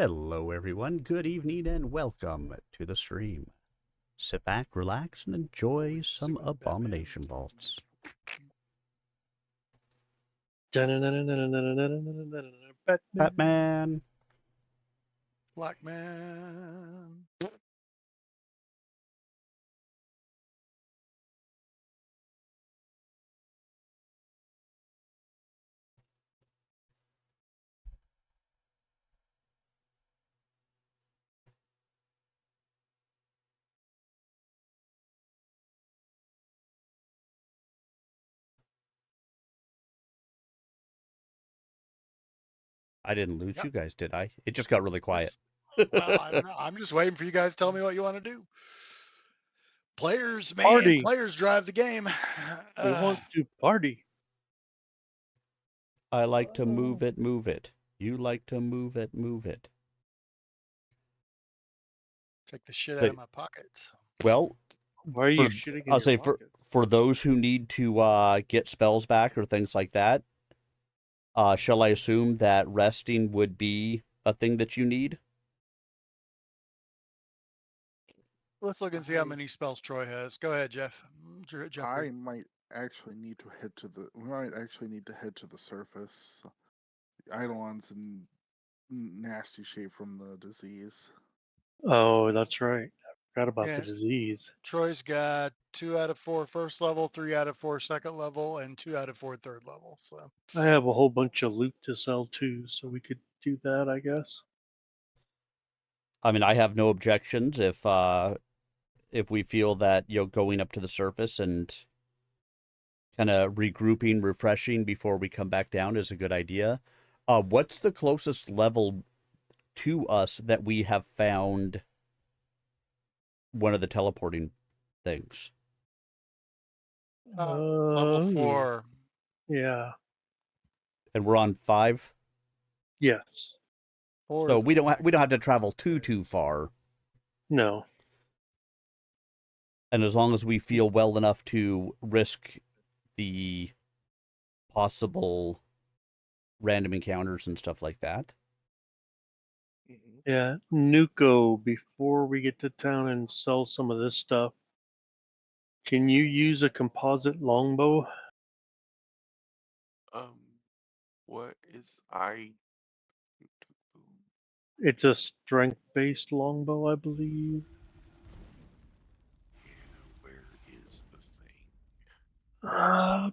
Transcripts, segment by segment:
Hello, everyone. Good evening and welcome to the stream. Sit back, relax, and enjoy some Abomination Vaults. Batman! Black man. I didn't lose Yep. you guys, did I? It just got really quiet. Well, I don't know. I'm just waiting for you guys to tell me what you want to do. Players, man, Party. players drive the game. We want to party. I like to move it, move it. You like to move it, move it. Take the shit out of my pockets. Well, Why are you shitting in I'll your say pocket? for those who need to get spells back or things like that, shall I assume that resting would be a thing that you need? Let's look and see how many spells Troy has. Go ahead, Jeff. I might actually need to head to the. We might actually need to head to the surface. The Eidolon's in nasty shape from the disease. Oh, that's right. I forgot about Yeah. the disease. Troy's got 2 out of 4 first level, 3 out of 4 second level, and 2 out of 4 third level. So I have a whole bunch of loot to sell too, so we could do that, I guess. I mean, I have no objections if we feel that going up to the surface and kind of regrouping, refreshing before we come back down is a good idea. What's the closest level to us that we have found one of the teleporting things? level 4. Yeah. And we're on 5. Yes. 4 So is we don't like have to travel too far. No. And as long as we feel well enough to risk the possible random encounters and stuff like that. Yeah. Nuko, before we get to town and sell some of this stuff, can you use a composite longbow? What is I? It's a strength-based longbow, I believe. Where is the thing?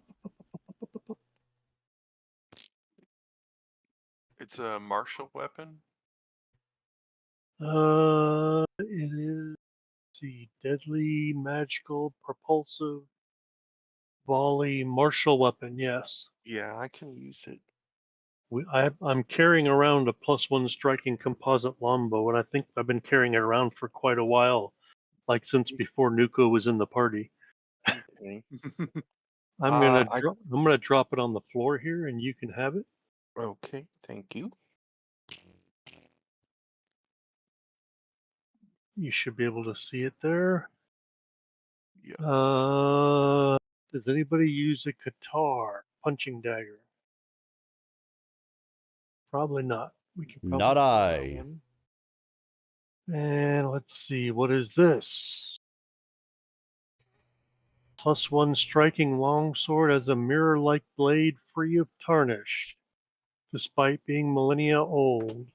It's a martial weapon. It is the deadly, magical, propulsive, volley, martial weapon. Yes, Yeah, I can use it. I'm carrying around a +1 striking composite longbow, and I think I've been carrying it around for quite a while, like since before Nuko was in the party. Okay. I'm gonna drop it on the floor here, and you can have it. Okay, thank you. You should be able to see it there. Yeah. Does anybody use a Qatar punching dagger? Probably not. We can probably Not sell that I. one. And let's see, what is this? +1 striking longsword as a mirror-like blade free of tarnish, despite being millennia old.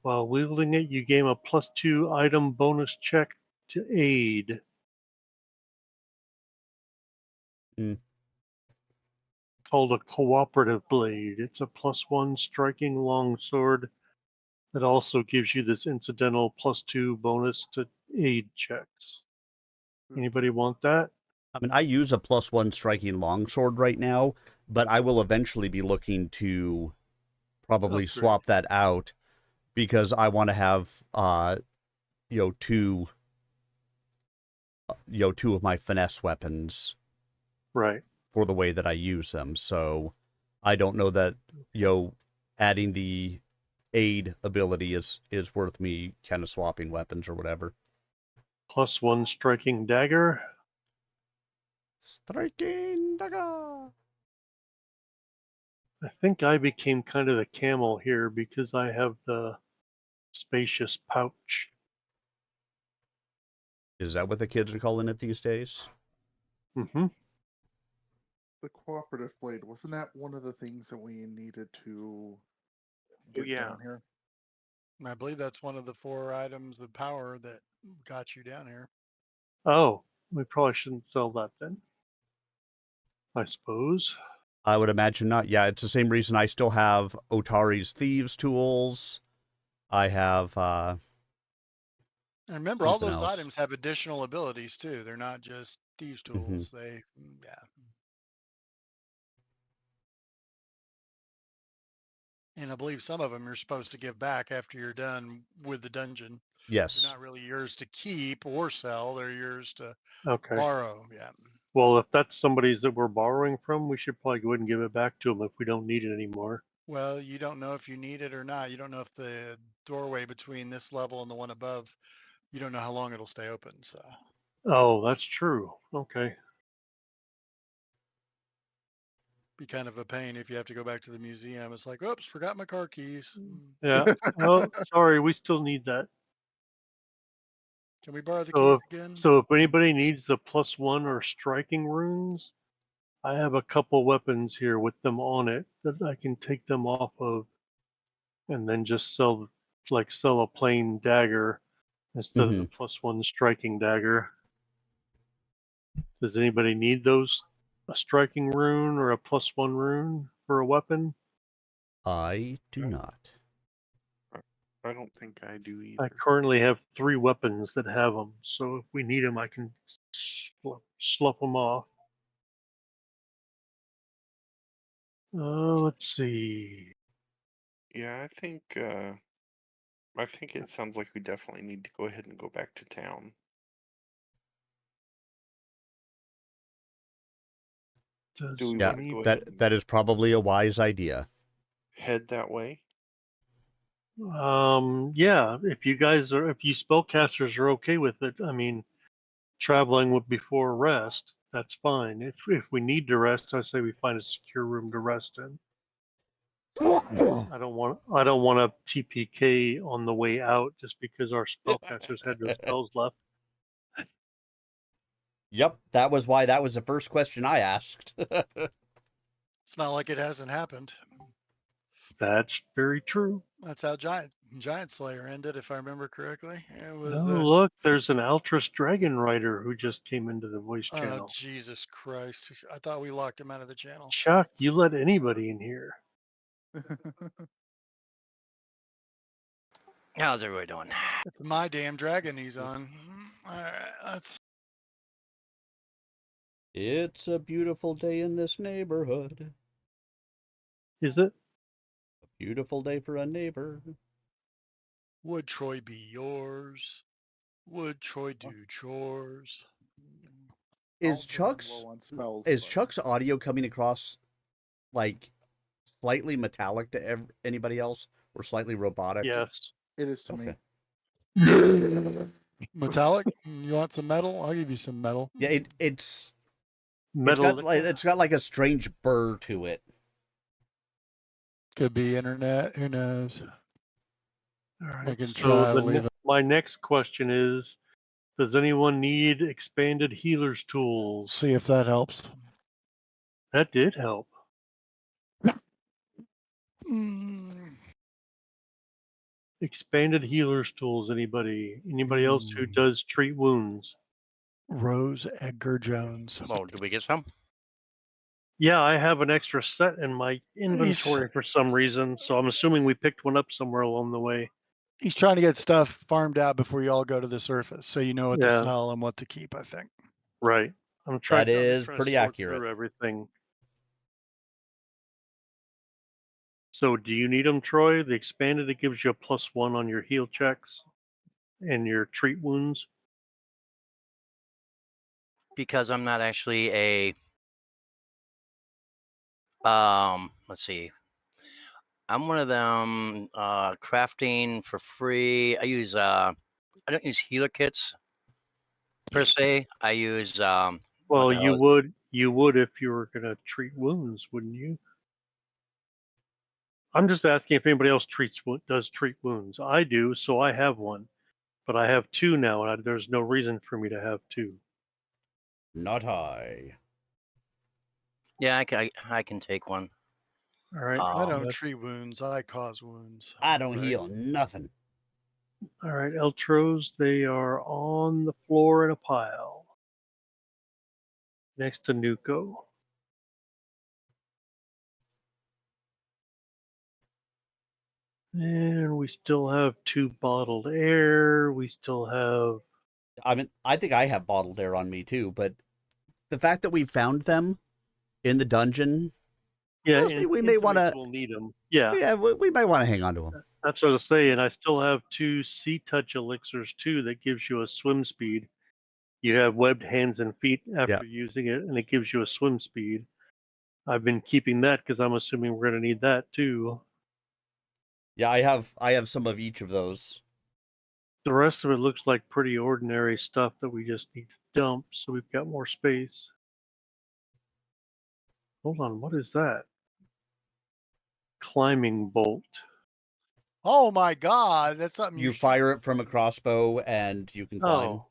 While wielding it, you gain a +2 item bonus check to aid. Called a cooperative blade. It's a +1 striking longsword that also gives you this incidental +2 bonus to aid checks. Anybody want that? I mean, I use a +1 striking longsword right now, but I will eventually be looking to probably swap that out because I want to have two of my finesse weapons, right, for the way that I use them. So I don't know that adding the aid ability is worth me kind of swapping weapons or whatever. +1 striking dagger. Striking dagger. I think I became kind of a camel here because I have the spacious pouch. Is that what the kids are calling it these days? Mm-hmm. The cooperative blade, wasn't that one of the things that we needed to get yeah. down here? I believe that's one of the 4 items of power that got you down here. Oh, we probably shouldn't sell that then. I suppose. I would imagine not. Yeah, it's the same reason I still have Otari's Thieves tools. I have And remember, all something those else. items have additional abilities too. They're not just thieves tools. They, yeah. And I believe some of them you're supposed to give back after you're done with the dungeon. Yes. They're not really yours to keep or sell. They're yours to Okay. borrow. Yeah. Well, if that's somebody's that we're borrowing from, we should probably go ahead and give it back to them if we don't need it anymore. Well, you don't know if you need it or not. You don't know if the doorway between this level and the one above, you don't know how long it'll stay open. So Oh, that's true. Okay. be kind of a pain if you have to go back to the museum. It's like, oops, forgot my car keys. Yeah. Oh, sorry. We still need that. Can we borrow the So, keys again? so if anybody needs the +1 or striking runes, I have a couple weapons here with them on it that I can take them off of, and then just sell a plain dagger instead of the +1 striking dagger. Does anybody need those? A striking rune or a +1 rune for a weapon? I do not. I don't think I do I either. currently have 3 weapons that have them, so if we need them, I can slough them off. Let's see. Yeah, I think it sounds like we definitely need to go ahead and go back to town. Does Do we Yeah, want to go that ahead and that is probably a wise idea. head that way? Yeah, if you spellcasters are okay with it, I mean, traveling before rest, that's fine. If we need to rest, I say we find a secure room to rest in. I don't want a TPK on the way out just because our spellcasters had no spells left. Yep, that was why that was the first question I asked. It's not like it hasn't happened. That's very true. That's how Giant Slayer ended, if I remember correctly. It was Oh, look, there's an Altris Dragon Rider who just came into the voice channel. Jesus Christ. I thought we locked him out of the channel. Chuck, you let anybody in here. How's everybody doing? It's my damn dragon he's on. All right, let's. It's a beautiful day in this neighborhood. Is it? A beautiful day for a neighbor. Would Troy be yours? Would Troy do chores? Is I'll run Chuck's low on spells, is but- Chuck's audio coming across like slightly metallic to anybody else, or slightly robotic? Yes. It is to Okay. me. Metallic? You want some metal? I'll give you some metal. Yeah, it's Metal. it's got like a strange burr to it. Could be internet. Who knows? All I right. can So try to leave it. my next question is, does anyone need expanded healer's tools? See if that helps. That did help. Expanded healer's tools. Anybody else who does treat wounds? Rose Edgar Jones. Oh, do we get some? Yeah, I have an extra set in my inventory for some reason, so I'm assuming we picked one up somewhere along the way. He's trying to get stuff farmed out before you all go to the surface, so you know what to Yeah. sell and what to keep. I think. Right. I'm trying. That I'm is trying to pretty sort accurate. through everything. So, do you need them, Troy? The expanded, it gives you a +1 on your heal checks and your treat wounds. Because I'm not actually a let's see. I'm one of them crafting for free. I use I don't use healer kits per se. I use Well, the hell you would if you were gonna treat wounds, wouldn't you? I'm just asking if anybody else does treat wounds. I do, so I have one, but I have two now, and there's no reason for me to have two. Not I. Yeah, I can take one. All right. I don't that's- treat wounds. I cause wounds. I don't Right. heal nothing. All right, Eltros, they are on the floor in a pile next to Nuko. And we still have 2 bottled air. We still have. I mean, I think I have bottled air on me too, but the fact that we found them in the dungeon, Yeah, tells me we may want to. We'll need them. Yeah, Yeah, we might want to hang on to them. that's what I was saying. I still have 2 sea touch elixirs too that gives you a swim speed. You have webbed hands and feet after using it, and it gives you a swim speed. I've been keeping that because I'm assuming we're going to need that too. Yeah, I have some of each of those. The rest of it looks like pretty ordinary stuff that we just need to dump, so we've got more space. Hold on, what is that? Climbing bolt. Oh my God, that's something You shoot. fire it from a crossbow and you can climb. Oh,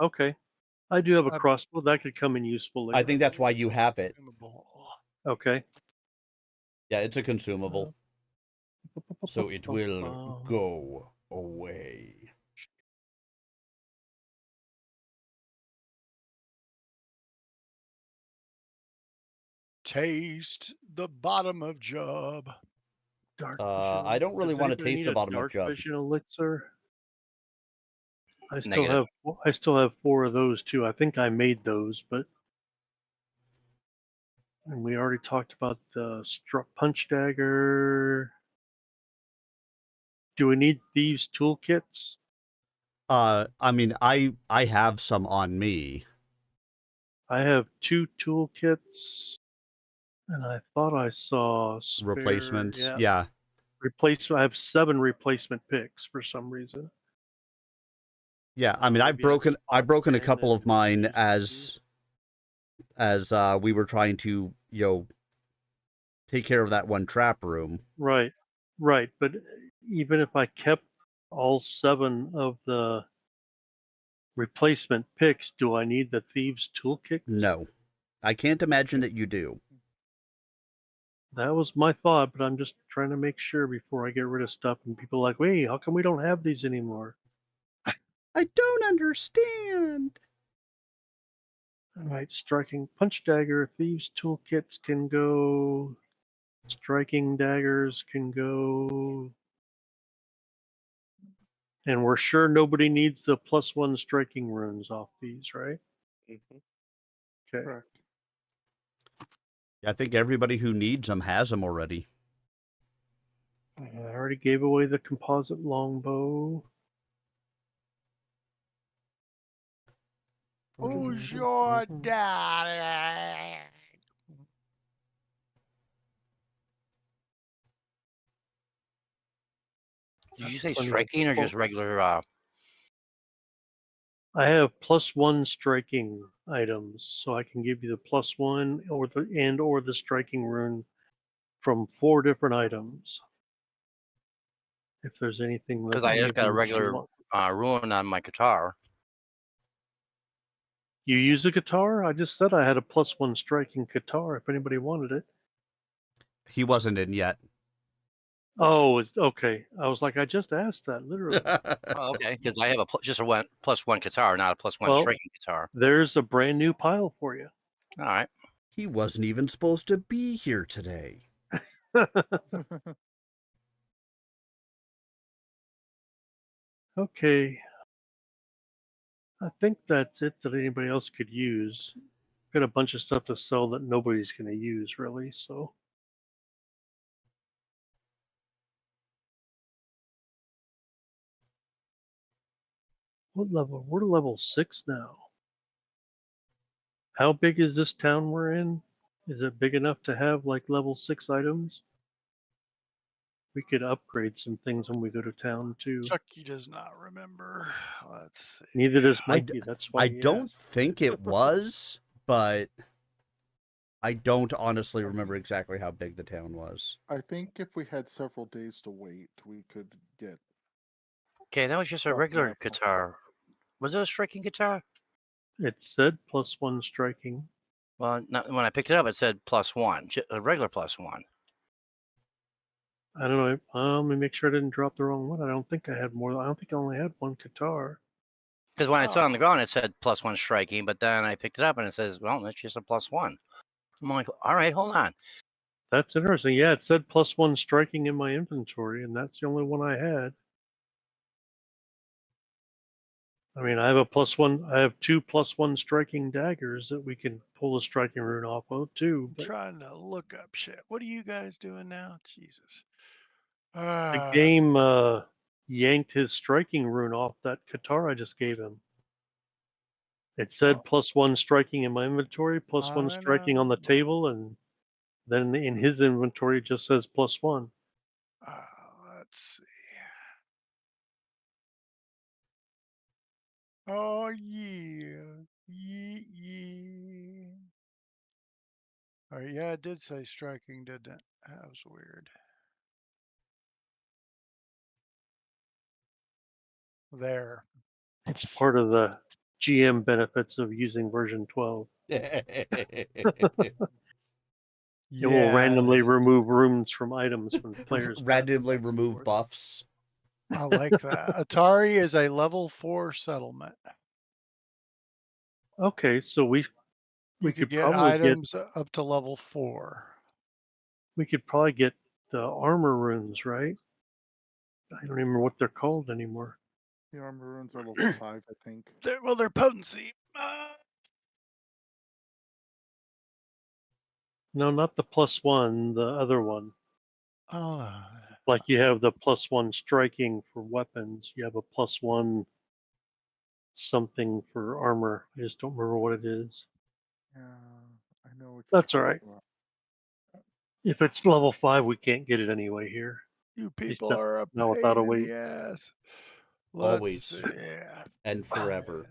okay. I do have a I- crossbow. That could come in useful later. I think that's why you have it. Okay. Yeah, it's a consumable. So it will go away. Taste the bottom of Job. Dark I don't really Does want to anybody taste need the a bottom of dark Jub. vision elixir. I Negative. still have 4 of those too. I think I made those, but and we already talked about the punch dagger. Do we need thieves toolkits? I mean, I have some on me. I have 2 toolkits, and I thought I saw spare, Replacements. Yeah, Yeah. I have 7 replacement picks for some reason. Yeah. I mean, I've Maybe I broken spot a couple 10 of mine and use as we were trying to, take care of that one trap room. Right. But even if I kept all 7 of the replacement picks, do I need the thieves toolkit? No. I can't imagine that you do. That was my thought, but I'm just trying to make sure before I get rid of stuff and people are like, wait, how come we don't have these anymore? I don't understand. All right, striking punch dagger, thieves toolkits can go, striking daggers can go, and we're sure nobody needs the +1 striking runes off these, right? Mhm. Okay. Correct. I think everybody who needs them has them already. I already gave away the composite longbow. Who's your daddy? Did you say Plenty of striking or full- just regular? I have +1 striking items, so I can give you the +1 or the striking rune from 4 different items. If there's anything that Because I just got a maybe you regular want. rune on my guitar. You use a guitar? I just said I had a +1 striking guitar. If anybody wanted it. He wasn't in yet. Oh, it's okay. I was like, I just asked that literally. Oh, okay. Because I have just a +1 guitar, not a +1 Well, striking guitar. There's a brand new pile for you. All right. He wasn't even supposed to be here today. Okay. I think that's it that anybody else could use. Got a bunch of stuff to sell that nobody's going to use, really. So, what level? We're level 6 now. How big is this town we're in? Is it big enough to have like level 6 items? We could upgrade some things when we go to town too. Chucky does not remember. Let's see. Neither does Mikey. That's why I he don't asked. think it was, but I don't honestly remember exactly how big the town was. I think if we had several days to wait, we could get Okay, that was just a stuff regular mapped out. guitar. Was it a striking guitar? It said +1 striking. Well, not, when I picked it up, it said +1, a regular +1. I don't know. Let me make sure I didn't drop the wrong one. I don't think I had more. I don't think I only had one guitar. Because when I saw it on the Oh. ground, it said +1 striking, but then I picked it up and it says, well, that's just a +1. I'm like, all right, hold on. That's interesting. Yeah, it said +1 striking in my inventory, and that's the only one I had. I mean, I have a +1. I have 2 +1 striking daggers that we can pull a striking rune off of too. I'm But trying to look up shit. What are you guys doing now? Jesus. the game yanked his striking rune off that guitar I just gave him. It said Oh, +1 striking in my inventory, +1 I striking on know, the but table, and then in his inventory it just says +1. let's see. Oh yeah. Yeah. All right, yeah, it did say striking, didn't it? That was weird. There. It's part of the GM benefits of using version 12. It will randomly Yes. remove runes from items when players pass them Randomly back and remove forth. buffs. I like that. Atari is a level 4 settlement. Okay, so we You could could get probably get items up to level 4. the armor runes, right? I don't remember what they're called anymore. The armor runes are level 5, I think. They're potency. No, not the +1, the other one. Oh, Like you have the +1 striking for weapons, you have a +1 something for armor. I just don't remember what it is. Yeah, I know what you're That's all right. talking about. If it's level 5, we can't get it anyway here. you At least people are a not without pain a in wait. the ass. Let's Always see. and forever.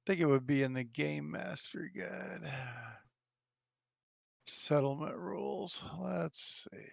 I think it would be in the Game Master Guide. Settlement rules. Let's see.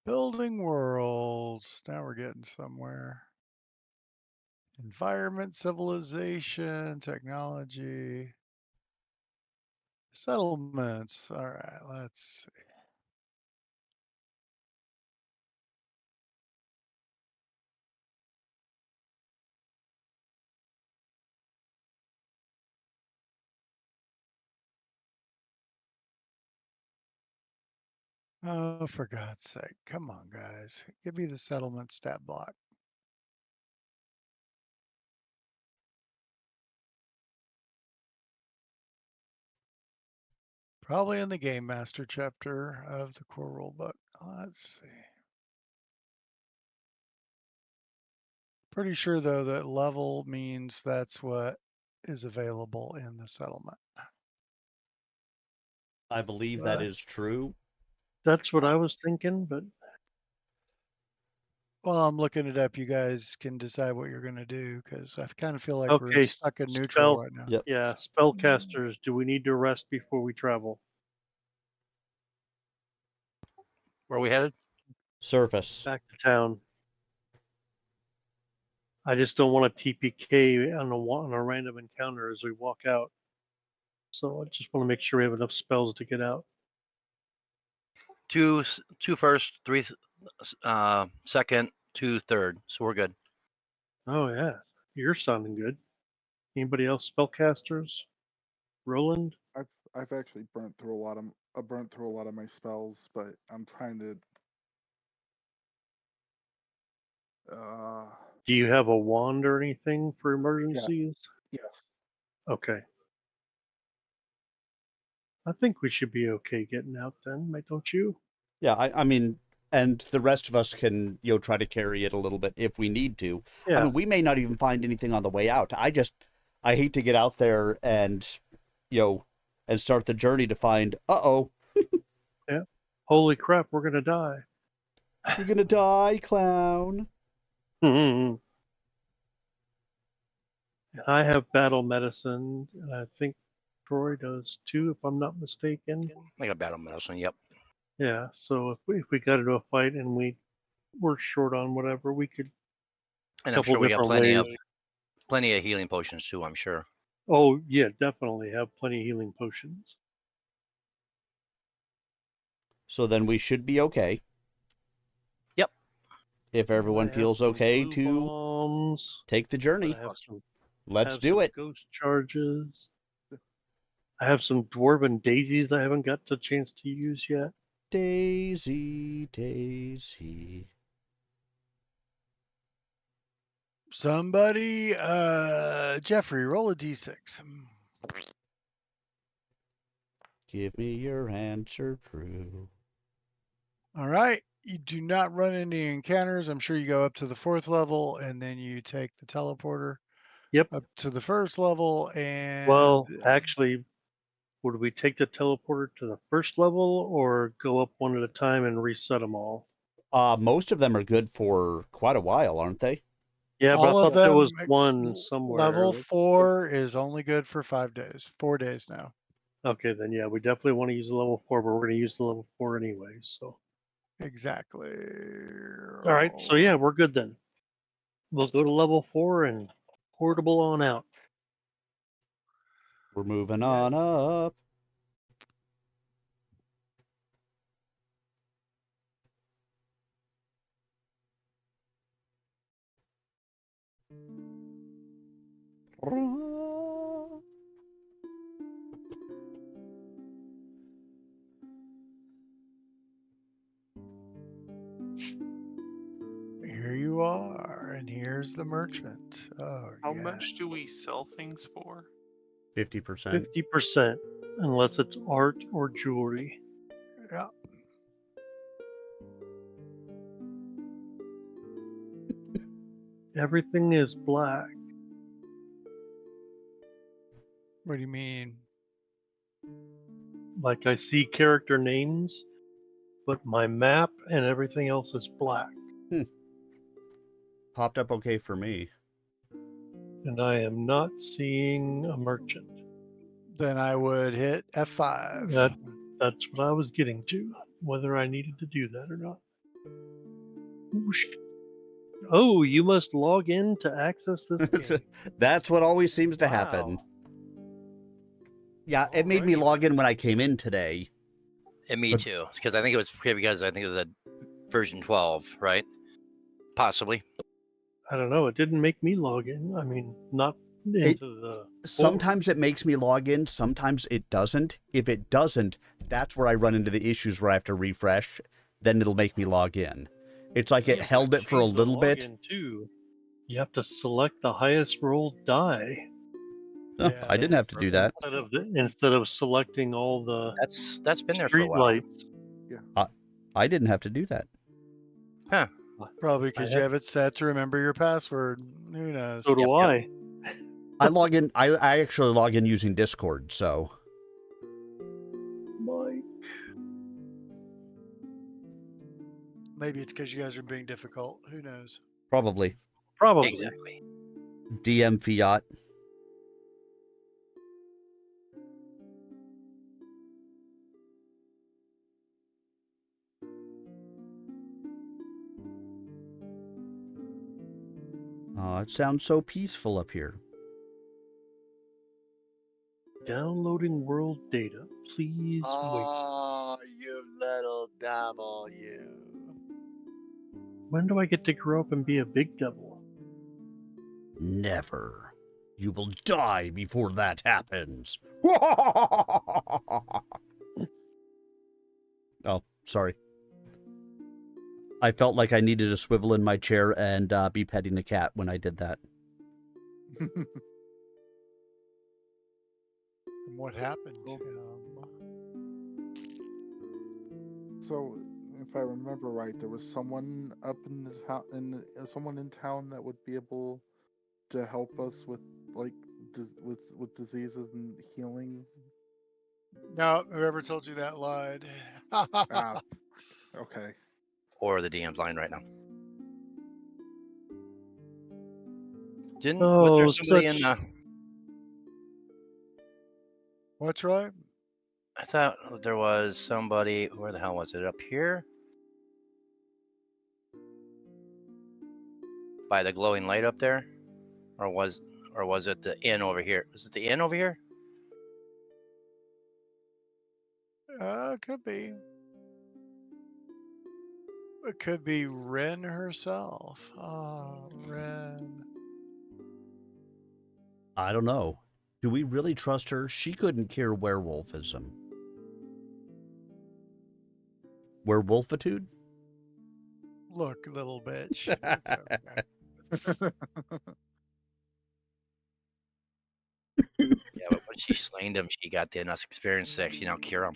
Building worlds. Now we're getting somewhere. Environment, civilization, technology, settlements. All right, let's see. Oh, for God's sake. Come on, guys. Give me the settlement stat block. Probably in the Game Master chapter of the core rulebook. Let's see. Pretty sure, though, that level means that's what is available in the settlement. I believe that is true. That's what I was thinking, but Well, I'm looking it up. You guys can decide what you're going to do because I kind of feel like we're okay. stuck in neutral right now. Yep. Yeah, spellcasters. Do we need to rest before we travel? Where are we headed? Surface. Back to town. I just don't want to TPK on a random encounter as we walk out. So I just want to make sure we have enough spells to get out. Two first, three second, 2 third. So we're good. Oh yeah, you're sounding good. Anybody else spellcasters? Roland? I've actually burnt through a lot of my spells, but I'm trying to Do you have a wand or anything for yeah, emergencies? yes. Okay. I think we should be okay getting out then, don't you? Yeah, I mean, and the rest of us can, try to carry it a little bit if we need to. I Yeah. mean, we may not even find anything on the way out. I hate to get out there and, and start the journey to find, uh-oh, Yeah. Holy crap, we're gonna die. you're gonna die, clown. And I have battle medicine, and I think Troy does too, if I'm not mistaken. I got battle medicine. Yep. Yeah, so if we got into a fight and we're short on whatever, we could And I'm couple sure we got different ways. plenty of healing potions too. I'm sure. Oh yeah, definitely have plenty of healing potions. So then we should be okay. Yep. If everyone I have feels some okay blue to bombs. take the journey, I let's have do some it. ghost charges. I have some dwarven daisies I haven't got the chance to use yet. Daisy, Daisy. Somebody, Jeffrey, roll a d6. Give me your answer true. All right. You do not run any encounters. I'm sure you go up to the 4th level and then you take the teleporter Yep. up to the 1st level. And Well, actually, would we take the teleporter to the 1st level or go up one at a time and reset them all? Most of them are good for quite a while, aren't they? Yeah, but all I of thought there was them, one somewhere. level 4 is only good for 5 days, 4 days now. Okay, then yeah, we definitely want to use the level 4, but we're going to use the level 4 anyway. So, Exactly. all right, so yeah, we're good then. We'll go to level 4 and portable on out. We're moving on up. Here you are, and here's the merchant. Oh, How yeah. much do we sell things for? 50%. 50%, unless it's art or jewelry. Yeah. Everything is black. What do you mean? Like I see character names, but my map and everything else is black. Popped up okay for me. And I am not seeing a merchant. Then I would hit F5. That's what I was getting to, whether I needed to do that or not. Whoosh. Oh, you must log in to access this game. That's what always seems to happen. Wow. Yeah, it made me Alrighty. log in when I came in today. And me But- too, because I think it was the version 12, right? Possibly. I don't know. It didn't make me log in. I mean, not into the. Sometimes it makes me log in, sometimes it doesn't. If it doesn't, that's where I run into the issues where I have to refresh. Then it'll make me log in. It's like it held it for a little bit. Too. You have to select the highest rolled die Oh, Yeah. I didn't have to do that. instead of selecting all the That's been there for a street while. lights. I didn't have to do that. Probably because I you have- have it set to remember your password. Who knows? So do Yep, I. I log in. I actually log in using Discord. So Mike. Maybe it's because you guys are being difficult. Who knows? probably Probably. Exactly. DM Fiat. Oh, it sounds so peaceful up here. Downloading world data. Please Oh, you little devil, you. wait. When do I get to grow up and be a big devil? Never. You will die before that happens. Oh, sorry. I felt like I needed to swivel in my chair and be petting a cat when I did that. And what happened? So, if I remember right, there was someone up in the town, someone in town that would be able to help us with like with diseases and healing. No, whoever told you that lied. Ah, okay. Or the DM's line right now. Was there Oh, somebody in such. What's right? I thought there was somebody. Where the hell was it? Up here? By the glowing light up there? Or was it the inn over here? Was it the inn over here? Could be. It could be Ren herself. Oh, Ren. I don't know. Do we really trust her? She couldn't cure werewolfism. Werewolfitude? Look, little bitch. It's okay. Yeah, but when she slain him, she got the enough experience to actually now cure him.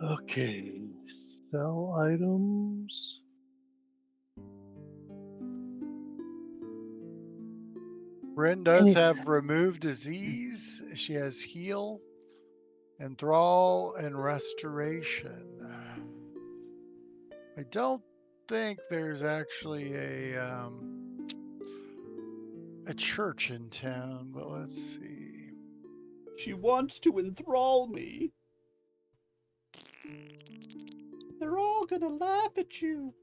Okay. Sell items. Ren does Any- have remove disease. She has heal, enthrall, and restoration. I don't think there's actually a church in town, but let's see. She wants to enthrall me. They're all gonna laugh at you.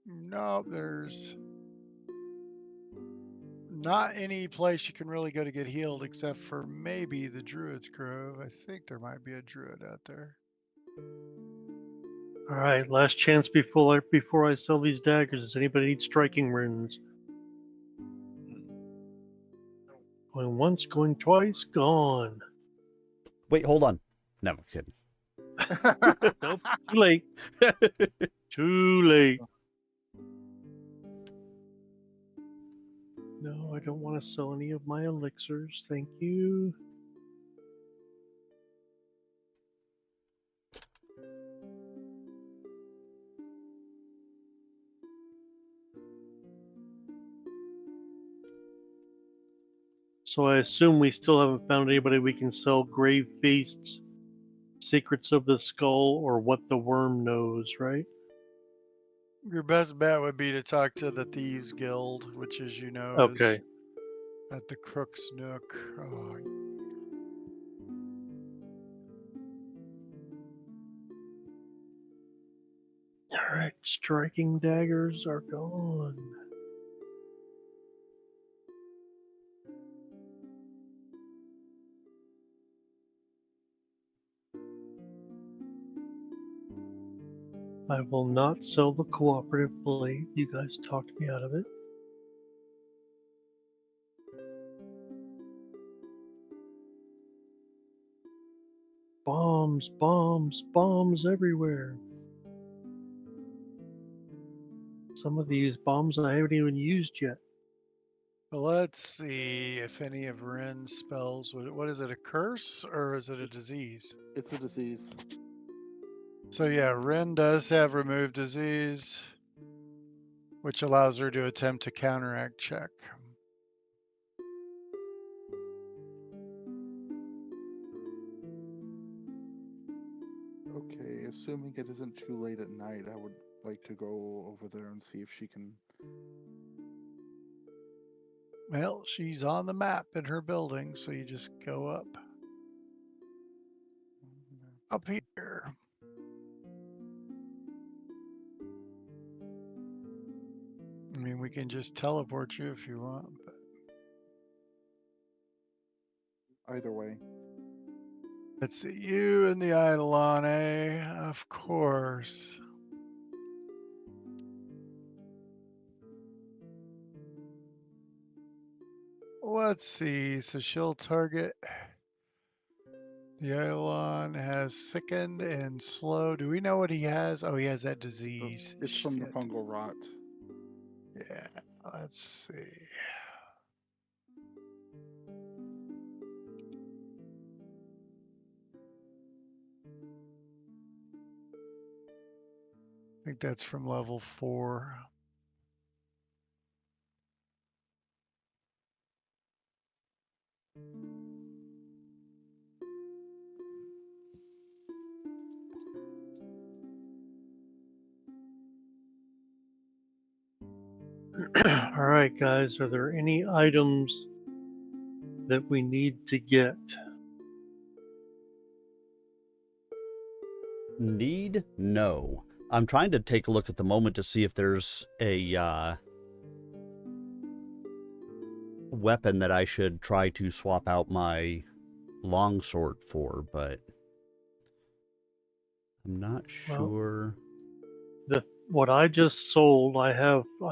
No, there's not any place you can really go to get healed except for maybe the Druid's Grove. I think there might be a Druid out there. All right, last chance before I sell these daggers. Does anybody need striking runes? Going once, going twice, gone. Wait, hold on. No, I'm kidding. Nope, too late. Too late. No, I don't want to sell any of my elixirs. Thank you. So I assume we still haven't found anybody we can sell Grave Feasts, Secrets of the Skull, or What the Worm Knows, right? Your best bet would be to talk to the Thieves Guild, which, as you know, Okay. is at the Crook's Nook. Oh, Alright, striking daggers are gone. I will not sell the cooperative blade. You guys talked me out of it. Bombs, bombs, bombs everywhere. Some of these bombs I haven't even used yet. well, let's see if any of Ren's spells. What is it? A curse or is it a disease? It's a disease. So yeah, Ren does have remove disease, which allows her to attempt a counteract check. Okay, assuming it isn't too late at night, I would like to go over there and see if she can. Well, she's on the map in her building, so you just go up here. I mean, we can just teleport you if you want, but Either way. let's see, you and the Eidolon, eh? Of course. Let's see, so she'll target. The Eidolon has sickened and slow. Do we know what he has? Oh, he has that disease. It's from the Shit. fungal rot. Yeah, let's see. think that's from level 4. All right, guys, are there any items that we need to get? Need? No. I'm trying to take a look at the moment to see if there's a weapon that I should try to swap out my longsword for, but I'm not Well, sure. What I just sold, I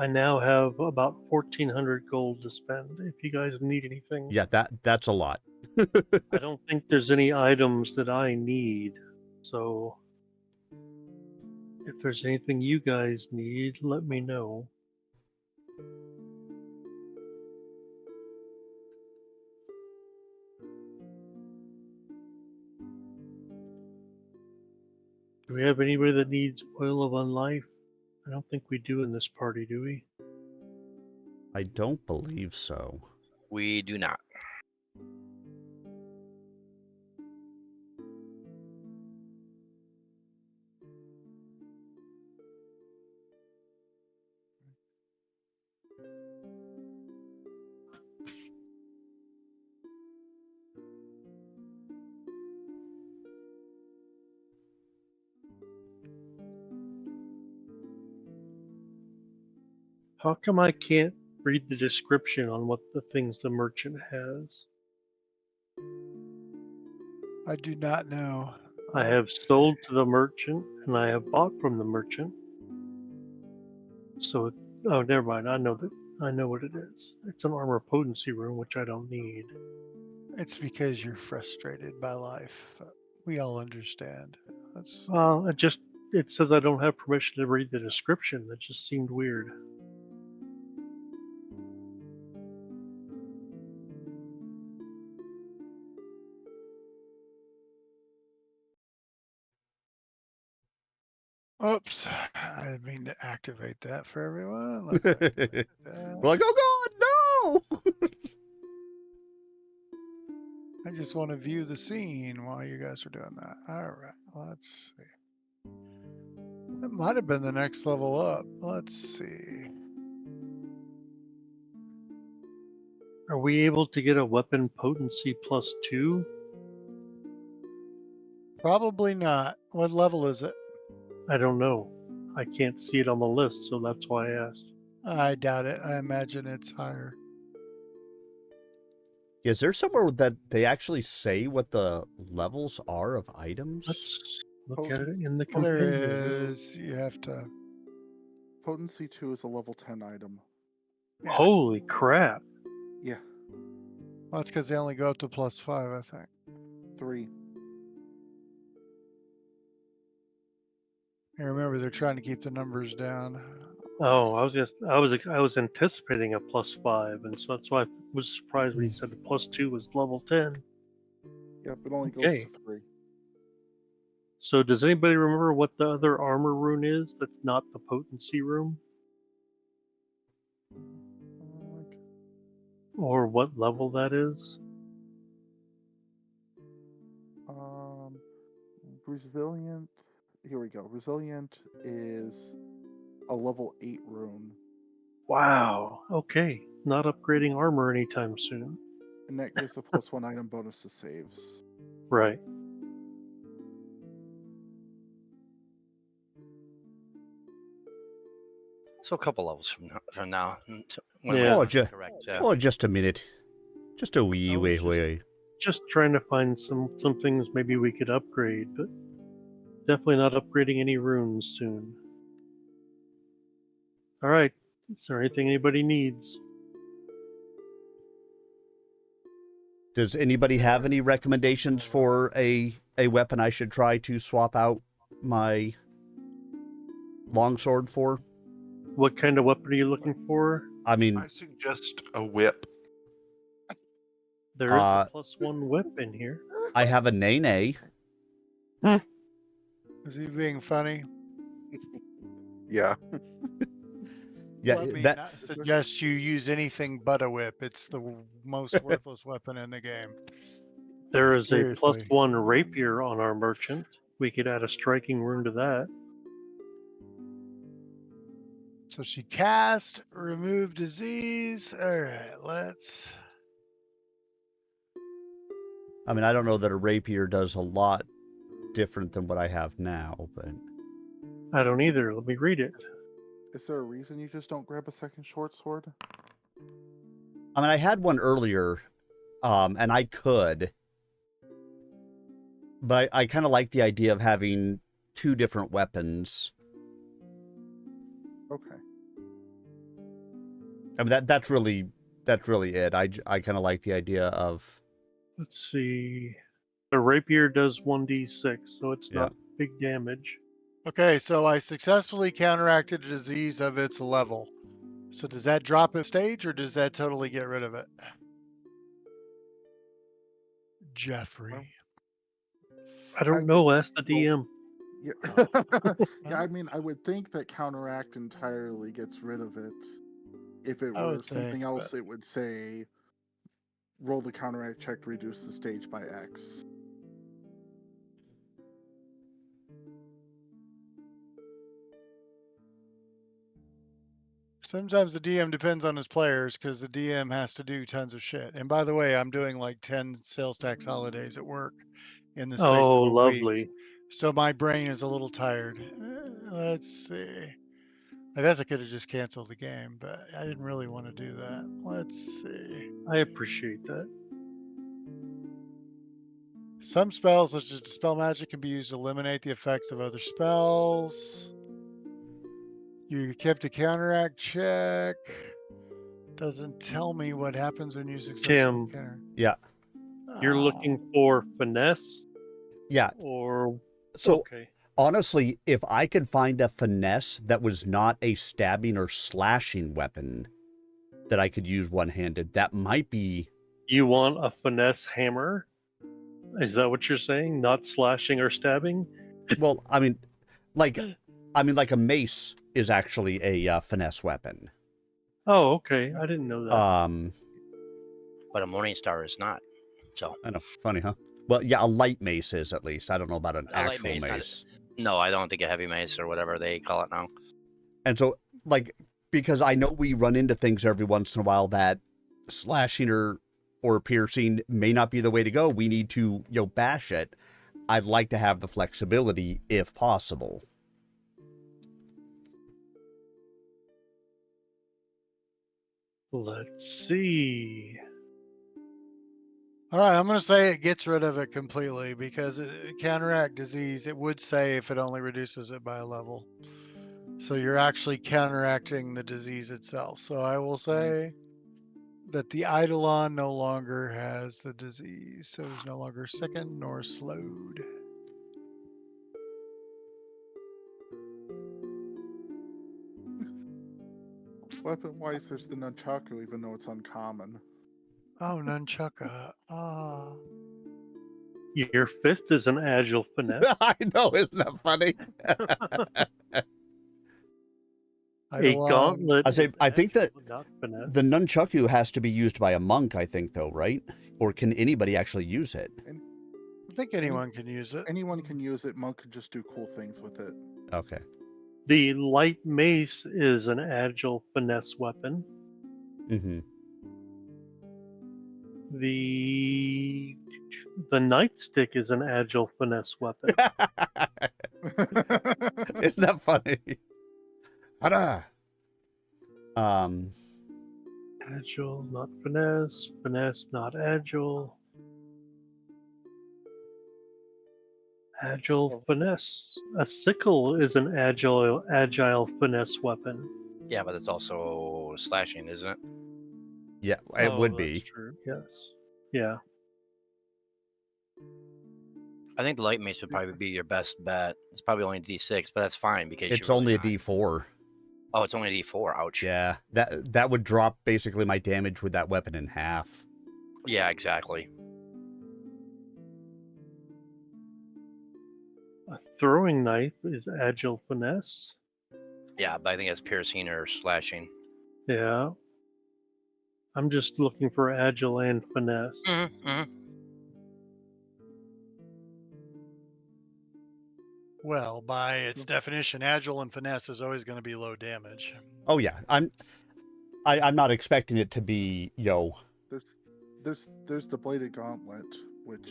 now have about 1,400 gold to spend. If you guys need anything, Yeah, that's a lot. I don't think there's any items that I need. So if there's anything you guys need, let me know. Do we have anybody that needs oil of unlife? I don't think we do in this party, do we? I don't believe so. We do not. How come I can't read the description on what the things the merchant has? I do not know. I have Let's sold to the merchant and I have bought from the merchant. So, oh, never mind. I know what it is. It's an armor potency room, which I don't need. It's because you're frustrated by life. We all understand. That's It says I don't have permission to read the description. That just seemed weird. oops. I didn't mean to activate that for everyone. Let's activate that. We're like, oh God, no! I just want to view the scene while you guys are doing that. All right, let's see. It might have been the next level up. Let's see. Are we able to get a weapon potency +2? Probably not. What level is it? I don't know. I can't see it on the list, so that's why I asked. I doubt it. I imagine it's higher. Is there somewhere that they actually say what the levels are of items? Let's look at it in the There compendium. is. You have to. Potency 2 is a level 10 item. Yeah. Holy crap! Yeah, Well, that's because they only go up to +5, I think. 3. And remember, they're trying to keep the numbers down. Oh, I was anticipating a +5, and so that's why I was surprised when you said the +2 was level 10. Yep, it only goes Okay. to 3. So does anybody remember what the other armor rune is that's not the potency room? Or what level that is? Resilient. Here we go. Resilient is a level 8 rune, Wow, okay. Not upgrading armor anytime soon. and that gives a +1 item bonus to saves. Right. So a couple levels from now. Yeah. Oh, correct. oh, just a minute. Just a wee I was way. Just trying to find some things maybe we could upgrade, but definitely not upgrading any runes soon. Alright, is there anything anybody needs? Does anybody have any recommendations for a weapon I should try to swap out my longsword for? What kind of weapon are you looking for? I mean, I suggest a whip. There is a +1 whip in here. I have a nene. Is he being funny? Yeah. Yeah, Let me that not suggest you use anything but a whip. It's the most worthless weapon in the game. There is a Seriously. +1 rapier on our merchant. We could add a striking rune to that. So she cast, remove disease. All right, let's. I mean, I don't know that a rapier does a lot different than what I have now, but I don't either. Let me read it. Is there a reason you just don't grab a second short sword? I mean, I had one earlier, and I could, but I kind of like the idea of having 2 different weapons. Okay. I mean, that's really it. I kind of like the idea of Let's see. The rapier does 1d6, so it's Yeah. not big damage. Okay, so I successfully counteracted a disease of its level. So does that drop its stage or does that totally get rid of it? Jeffrey. I don't know. Ask the DM. Yeah. Yeah, I mean, I would think that counteract entirely gets rid of it. If it I were would something think, else, but- it would say roll the counteract check to reduce the stage by X. Sometimes the DM depends on his players because the DM has to do tons of shit. And by the way, I'm doing like 10 sales tax holidays at work in the space Oh, of a week. lovely. So my brain is a little tired. Let's see. I guess I could have just canceled the game, but I didn't really want to do that. Let's see. I appreciate that. Some spells, such as Dispel Magic, can be used to eliminate the effects of other spells. You kept a counteract check. Doesn't tell me what happens when you successfully Tim, counter. yeah. You're looking for finesse Yeah. or So okay. honestly, if I could find a finesse that was not a stabbing or slashing weapon that I could use one-handed, that might be. You want a finesse hammer? Is that what you're saying? Not slashing or stabbing? Well, I mean, like a mace is actually a finesse weapon. Oh, okay. I didn't know that. But a Morning Star is not. So I know, funny, huh? Well, yeah, a light mace is at least. I don't know about an A light actual mace, not- mace. no, I don't think a heavy mace or whatever they call it now. And so, like, because I know we run into things every once in a while that slashing or piercing may not be the way to go. We need to, bash it. I'd like to have the flexibility if possible. Let's see. All right, I'm going to say it gets rid of it completely because counteract disease, it would say if it only reduces it by a level. So you're actually counteracting the disease itself. So I will say that the Eidolon no longer has the disease. So he's no longer sickened nor slowed. Weapon-wise, there's the nunchaku, even though it's uncommon. Oh, nunchaka. Ah. Your fist is an agile finesse. I know, isn't that funny? A Eidolon. gauntlet. I say, is I think that agile, not finesse. the nunchaku has to be used by a monk, I think, though, right? Or can anybody actually use it? I think anyone can use it. Anyone can use it. Monk can just do cool things with it. Okay. The light mace is an agile finesse weapon. Mm-hmm. The nightstick is an agile finesse weapon. Isn't that funny? Hada! Agile, not finesse. Finesse, not agile. Agile finesse. A sickle is an agile finesse weapon. Yeah, but it's also slashing, isn't it? Yeah, it Oh, would that's be. true. Yes. Yeah. I think the light mace would probably be your best bet. It's probably only D6, but that's fine because It's you really only a not- D4. Oh, it's only a D4. Ouch. Yeah, that would drop basically my damage with that weapon in half. Yeah, exactly. A throwing knife is agile finesse. Yeah, but I think it's piercing or slashing. Yeah. I'm just looking for agile and finesse. Mm-hmm. Well, by its definition, agile and finesse is always going to be low damage. Oh yeah, I'm not expecting it to be There's the bladed gauntlet, which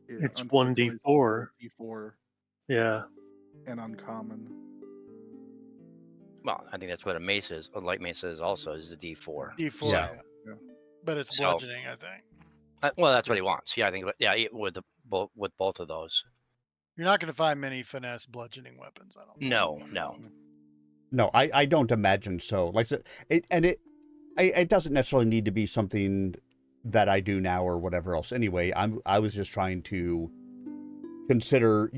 It's unfortunately is also 1d4. D4 Yeah. and uncommon. Well, I think that's what a mace is. A light mace is also is a D4. D4, Yeah. yeah. But it's So- bludgeoning, I think. Well, that's what he wants. Yeah, I think. Yeah, with both of those. You're not going to find many finesse bludgeoning weapons, I don't think. No. No, I don't imagine so. Like it doesn't necessarily need to be something that I do now or whatever else. Anyway, I was just trying to consider,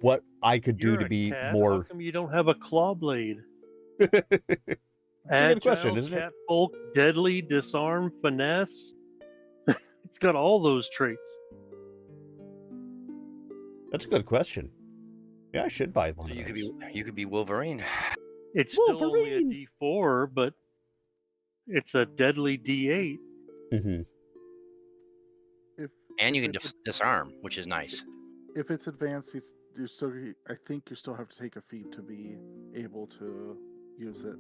what I could do You're to a be cat. How more. come you don't have a claw blade? It's a good question, Agile, isn't it? cat folk, deadly, disarm, finesse. It's got all those traits. That's a good question. Yeah, I should buy one So of you those. could be Wolverine. It's still only Wolverine! a D4, but it's a deadly D8. Mm-hmm. And If you can it's disarm, which is nice. If it's advanced, I think you still have to take a feat to be able to use it.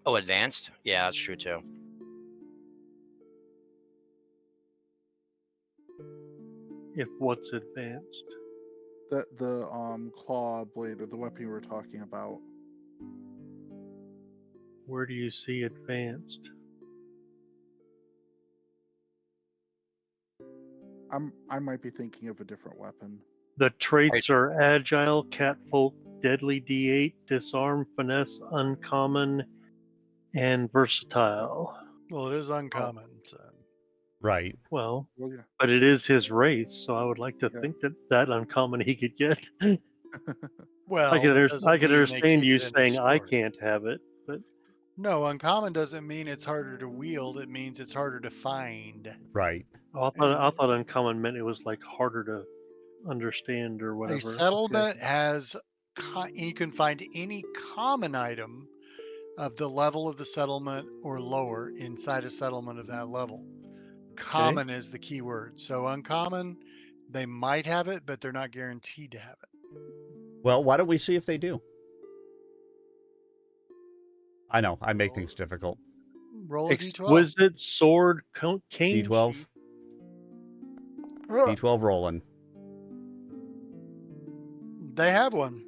Oh, advanced? Yeah, that's true too. If what's advanced. The claw blade or the weapon you were talking about. Where do you see advanced? I might be thinking of a different weapon. The traits are agile, catfolk, deadly D8, disarm, finesse, uncommon, and versatile. Well, it is uncommon, so. Right. Well, Well, yeah. but it is his race, so I would like to Yeah. think that uncommon he could get. Well, I could that doesn't mean they understand keep you it in the saying I sword. can't have it, but No, uncommon doesn't mean it's harder to wield. It means it's harder to find. Right. I thought uncommon meant it was like harder to understand or A whatever. settlement has, you can find any common item of the level of the settlement or lower inside a settlement of that level. Common is the key word. So uncommon, they might have it, but they're not guaranteed to have it. Well, why don't we see if they do? I know, I make things difficult. Roll a d12. Exquisite sword cane D12. sheath. D12 rolling. They have one.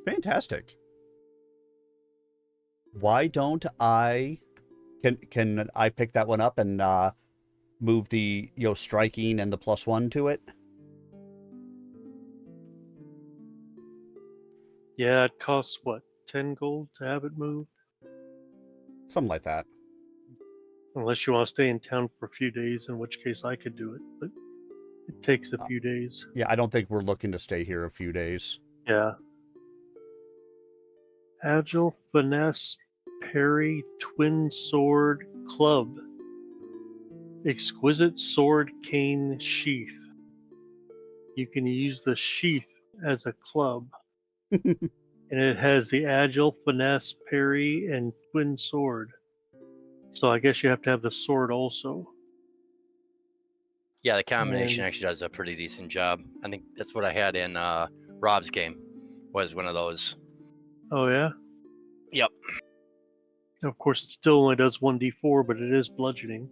Fantastic. Why don't I can I pick that one up and move the striking and the +1 to it? Yeah, it costs what, 10 gold to have it moved? Something like that. Unless you want to stay in town for a few days, in which case I could do it, but it takes a few days. Yeah, I don't think we're looking to stay here a few days. Yeah. Agile, finesse, parry, twin sword, club. Exquisite sword cane sheath. You can use the sheath as a club. And it has the agile, finesse, parry, and twin sword. So I guess you have to have the sword also. Yeah, the combination And- actually does a pretty decent job. I think that's what I had in Rob's game. Was one of those. Oh yeah? Yep. Of course, it still only does 1d4, but it is bludgeoning.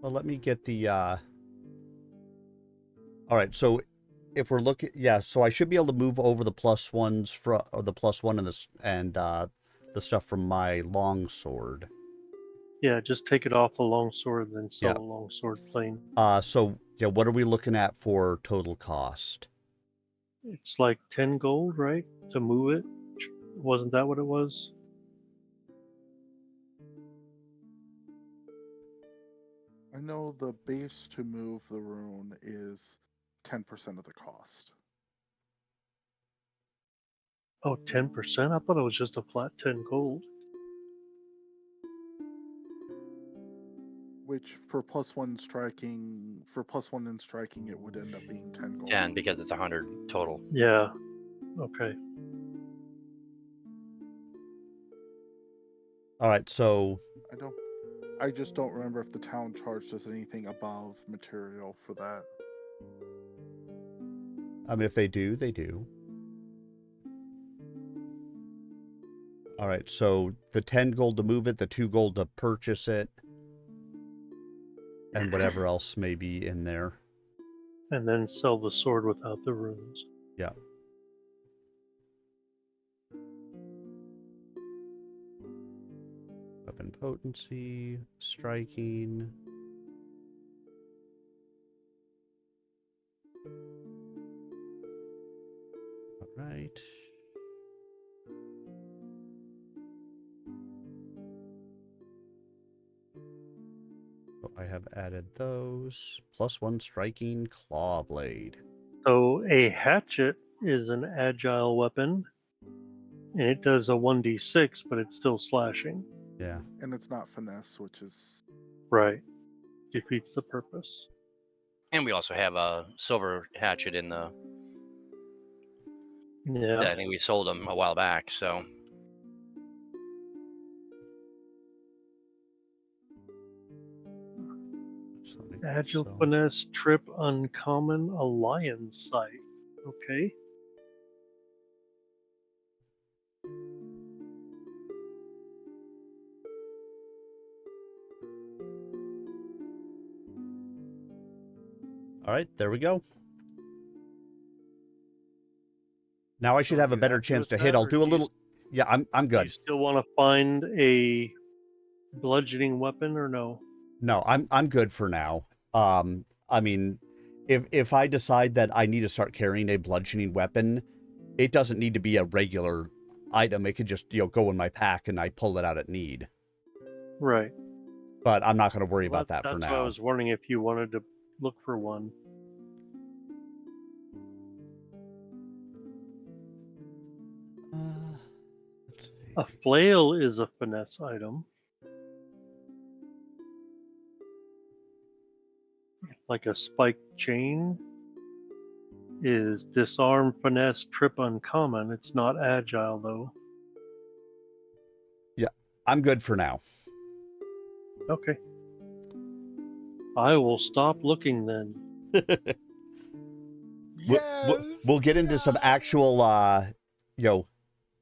Well, let me get the all right, so if we're looking, so I should be able to move over the +1s or the +1 and the stuff from my long sword. Yeah, just take it off the longsword and then sell Yeah. the longsword plain. So what are we looking at for total cost? It's like 10 gold, right? To move it? Wasn't that what it was? I know the base to move the rune is 10% of the cost. Oh, 10%? I thought it was just a flat 10 gold. Which for +1 striking, in striking, it would end up being 10 gold. 10 because it's 100 total. Yeah. Okay. All right, so I just don't remember if the town charged us anything above material for that. I mean, if they do, they do. All right, so the 10 gold to move it, the 2 gold to purchase it, and whatever else may be in there. And then sell the sword without the runes. Yeah. Weapon potency, striking. All right. So I have added those. +1 striking, claw blade. So a hatchet is an agile weapon, and it does a 1d6, but it's still slashing. Yeah. And it's not finesse, which is Right. Defeats the purpose. And we also have a silver hatchet in the. Yeah. I think we sold them a while back. So Agile So- finesse, trip, uncommon, a lion sight. Okay. All right, there we go. Now I should have a you better happy chance with to hit. that, I'll or do a do you little. Yeah, I'm Do you good. still want to find a bludgeoning weapon or no? No, I'm good for now. I mean, if I decide that I need to start carrying a bludgeoning weapon, it doesn't need to be a regular item. It could just, go in my pack and I pull it out at need. Right. But I'm not going to worry Well, about that for that's now. why I was wondering if you wanted to look for one. Let's see. A flail is a finesse item. Like a spiked chain is disarm, finesse, trip, uncommon. It's not agile though. I'm good for now. Okay. I will stop looking then. We'll get into some actual,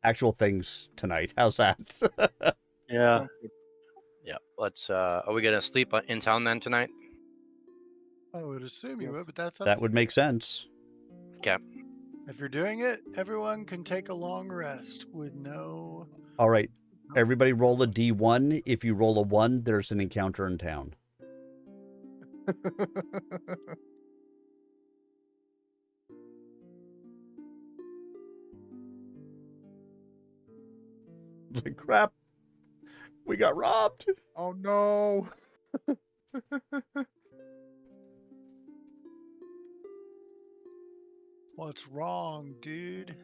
actual things tonight. How's that? Yeah. yeah, let's. Are we gonna sleep in town then tonight? I would assume you would, but that's up That to would you. make sense. Okay. If you're doing it, everyone can take a long rest with no. All right. Everybody roll a D1. If you roll a 1, there's an encounter in town. It's like, crap. We got robbed. Oh no! What's wrong, dude?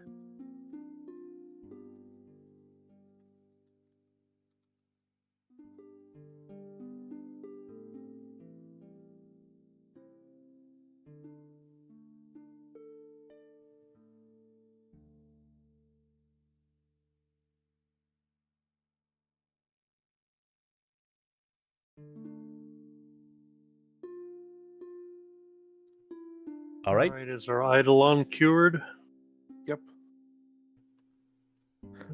All right. Is our Eidolon cured? Yep.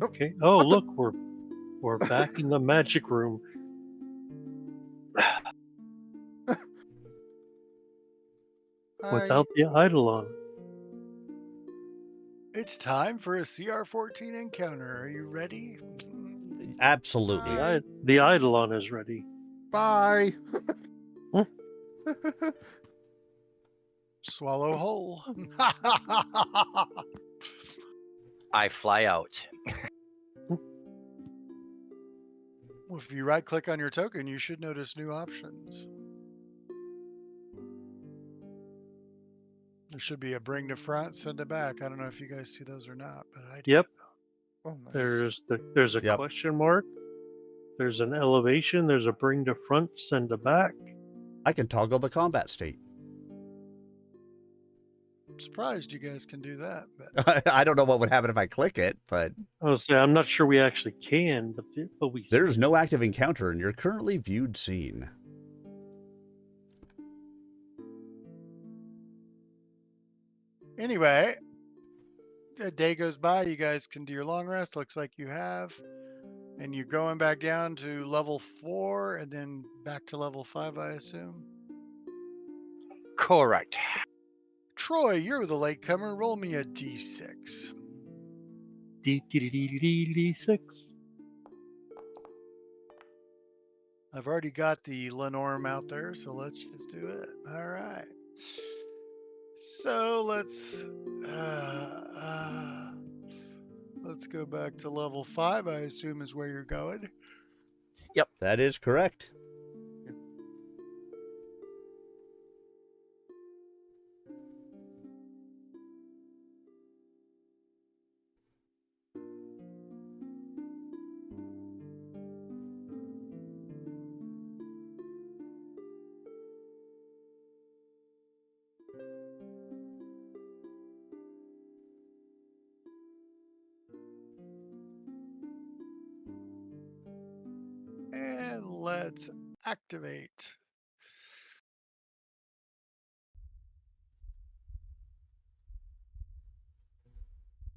Okay. Oh, look, we're back in the magic room. Without the Eidolon. It's time for a CR14 encounter. Are you ready? Absolutely. The Eidolon is ready. Bye. Huh? Swallow whole. I fly out. If you right click on your token, you should notice new options. There should be a bring to front, send it back. I don't know if you guys see those or not, but I do. Yep. Oh, nice. There's a Yep. question mark. There's an elevation. There's a bring to front, send to back. I can toggle the combat state. I'm surprised you guys can do that. But I don't know what would happen if I click it, but I was say I'm not sure we actually can, but we. there's no active encounter in your currently viewed scene. anyway, a day goes by. You guys can do your long rest. Looks like you have. And you're going back down to level 4 and then back to level 5, I assume. Correct. Troy, you're the latecomer. Roll me a d6. D6. I've already got the Lenorm out there, so let's just do it. All right. So let's go back to level 5, I assume is where you're going. That is correct. And let's activate.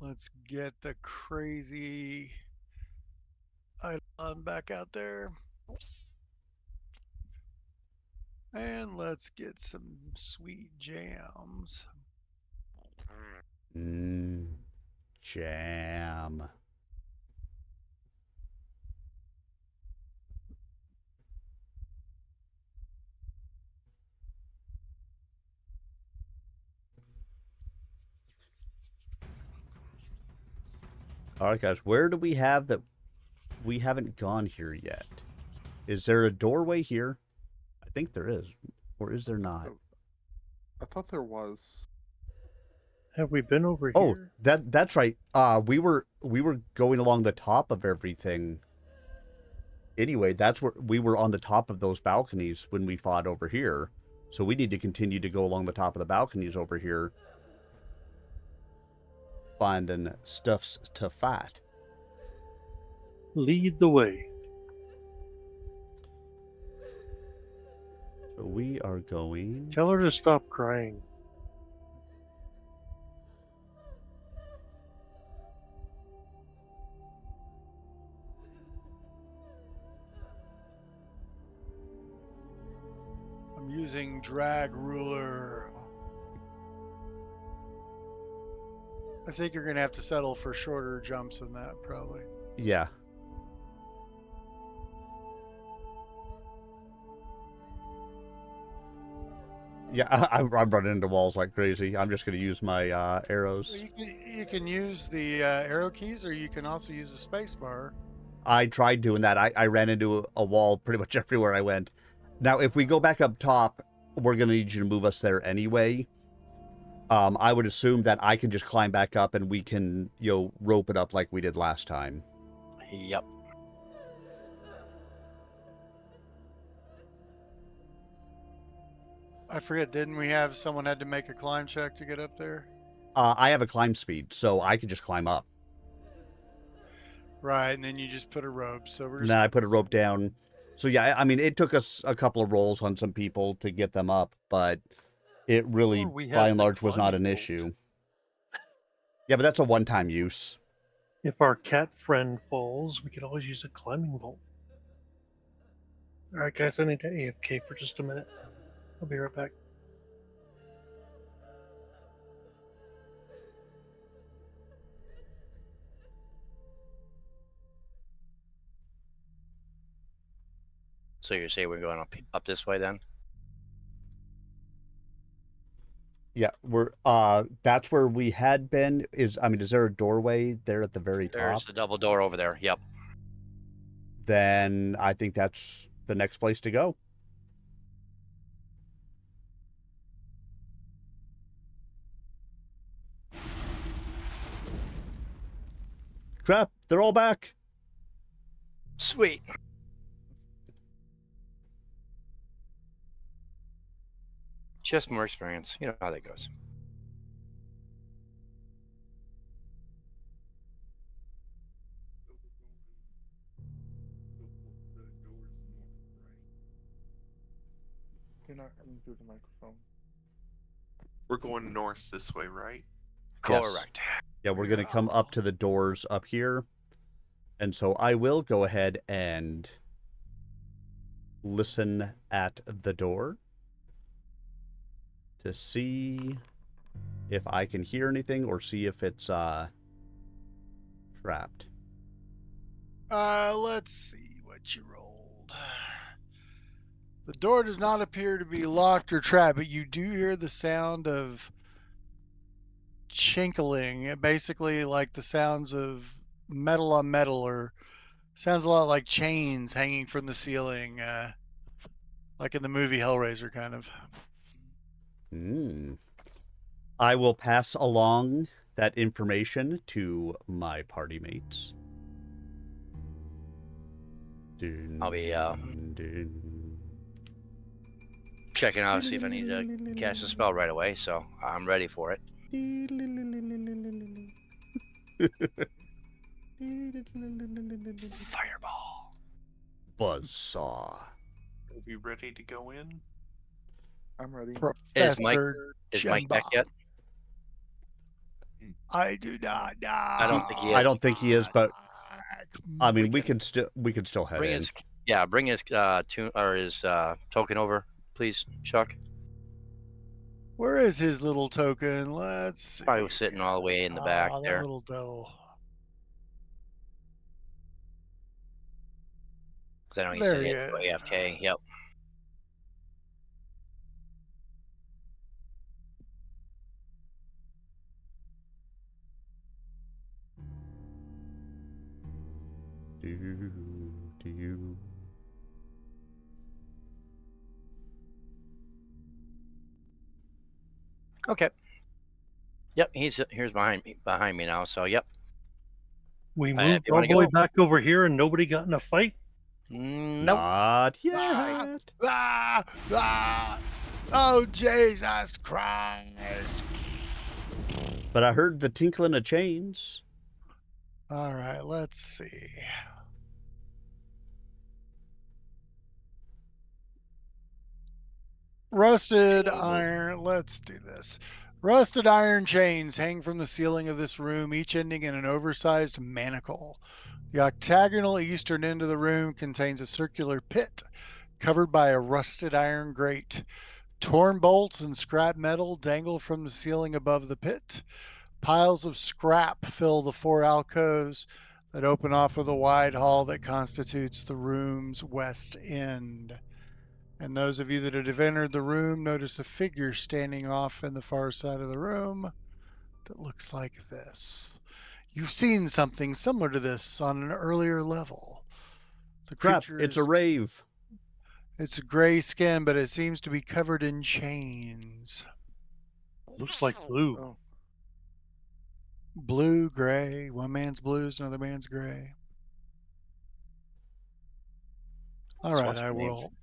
Let's get the crazy icon back out there. And let's get some sweet jams. Jam. All right, guys, where do we have that? We haven't gone here yet. Is there a doorway here? I think there is. Or is there not? I thought there was. Have we been over Oh, here? that's right. We were going along the top of everything. Anyway, that's where we were, on the top of those balconies when we fought over here. So we need to continue to go along the top of the balconies over here, finding stuffs to fight. Lead the way. So we are going. Tell her to stop crying. I'm using drag ruler. I think you're going to have to settle for shorter jumps than that, probably. Yeah. Yeah, I'm running into walls like crazy. I'm just going to use my arrows. Well, you can use the arrow keys, or you can also use the space bar. I tried doing that. I ran into a wall pretty much everywhere I went. Now, if we go back up top, we're going to need you to move us there anyway. I would assume that I can just climb back up and we can, rope it up like we did last time. Yep. I forget, didn't we have someone had to make a climb check to get up there? I have a climb speed, so I can just climb up. Right, and then you just put a rope. So we're And just then I put a rope down. So yeah, I mean, it took us a couple of rolls on some people to get them up, but it really, Or we by have and the large, was not an climbing bolt. issue. Yeah, but that's a one-time use. If our cat friend falls, we could always use a climbing bolt. Alright guys, I need to AFK for just a minute. I'll be right back. So you say we're going up this way then? Yeah, that's where we had been. Is there a doorway there at the very top? There's the double door over there. Yep. Then I think that's the next place to go. Crap, they're all back. Sweet. Just more experience. You know how that goes. You're not coming through the microphone. We're going north this way, right? Yes. Correct. Yeah, we're going to come up to the doors up here. And so I will go ahead and listen at the door to see if I can hear anything or see if it's trapped. Let's see what you rolled. The door does not appear to be locked or trapped, but you do hear the sound of chinkling, basically like the sounds of metal on metal, or sounds a lot like chains hanging from the ceiling, like in the movie Hellraiser, kind of. I will pass along that information to my party mates. I'll be checking out to see if I need to cast a spell right away, so I'm ready for it. Fireball. Buzzsaw. Are we ready to go in? I'm ready. Is Mike back yet? I do not know. I don't think he is. I don't think he is, but I mean, we can still head Bring in. his his token over, please, Chuck. Where is his little token? Let's see. Probably was sitting all the way in the back that there. little devil. Because I know he There said he he had to go is. AFK. Yep. Okay. Yep, he's here's behind me now. So yep. We If moved you all wanna the way go. back over here and nobody got in a fight? Nope. Not yet. Oh, Jesus Christ. But I heard the tinkling of chains. All right, let's see. Rusted iron. Let's do this. Rusted iron chains hang from the ceiling of this room, each ending in an oversized manacle. The octagonal eastern end of the room contains a circular pit covered by a rusted iron grate. Torn bolts and scrap metal dangle from the ceiling above the pit. Piles of scrap fill the 4 alcoves that open off of the wide hall that constitutes the room's west end. And those of you that have entered the room notice a figure standing off in the far side of the room that looks like this. You've seen something similar to this on an earlier level. The Crap, creature it's a is, rave. it's a gray skin, but it seems to be covered in chains. Looks like blue. Oh, Blue, gray. One man's blue is another man's gray. All So right, what's I her name? will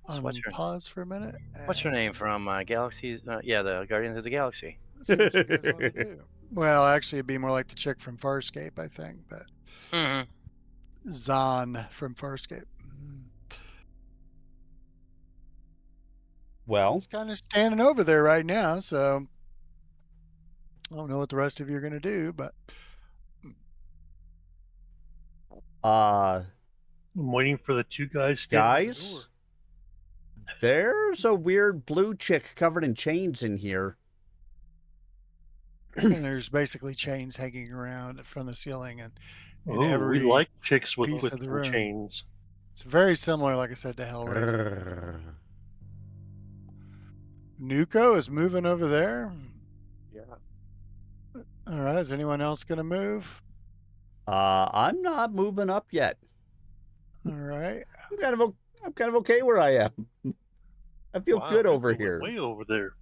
So what's her- pause for a minute. What's her and name from Galaxies? Yeah, the Guardians of the Galaxy. see what you guys want to do. Well, actually, it'd be more like the chick from Farscape, I think, but Mm-hmm. Zahn from Farscape. Well, He's kind of standing over there right now, so I don't know what the rest of you are going to do, but I'm waiting for the two guys standing at the guys, door. there's a weird blue chick covered in chains in here. and there's basically chains hanging around from the ceiling and in Oh, every we like chicks with piece of the room. chains. It's very similar, like I said, to Hellraiser. Nuko is moving over there. Yeah. All right, is anyone else going to move? I'm not moving up yet. All right. I'm kind of okay where I am. I feel Wow, good Nuka over went here. Way over there.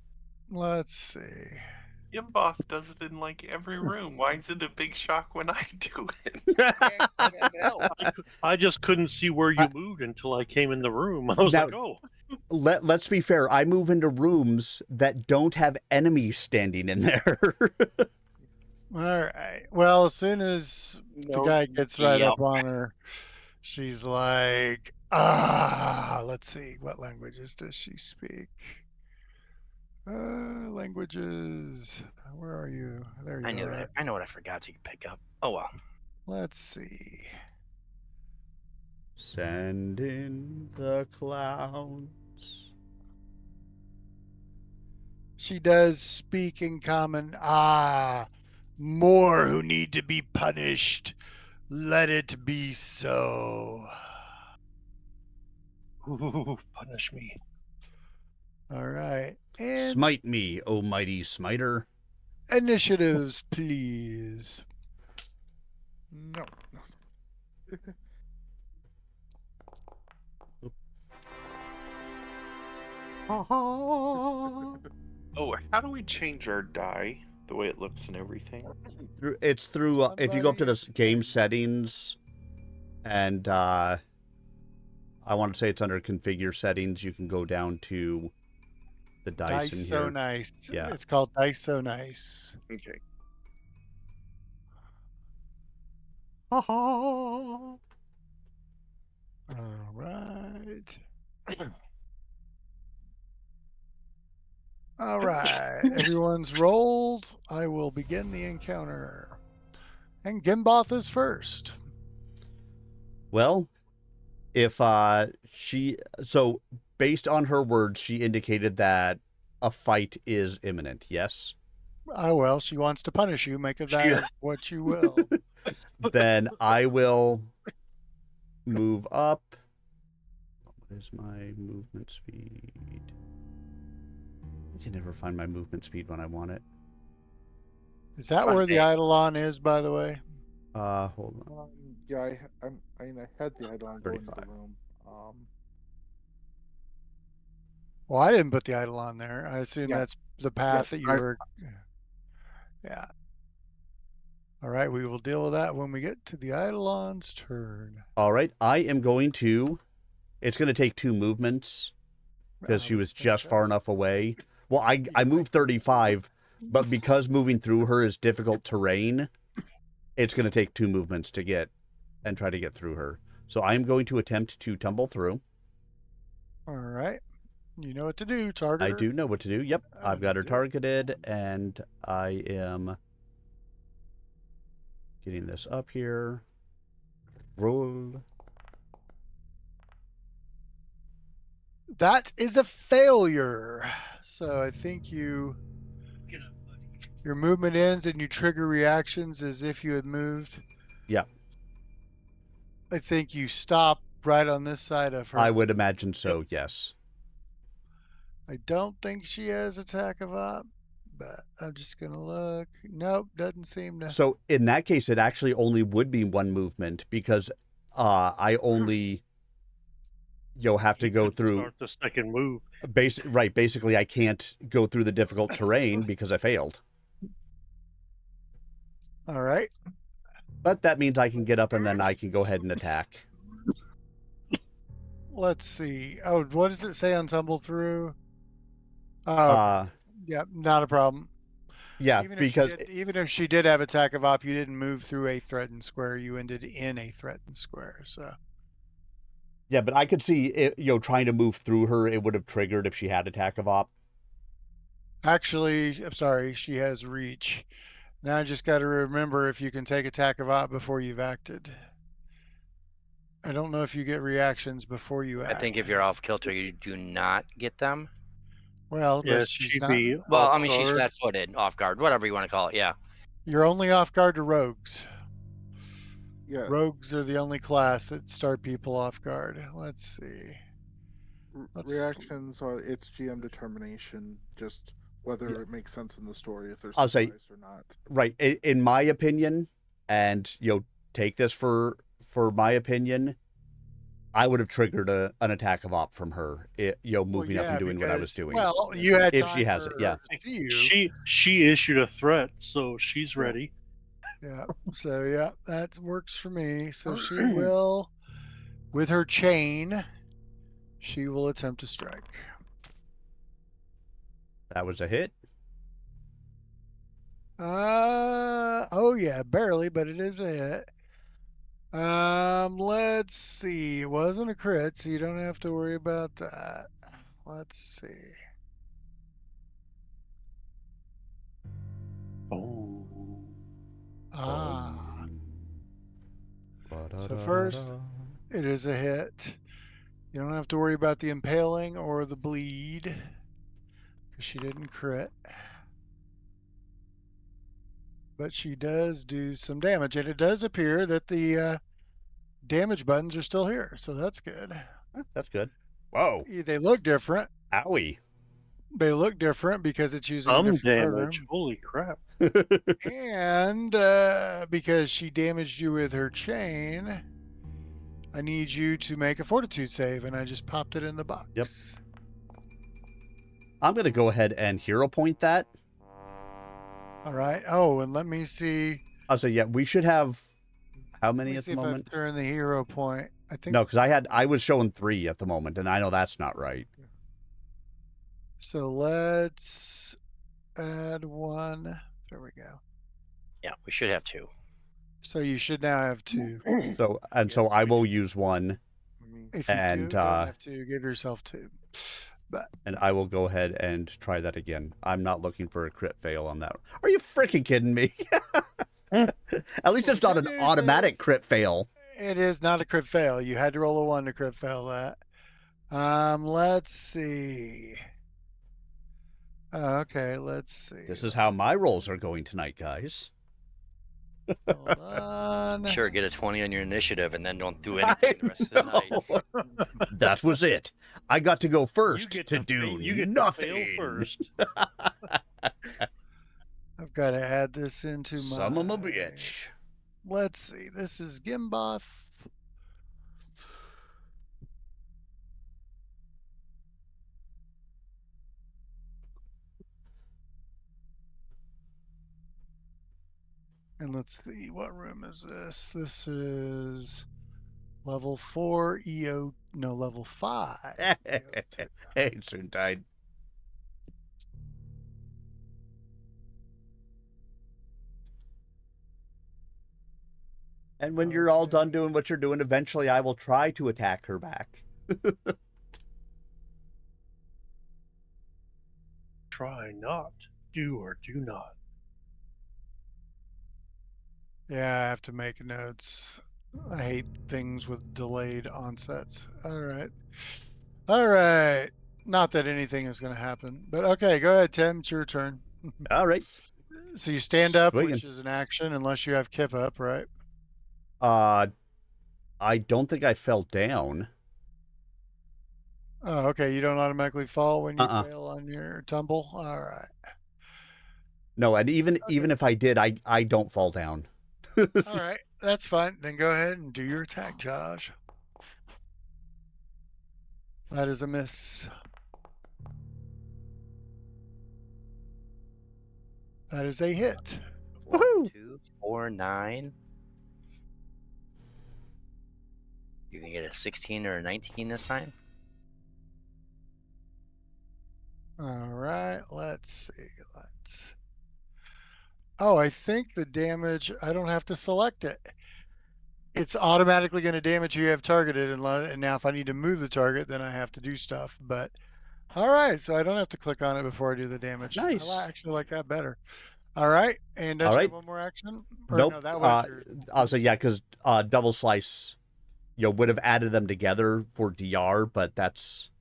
Let's see. Imboff does it in like every room. Why is it a big shock when I do it? I just couldn't see where you moved until I came in the room. I was Now- like, oh. Let's be fair. I move into rooms that don't have enemies standing in there. All right. Well, as soon as the No, guy gets right Yep. up on her, she's like, let's see. What languages does she speak? Languages. Where are you? There you I knew are. that. I know what I forgot to pick up. Oh well. Let's see. Send in the clowns. She does speak in common. More who need to be punished. Let it be so. Ooh, punish me. All right. And Smite me, O mighty smiter. initiatives, please. No. Oh, how do we change our die? The way it looks and everything? It's through, if you go up to the Somebody game explain. settings, and I want to say it's under configure settings, you can go down to the dice Dice in so here. nice. Yeah. It's called Dice so nice. Okay. All right. All right. Everyone's rolled. I will begin the encounter. And Gimboth is first. Well, if so based on her words, she indicated that a fight is imminent. Yes. Oh, well, she wants to punish you. Make of that Yeah. what you will. Then I will move up. What is my movement speed? I can never find my movement speed when I want it. Is that Fun where the day. Eidolon is, by the way? Hold on. Yeah, I mean, I had the Eidolon go into the 35. room. Well, I didn't put the Eidolon there. I assume Yeah. that's the path Yes, that you were. Yeah. All right, we will deal with that when we get to the Eidolon's turn. All right, I am going to. It's going to take 2 movements because she would was think just so. far enough away. Well, I moved 35, but because moving through her is difficult terrain, it's going to take 2 movements to get and try to get through her. So I am going to attempt to tumble through. All right. You know what to do, target I her. do know what to do. Yep, I've got her do. targeted, and I am getting this up here. Roll. That is a failure. So I think your movement ends and you trigger reactions as if you had moved. Yep, I think you stop right on this side of her. I would imagine so, yes. I don't think she has attack of op, but I'm just gonna look. Nope, doesn't seem to. So in that case, it actually only would be 1 movement because I only have to You go couldn't through. Start the second move. Right, basically, I can't go through the difficult terrain because I failed. All right. But that means I can get up and then I can go ahead and attack. Let's see. Oh, what does it say on tumble through? Oh, yeah, not a problem. Yeah, Even because even if she did have attack of op, you didn't move through a threatened square. You ended in a threatened square. So yeah, but I could see it, trying to move through her, it would have triggered if she had attack of op. actually, I'm sorry, she has reach. Now I just got to remember if you can take attack of op before you've acted. I don't know if you get reactions before you act. I think if you're off kilter, you do not get them. Well, but Yes, she's she'd not. be Well, off I mean, she's guard. flat-footed, off guard, whatever you want to call it. Yeah. You're only off guard to rogues. Yeah. Rogues are the only class that start people off guard. Let's see. Reactions are it's GM determination, just whether it makes sense in the story if they're I'll say- surprised or not. Right, in my opinion, and take this for my opinion, I would have triggered an attack of op from her, moving up and doing what I was doing. Well, you had If time she has for it, yeah. her to see you. She issued a threat, so she's ready. Yeah. So yeah, that works for me. So she will, with her chain, she will attempt to strike. That was a hit. Oh yeah, barely, but it is a hit. Let's see. It wasn't a crit, so you don't have to worry about that. Let's see. Oh. Ah. So Ba-da-da-da-da. first, it is a hit. You don't have to worry about the impaling or the bleed because she didn't crit. But she does do some damage, and it does appear that the damage buttons are still here, so that's good. That's good. Whoa. They look different. Owie. They look different because it's using a Some different damage. program. Holy crap. And because she damaged you with her chain, I need you to make a fortitude save, and I just popped it in the box. Yep. I'm going to go ahead and hero point that. All right. Oh, and let me see. I'll say, yeah, we should have how Let many me at see the if moment? I've turned the hero point. I think No, because I was showing 3 at the moment, and I know that's not right. so. Let's add 1. There we go. Yeah, we should have 2. So you should now have 2. So so I will use 1, If you and don't have to, give yourself 2. But and I will go ahead and try that again. I'm not looking for a crit fail on that. Are you freaking kidding me? At least it's not an automatic crit fail. it is not a crit fail. You had to roll a 1 to crit fail that. Let's see. Okay, let's see. This is how my rolls are going tonight, guys. Hold on. Sure, get a 20 on your initiative and then don't do anything the rest of the night. That was it. I got to go first You get to do you get nothing. To fail first. I've got to add this into Son of a bitch. Let's see. This is Gimboth. And let's see. What room is this? This is level 4 EO. No, level 5. Hey, soon died. And when you're all done doing what you're doing, eventually I will try to attack her back. Try not. Do or do not. Yeah, I have to make notes. I hate things with delayed onsets. All right. All right. Not that anything is going to happen, but okay, go ahead, Tim. It's your turn. All right. So you stand up, Swinging. which is an action, unless you have kip up, right? I don't think I fell down. Oh, okay. You don't automatically fall when you Uh-uh. fail on your tumble. All right. No, and even if I did, I don't fall down. All right. That's fine. Then go ahead and do your attack, Josh. That is a miss. That is a hit. 1, Woohoo! 2, 4, 9. You can get a 16 or a 19 this time. All right. Let's see. Oh, I think the damage, I don't have to select it. It's automatically going to damage who you have targeted. And now if I need to move the target, then I have to do stuff. But all right. So I don't have to click on it before I do the damage. Nice. I actually like that better. All right. And don't All you right. have one more action? Or Nope. no, that was your... I'll say, yeah, because double slice, would have added them together for DR, but that's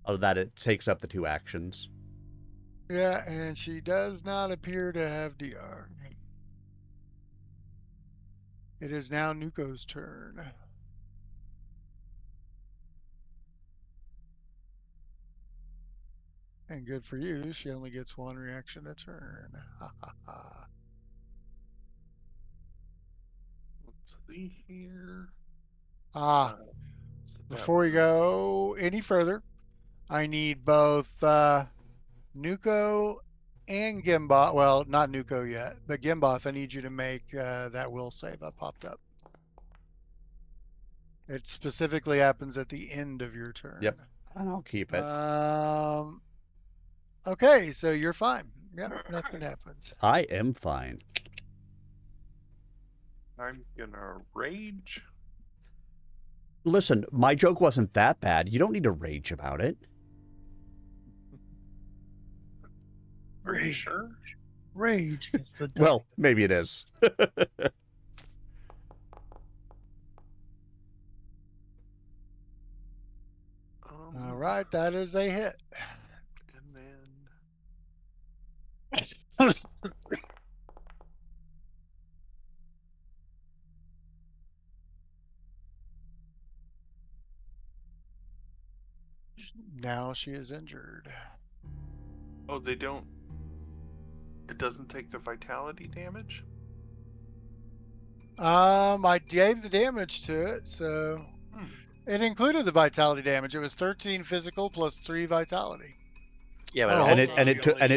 that it takes up the 2 actions. Yeah, and she does not appear to have DR. It is now Nuko's turn. And good for you, she only gets 1 reaction a turn. Ha ha ha. Let's see here. Ah, Before we go any further, I need both Nuko and Gimboth. Well, not Nuko yet, but Gimboth. I need you to make that will save. I popped up. It specifically happens at the end of your turn. Yep. And I'll keep it. Okay, so you're fine. Yep, nothing happens. I am fine. I'm gonna rage. Listen, my joke wasn't that bad. You don't need to rage about it. Are you sure? Rage against the Well, maybe it is. All right, that is a hit. And then Now she is injured. oh, they don't. It doesn't take the vitality damage. I gave the damage to it, so it included the vitality damage. It was 13 physical plus 3 vitality. Yeah, but Oh, and hold on.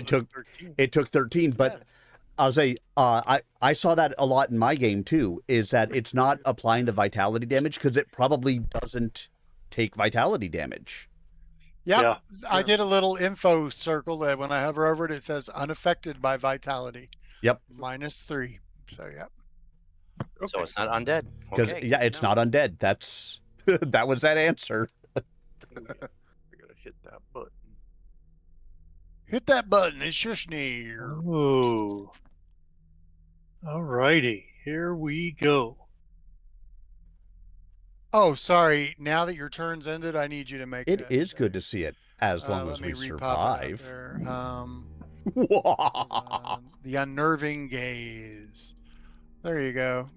it took 13, but Yes. I'll say I saw that a lot in my game too, is that it's not applying the vitality damage because it probably doesn't take vitality damage. Yep. Yeah. I did a little info circle that when I hover over it, it says unaffected by vitality. Yep. -3. So, yep. So it's not undead. Because Okay. yeah, it's not undead. That's that was that answer. I gotta hit that button. Hit that button. It's your sneer. Ooh. Alrighty, here we go. Oh, sorry. Now that your turn's ended, I need you to make It that is good save. to see it as long Let as me we repop it up survive. there. The unnerving gaze. There you go.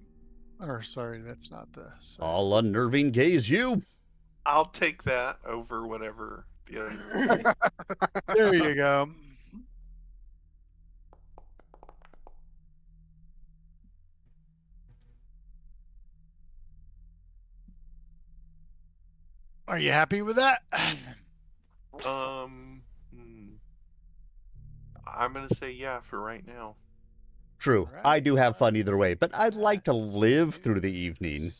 Or sorry, that's not the save. I'll unnerving gaze you. I'll take that over whatever the other. There you go. Are you happy with that? I'm gonna say yeah for right now. True, Alright, I do have fun let's either way, but I'd like to live through the evening.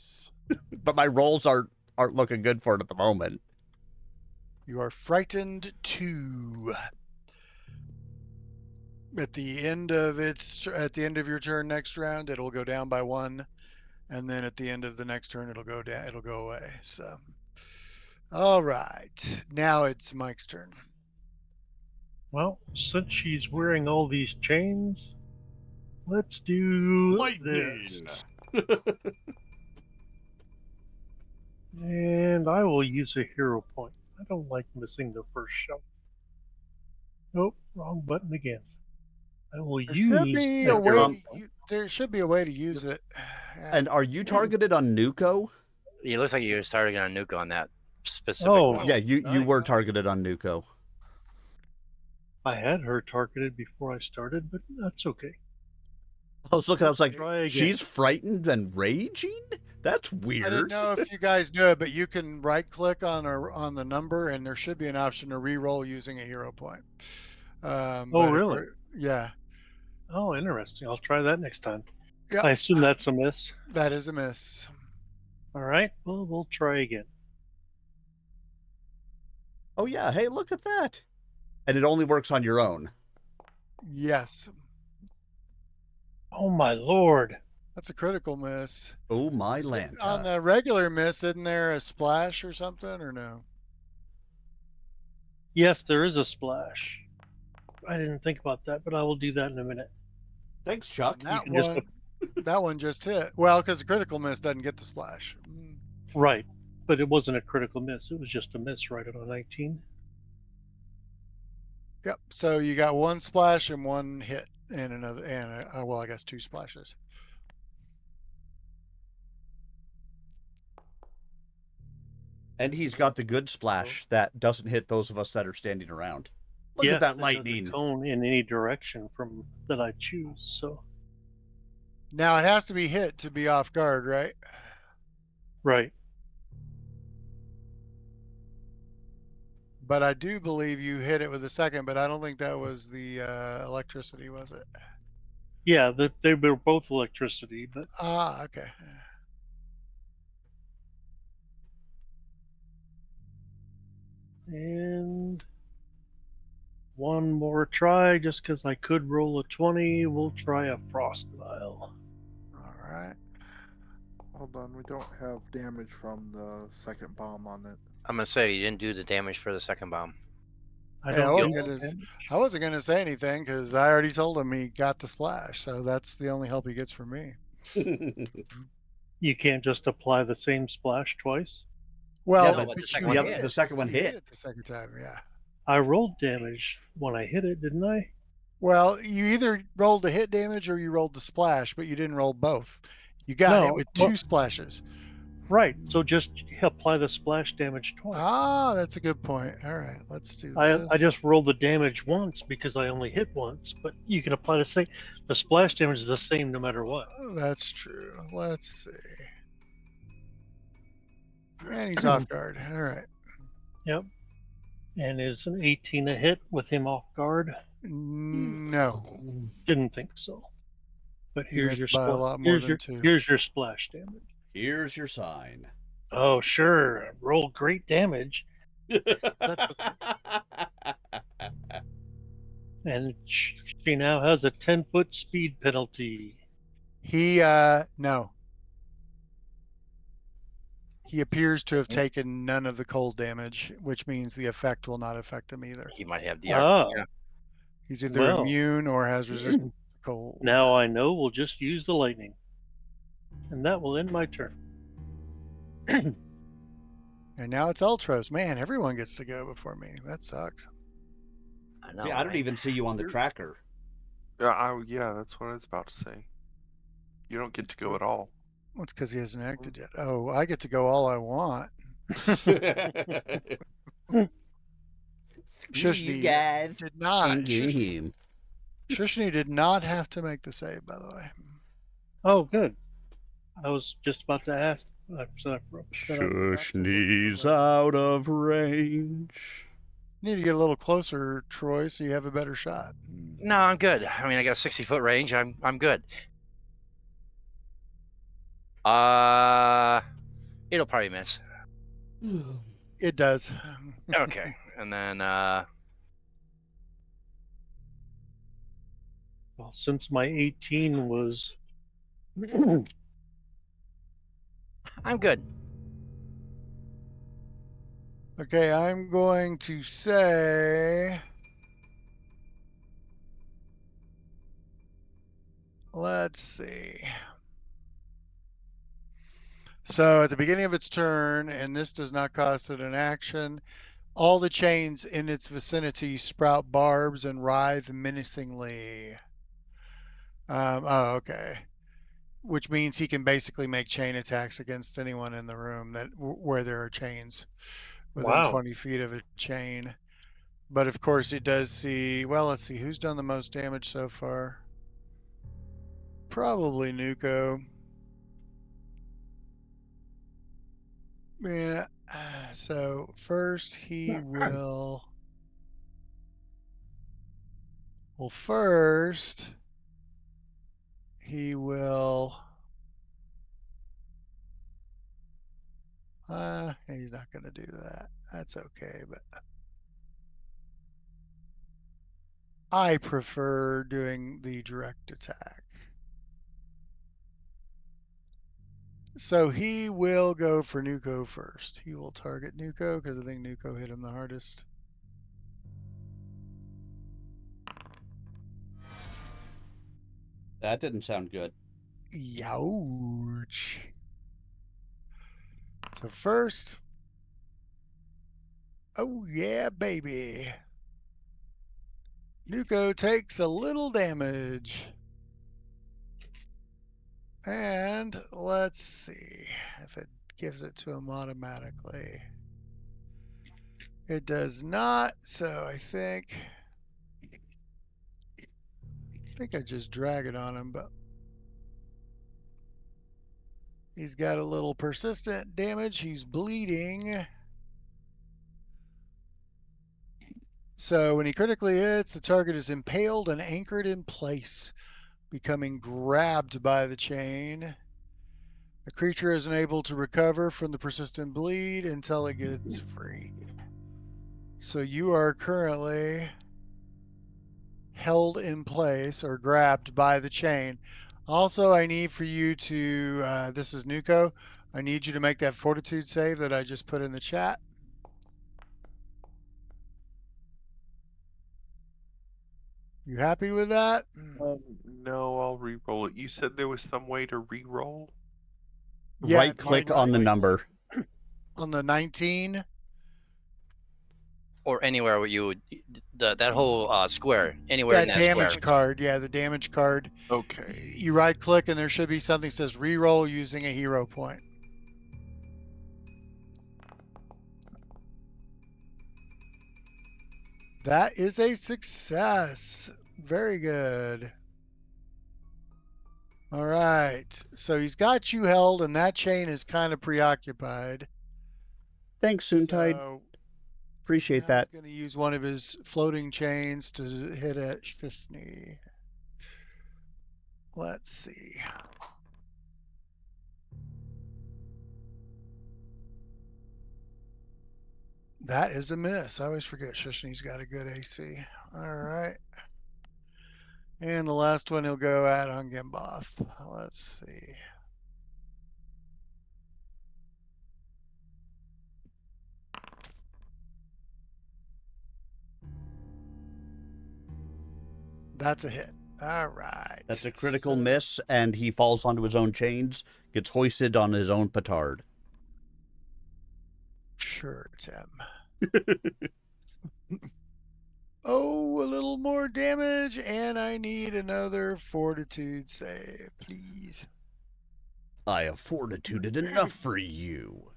But my rolls aren't looking good for it at the moment. You are frightened 2. At the end of your turn next round, it'll go down by 1, and then at the end of the next turn, it'll go down. It'll go away. So, all right, now it's Mike's turn. Well, since she's wearing all these chains, let's do this. And I will use a hero point. I don't like missing the first shot. Nope, wrong button again. I will There use should be a a way. hero Um, point. There should be a way to use it. And are you targeted on Nuko? It looks like you're starting on Nuka on that specific Oh, one. Yeah, you nice. were targeted on Nuko. I had her targeted before I started, but that's okay. I was looking, I was like, Try again. she's frightened and raging? That's I didn't weird. know if you guys knew it, but you can right-click on the number, and there should be an option to re-roll using a hero point. Really? Yeah. Oh, interesting. I'll try that next time. Yeah. I assume that's a miss. That is a miss. All right. Well, we'll try again. Oh yeah, hey, look at that. And it only works on your own. Yes. Oh my lord! That's a critical miss. Oh my So Lanta. on the regular miss, isn't there a splash or something, or no? Yes, there is a splash. I didn't think about that, but I will do that in a minute. Thanks, Chuck. That can just- one, that one just hit. Well, because the critical miss doesn't get the splash. Right, but it wasn't a critical miss. It was just a miss right at a 19. Yep. So you got one splash and one hit, and another, and well, I guess 2 splashes. And he's got the good splash that doesn't hit those of us that are standing around. Look Yes, at that it does a lightning. cone in any direction from that I choose. So Now it has to be hit to be off guard, right? right. But I do believe you hit it with a second, but I don't think that was the electricity, was it? Yeah, they were both electricity, but Ah, okay. and one more try just because I could roll a 20. We'll try a frost vial. All right. Hold on, we don't have damage from the second bomb on it. I'm gonna say you didn't do the damage for the second bomb. I Yeah, don't You'll- get I wasn't gonna say anything because I already told him he got the splash, so that's the only help he gets from me. You can't just apply the same splash twice. Well, No, but but the you second one hit hit. The second one you hit. it the second time, yeah. I rolled damage when I hit it, didn't I? Well, you either rolled the hit damage or you rolled the splash, but you didn't roll both. You got No, it with well- two splashes. Right. So just apply the splash damage twice. Ah, that's a good point. All right, let's do I this. just rolled the damage once because I only hit once, but you can apply the same. The splash damage is the same no matter what. That's true. Let's see. And he's off guard. All right. Yep. And is an 18 a hit with him off guard? No, Didn't think so. But he here's missed your by a lot more than two. here's your splash damage. Here's your sign. Oh sure, roll great damage, and she now has a 10-foot speed penalty. He no. He appears to have taken none of the cold damage, which means the effect will not affect him either. He might have the Ah, yeah. He's either well, immune or has resistance to cold. now I know we'll just use the lightning, and that will end my turn. And now it's Ultros. Man, everyone gets to go before me. That sucks. I know. See, I don't right? even see you on the tracker. Yeah, that's what I was about to say. You don't get to go at all. Well, it's because he hasn't acted yet. Oh, I get to go all I want. Shushni guys. did not. And him. Shushni did not have to make the save, by the way. Oh, good. I was just about to ask. Shushni's out of range. You need to get a little closer, Troy, so you have a better shot. No, I'm good. I mean, I got a 60-foot range. I'm good. It'll probably miss. It does. Okay, and then Well, since my 18 was I'm good. Okay, I'm going to say, let's see. So at the beginning of its turn, and this does not cost it an action, all the chains in its vicinity sprout barbs and writhe menacingly. Oh, okay. Which means he can basically make chain attacks against anyone in the room where there are chains within Wow. 20 feet of a chain. But of course, it does see. Well, let's see who's done the most damage so far. Probably Nuko. Yeah. So first he will. Well, first he will. He's not going to do that. That's okay, but I prefer doing the direct attack. So he will go for Nuko first. He will target Nuko because I think Nuko hit him the hardest. That didn't sound good. Youch. So first, oh yeah, baby. Nuko takes a little damage. And let's see if it gives it to him automatically. It does not, so I think I just drag it on him, but he's got a little persistent damage. He's bleeding. So when he critically hits, the target is impaled and anchored in place, becoming grabbed by the chain. The creature is unable to recover from the persistent bleed until it gets free. So you are currently held in place or grabbed by the chain. Also, I need for you to, this is Nuko, I need you to make that fortitude save that I just put in the chat. You happy with that? No, I'll re-roll it. You said there was some way to re-roll? Yeah, Right click on the number. On the 19. Or anywhere where you would that whole square, anywhere in That that square. damage card, yeah, the damage card. Okay. You right click and there should be something that says reroll using a hero point. That is a success. Very good. All right. So he's got you held and that chain is kind of preoccupied. Thanks, Soontide. So Appreciate now that. he's going to use one of his floating chains to hit at Shishni. Let's see. That is a miss. I always forget Shishni's got a good AC. All right. And the last one he'll go at on Gimboth. Let's see. That's a hit. All right. That's a critical miss, and he falls onto his own chains, gets hoisted on his own petard. Sure, Tim. Oh, a little more damage, and I need another fortitude save, please. I have fortituded enough for you.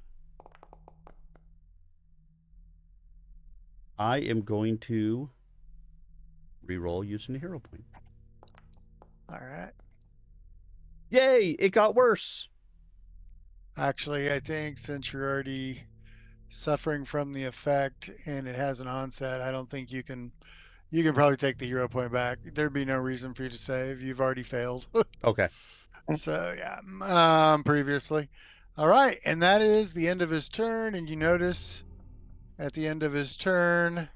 I am going to reroll using a hero point. All right. Yay! It got worse. Actually, I think since you're already suffering from the effect and it has an onset, I don't think you can probably take the hero point back. There'd be no reason for you to save. You've already failed. Okay. So yeah, previously. All right, and that is the end of his turn. And you notice at the end of his turn,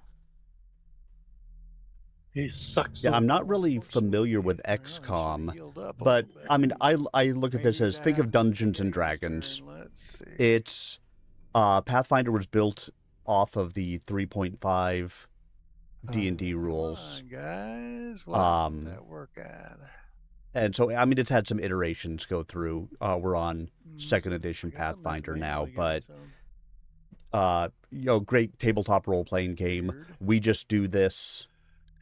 He sucks. Yeah, the I'm not blood really forcefully. familiar with well, he should have XCOM, healed up a but little bit. I mean, I look at this Maybe as that think of happened Dungeons and beginning of his Dragons. turn. Let's see. It's Pathfinder was built off of the 3.5 D&D rules. Come on, guys. What did that work at? And so, I mean, it's had some iterations go through. We're on second edition I guess I'm meant to Pathfinder now, manually get but some great tabletop role-playing game. weird. We just do this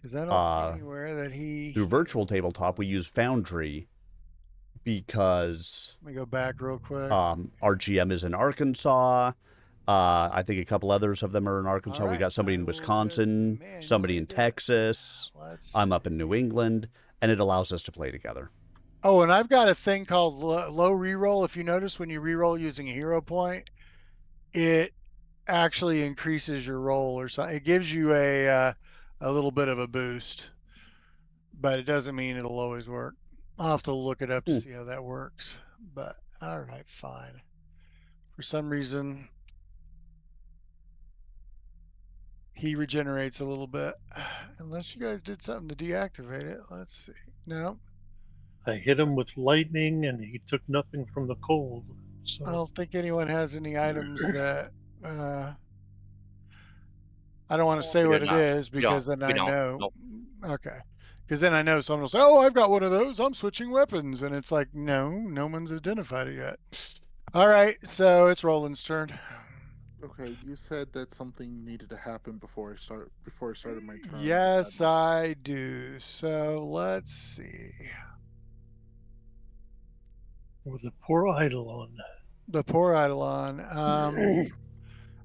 'Cause I don't see anywhere that he through virtual healed. tabletop. We use Foundry because Let me go back real quick. our GM is in Arkansas. I think a couple others of them are in Arkansas. All We got right, somebody I in will just Wisconsin, somebody manually in do it. Texas. Let's I'm up in see. New England, and it allows us to play together. Oh, and I've got a thing called low reroll. If you notice when you reroll using a hero point, it actually increases your roll or something. It gives you a little bit of a boost, but it doesn't mean it'll always work. I'll have to look it up to see how that works. But all right, fine. For some reason, he regenerates a little bit. Unless you guys did something to deactivate it. Let's see. No, I hit him with lightning, and he took nothing from the cold. So I don't think anyone has any items that. I don't want to say We what do it not. is We don't. because then We I don't. know. Nope. Okay. Because then I know someone will say, "Oh, I've got one of those. I'm switching weapons," and it's like, no one's identified it yet. All right, so it's Roland's turn. Okay, you said that something needed to happen before I started my turn. Yes, I do. So let's see. with the poor Eidolon. The poor Eidolon.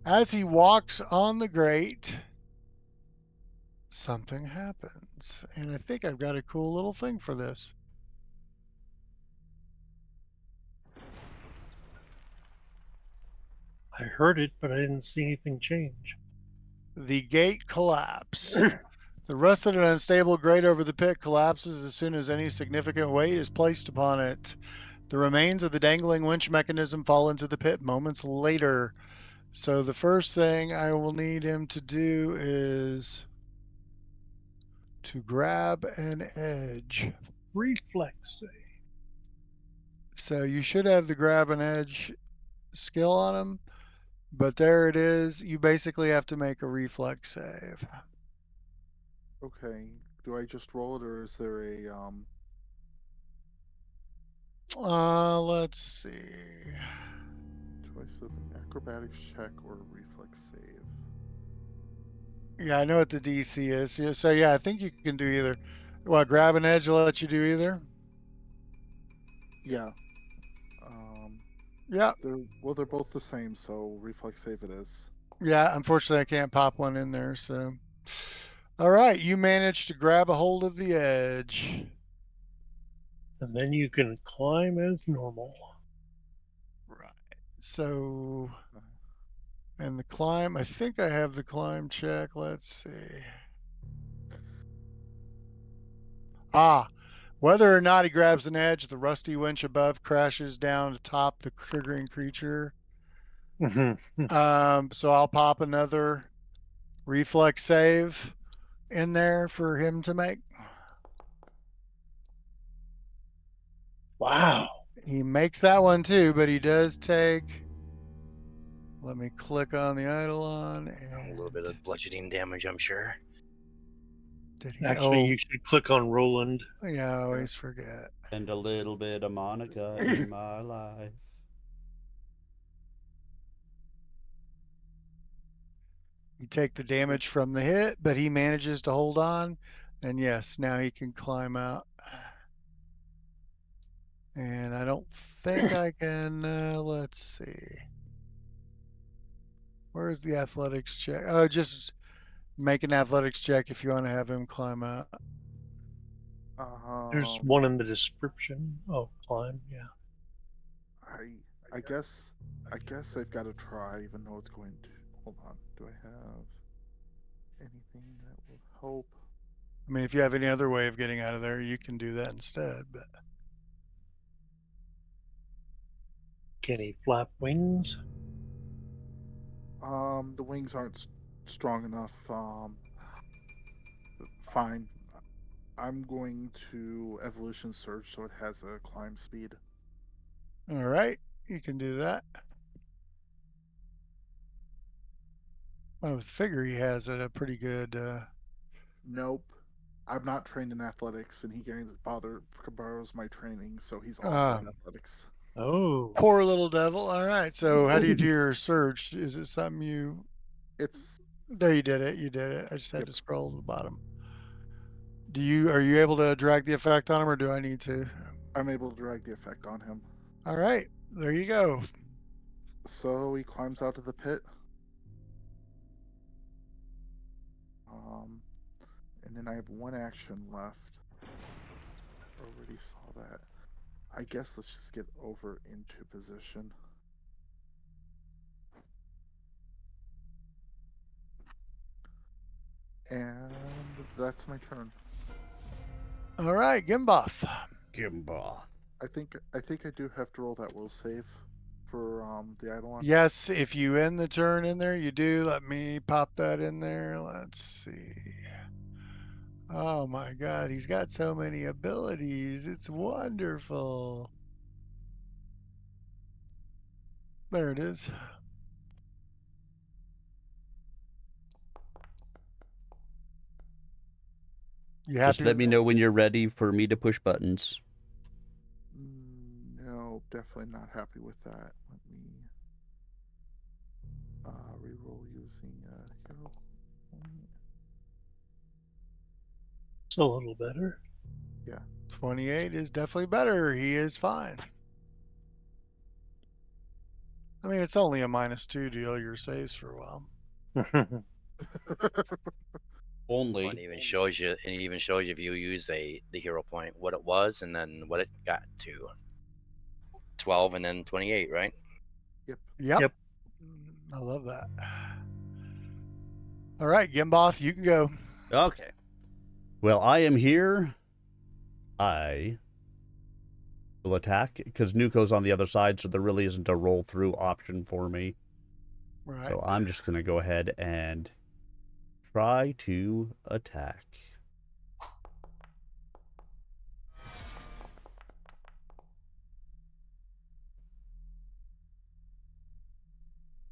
As he walks on the grate, something happens. And I think I've got a cool little thing for this. I heard it, but I didn't see anything change. The gate collapse. The rusted and unstable grate over the pit collapses as soon as any significant weight is placed upon it. The remains of the dangling winch mechanism fall into the pit moments later. So the first thing I will need him to do is to grab an edge. Reflex save. So you should have the grab an edge skill on him, but there it is. You basically have to make a reflex save. Okay. Do I just roll it, or is there a Let's see. choice of an acrobatics check or a reflex save? Yeah, I know what the DC is. So yeah, I think you can do either. Well, grab an edge will let you do either. Yeah. Yeah, They're both the same, so reflex save it is. yeah. Unfortunately, I can't pop one in there. So, all right, you managed to grab a hold of the edge. And then you can climb as normal. Right. So, Uh, and the climb. I think I have the climb check. Let's see. Ah, whether or not he grabs an edge, the rusty winch above crashes down to top the triggering creature. So I'll pop another reflex save in there for him to make. Wow. He makes that one too, but he does take. Let me click on the Eidolon. A little bit of bludgeoning damage, I'm sure. Did he? Actually, you should click on Roland. Yeah, I always forget. And a little bit of Monica in my life. You take the damage from the hit, but he manages to hold on. And yes, now he can climb out. And I don't think I can. Let's see. Where's the athletics check? Oh, just make an athletics check if you want to have him climb out. There's one in the description. Oh, climb, yeah. I guess I've got to try, even though it's going to. Hold on. Do I have anything that will help? I mean, if you have any other way of getting out of there, you can do that instead. But Can he flap wings? The wings aren't strong enough. Fine. I'm going to evolution surge, so it has a climb speed. all right, you can do that. I would figure he has a pretty good. Nope. I'm not trained in athletics, and he borrows my training, so he's awful at athletics. Oh. Poor little devil. All right. So how do you do your surge? Is it something you? It's There, you did it. You did it. I just had to scroll to the bottom. Are you able to drag the effect on him, or do I need to? I'm able to drag the effect on him. All right. There you go. So he climbs out of the pit. And then I have one action left. Already saw that. I guess let's just get over into position. And that's my turn. All right, Gimboth. Gimba. I think I do have to roll that will save for the Eidolon. Yes, if you end the turn in there, you do. Let me pop that in there. Let's see. Oh my God, he's got so many abilities. It's wonderful. There it is. You happy Just let with me that? know when you're ready for me to push buttons. No, definitely not happy with that. Let me reroll using hero point. It's a little better. Yeah. 28 is definitely better. He is fine. I mean, it's only a -2 to all your saves for a while. Only. And it even shows you, if you use the hero point, what it was, and then what it got to. 12 and then 28, right? Yep. Yep. I love that. All right, Gimboth, you can go. Okay. Well, I am here. I will attack because Nuko's on the other side, so there really isn't a roll through option for me. Right. So I'm just going to go ahead and try to attack.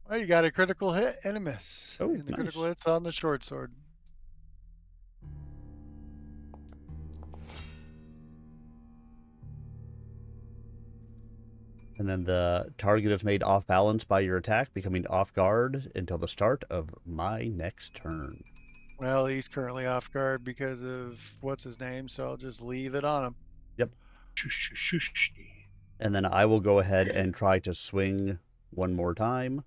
Well, you got a critical hit and a miss. Oh, and the critical nice. hit's on the short sword. And then the target is made off balance by your attack, becoming off guard until the start of my next turn. Well, he's currently off guard because of what's his name, so I'll just leave it on him. Yep. Shush, shush, shush. And then I will go ahead and try to swing one more time.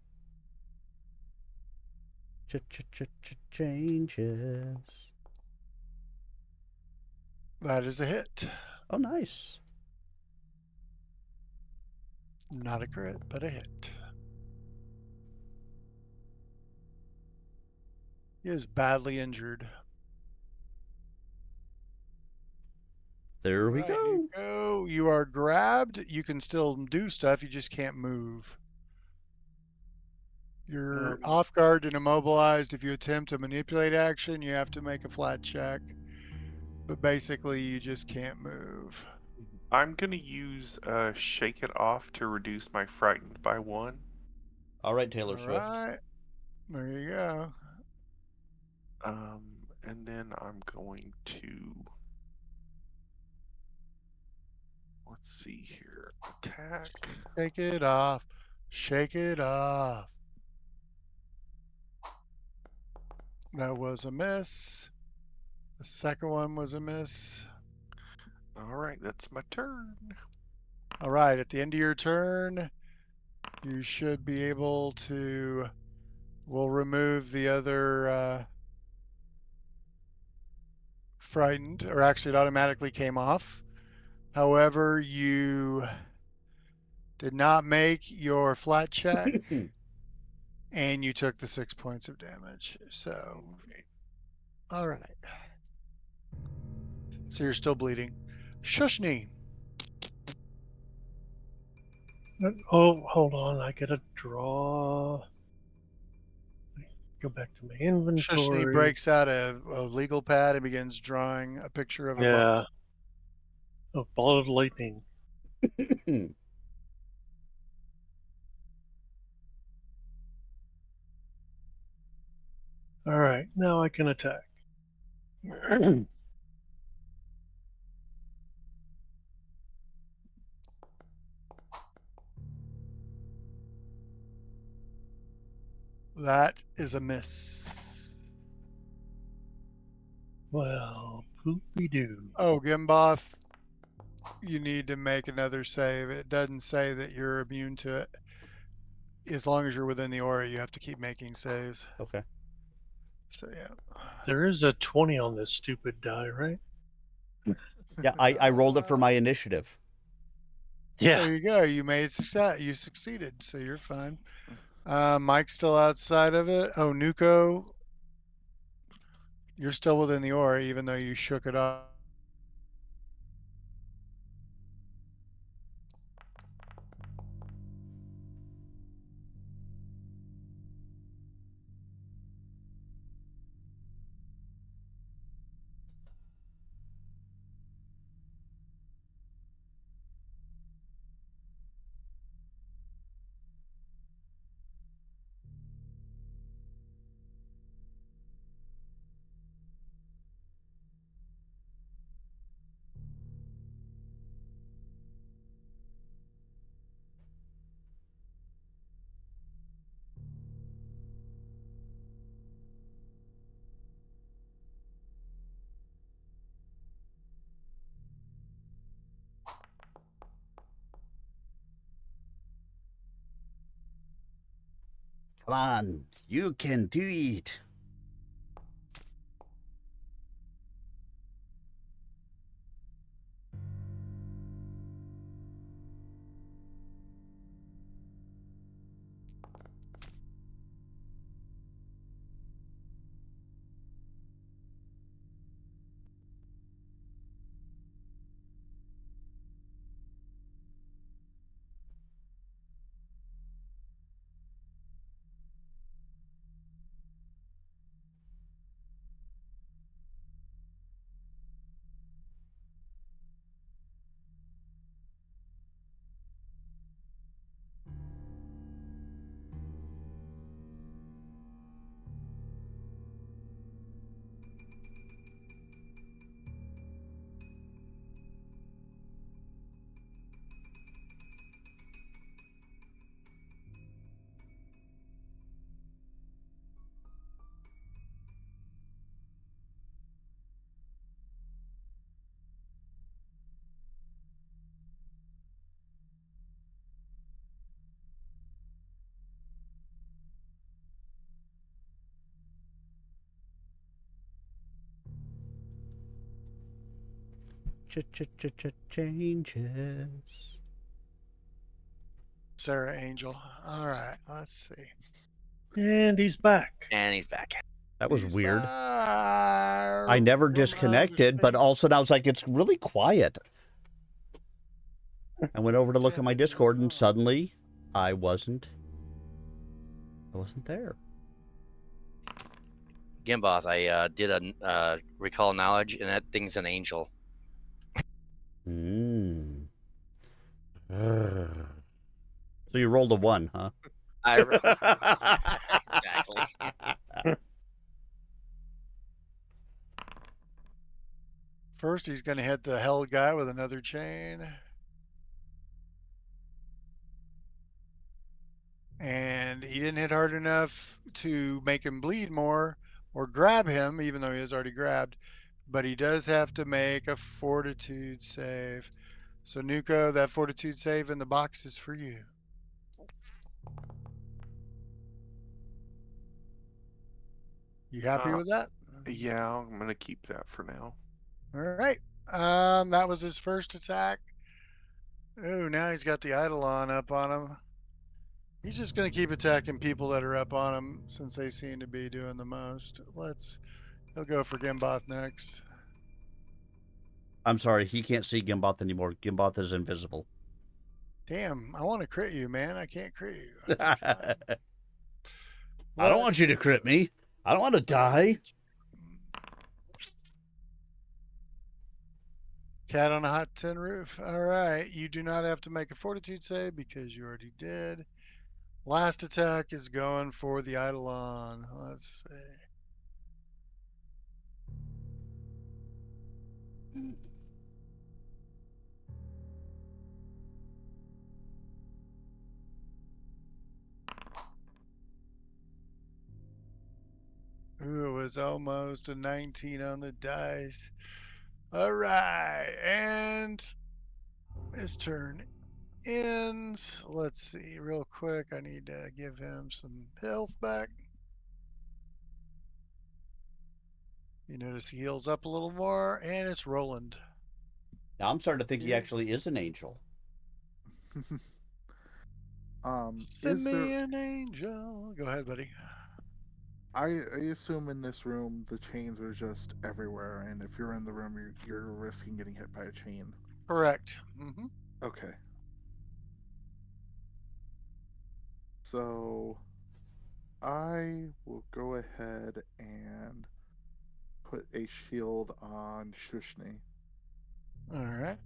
Changes. That is a hit. Oh, nice. Not a crit, but a hit. He is badly injured. There we Right, go. Nuko, you are grabbed. You can still do stuff. You just can't move. You're off guard and immobilized. If you attempt to manipulate action, you have to make a flat check. But basically, you just can't move. I'm gonna use Shake It Off to reduce my frightened by 1. All right, Taylor All Swift. right. There you go. And then I'm going to, let's see here, attack. Shake it off. Shake it off. That was a miss. The second one was a miss. All right, that's my turn. All right, at the end of your turn, you should be able to. We'll remove the other frightened, or actually, it automatically came off. However, you did not make your flat check, and you took the 6 points of damage. So, Okay. all right. So you're still bleeding. Shushni. Oh, hold on. I gotta draw. Go back to my Shushni inventory. breaks out a legal pad and begins drawing a picture of a bug. Yeah. A ball of lightning. All right, now I can attack. That is a miss. Well, poopy doo. Oh, Gimboth, you need to make another save. It doesn't say that you're immune to it. As long as you're within the aura, you have to keep making saves. Okay. So yeah. There is a 20 on this stupid die, right? Yeah, I rolled it for my initiative. Yeah. There you go. You made success. You succeeded, so you're fine. Mike's still outside of it. Oh, Nuko, you're still within the aura, even though you shook it off. Come on, you can do it. Changes. Sarah Angel. All right, let's see. And he's back. And he's back. That was He's weird. back. I never From outer disconnected, but space. all of a sudden I was like, it's really quiet. I went over to look at my Discord, and suddenly I wasn't there. Gimboth, I did a recall knowledge, and that thing's an angel. Mm. So you rolled a 1, huh? Exactly. First, he's going to hit the hell guy with another chain. And he didn't hit hard enough to make him bleed more or grab him, even though he was already grabbed. But he does have to make a fortitude save. So, Nuko, that fortitude save in the box is for you. You happy with that? Yeah, I'm gonna keep that for now. All right. That was his first attack. Oh, now he's got the Eidolon up on him. He's just going to keep attacking people that are up on him since they seem to be doing the most. He'll go for Gimboth next. I'm sorry, he can't see Gimboth anymore. Gimboth is invisible. Damn, I want to crit you, man. I can't crit you. I keep trying. I don't want you to crit me. I don't want to die. Cat on a hot tin roof. All right. You do not have to make a fortitude save because you already did. Last attack is going for the Eidolon. Let's see. Ooh, it was almost a 19 on the dice. All right. And his turn ends. Let's see real quick. I need to give him some health back. You notice he heals up a little more, and it's Roland. Now I'm starting to think he Yeah. actually is an angel. Send me an angel. Go ahead, buddy. I assume in this room the chains are just everywhere, and if you're in the room, you're risking getting hit by a chain. Correct. Mm-hmm. Okay. So I will go ahead and put a shield on Shushni. All right.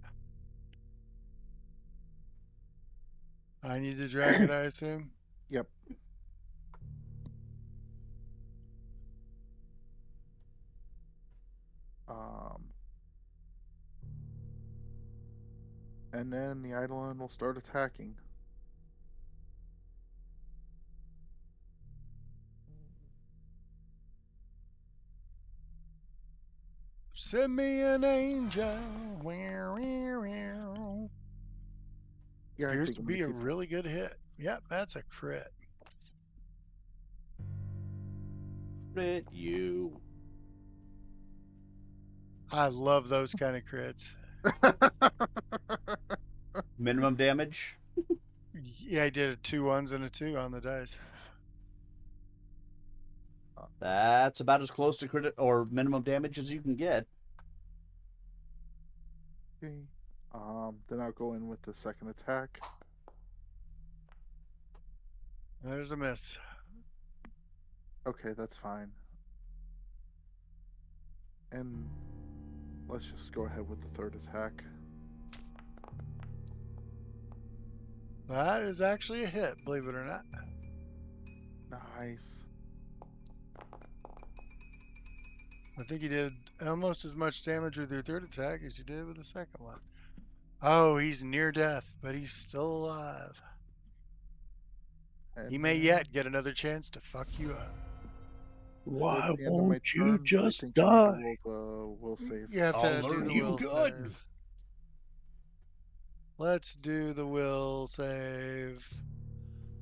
I need to drag it, I assume. Yep. And then the Eidolon will start attacking. Send me an angel. Yeah, I Appears think to I'm be a gonna keep really good hit. Yep, that's a crit. Crit you. I love those kind of crits. Minimum damage? Yeah, I did a 2 1s and a 2 on the dice. That's about as close to crit or minimum damage as you can get. Okay. Then I'll go in with the second attack. There's a miss. Okay, that's fine. And let's just go ahead with the third attack. That is actually a hit, believe it or not. Nice. I think you did almost as much damage with your third attack as you did with the second one. Oh, he's near death, but he's still alive. And He may then, yet get another chance to fuck you up. Why towards the end of my won't you turn, just I think I need die? to roll the will save. You have I'll to do learn the you will good. save. Let's do the will save.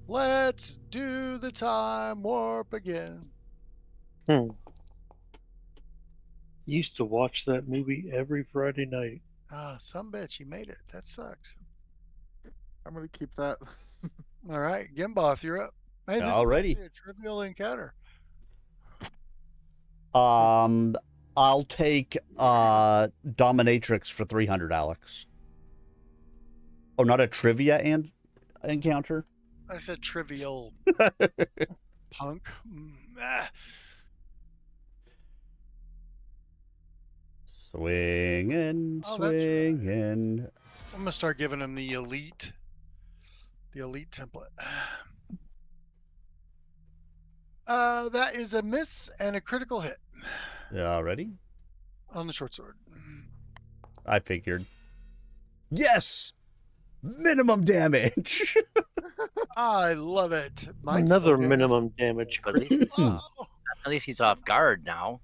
Let's do the time warp again. Used to watch that movie every Friday night. Ah, some bitch, you made it. That sucks. I'm gonna keep that. All right, Gimboth, you're up. Hey, this is Alrighty. actually a trivial encounter. I'll take Dominatrix for 300, Alex. Oh, not a trivia and encounter? I said trivial, punk. Swinging, Oh, that's right. swinging. I'm gonna start giving him the elite template. That is a miss and a critical hit Already? on the short sword. I figured. Yes! Minimum damage! I love it. Might Another still go minimum damage. But at least, Crit. Oh, at least he's off guard now.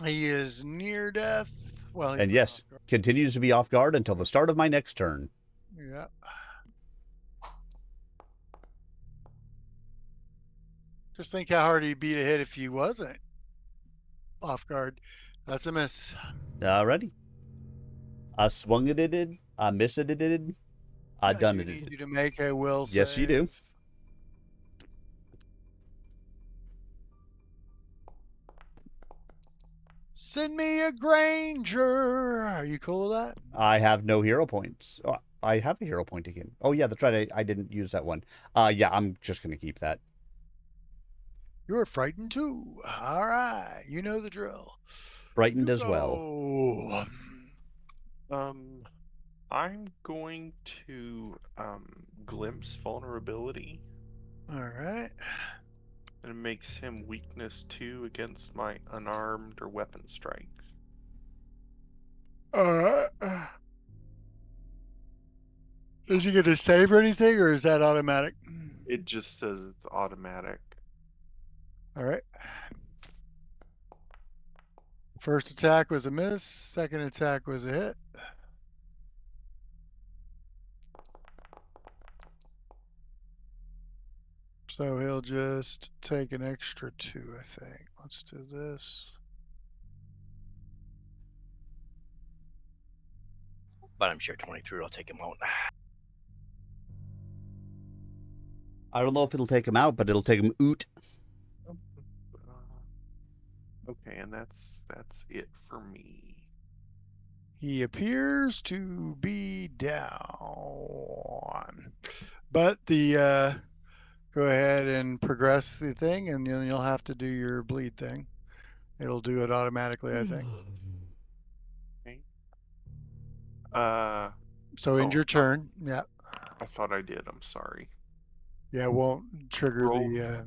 he is near death. Well, he's And been yes, off guard. continues to be off guard until the start of my next turn. Yeah. Just think how hard he'd be to hit if he wasn't off guard. That's a miss. Alrighty. I swung it, I missed it, I I done do it. need you to make a will save. Yes, you do. Send me a Granger. Are you cool with that? I have no hero points. Oh, I have a hero point again. Oh, yeah, that's right. I didn't use that one. Yeah, I'm just going to keep that. You're frightened too. All right. You know the drill. Frightened You as well. go. I'm going to glimpse vulnerability, All right. and it makes him weakness 2 against my unarmed or weapon strikes. All right. Is he going to save or anything, or is that automatic? It just says it's automatic. All right. First attack was a miss. Second attack was a hit. So he'll just take an extra 2, I think. Let's do this. But I'm sure 23 will take him out. I don't know if it'll take him out, but it'll take him oot. Okay, and that's it for me. He appears to be down. But the go ahead and progress the thing, and then you'll have to do your bleed thing. It'll do it automatically, I think. Okay. So end Oh, your turn. Yeah. I thought I did. I'm sorry. Yeah, it won't trigger Roll. the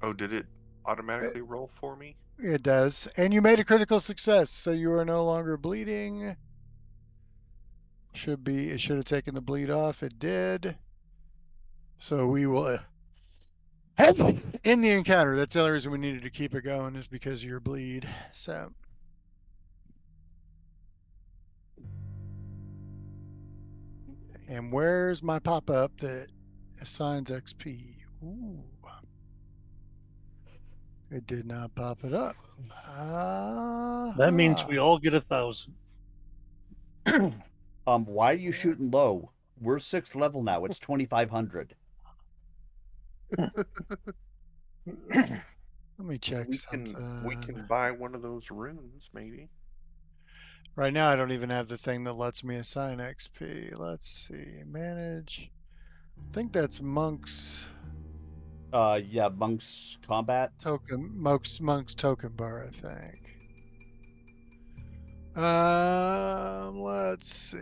Oh, did it automatically roll for me? it does. And you made a critical success, so you are no longer bleeding. It should have taken the bleed off. It did. So we will in the encounter. That's the only reason we needed to keep it going, is because of your bleed. So Okay. and where's my pop-up that assigns XP? Ooh. It did not pop it up. That means we all get 1,000. Why are you shooting low? We're 6th level now. It's 2,500. Let me check We something. can buy one of those runes, maybe. Right now, I don't even have the thing that lets me assign XP. Let's see. Manage. I think that's Monk's Yeah, Monk's Combat. token. Monk's token bar, I think. Let's see.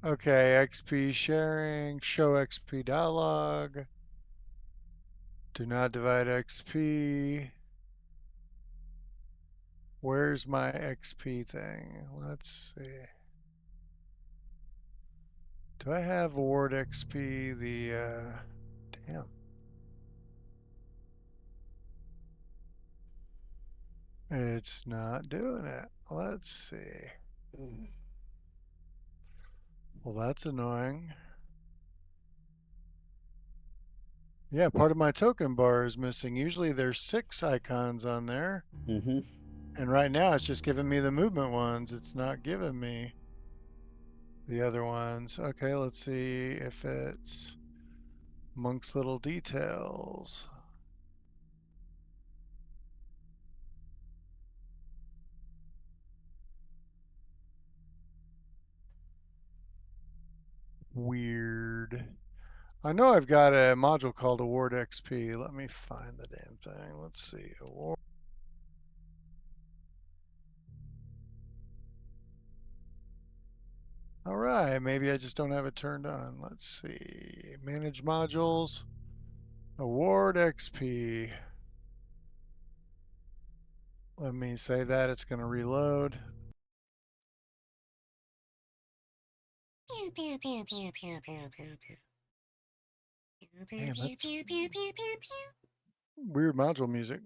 Okay, XP sharing, show XP dialog. Do not divide XP. Where's my XP thing? Let's see. Do I have award XP? Damn. It's not doing it. Let's see. Well, that's annoying. Yeah, part of my token bar is missing. Usually there's 6 icons on there. Mm-hmm. And right now it's just giving me the movement ones. It's not giving me the other ones. Okay, let's see if it's Monk's Little Details. Weird. I know I've got a module called Award XP. Let me find the damn thing. Let's see. Award. All right, maybe I just don't have it turned on. Let's see. Manage modules. Award XP. Let me say that. It's going to reload. Man, that's weird module music.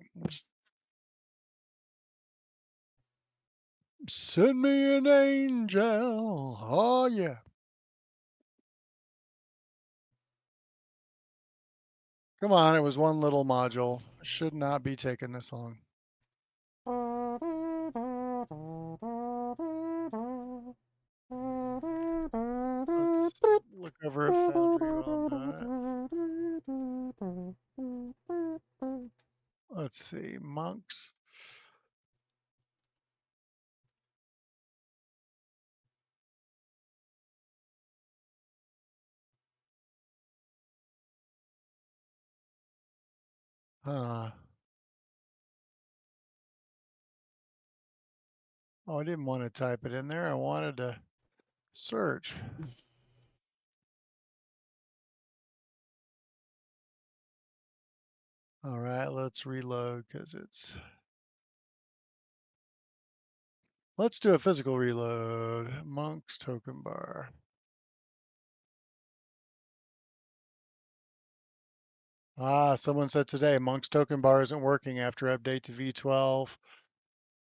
Send me an angel. Oh, yeah. Come on, it was one little module. Should not be taking this long. Let's look over at Foundry while I'm doing it. Let's see, monks. Oh, I didn't want to type it in there. I wanted to search. All right, let's reload because it's. Let's do a physical reload. Monk's token bar. Ah, someone said today Monk's token bar isn't working after update to V12.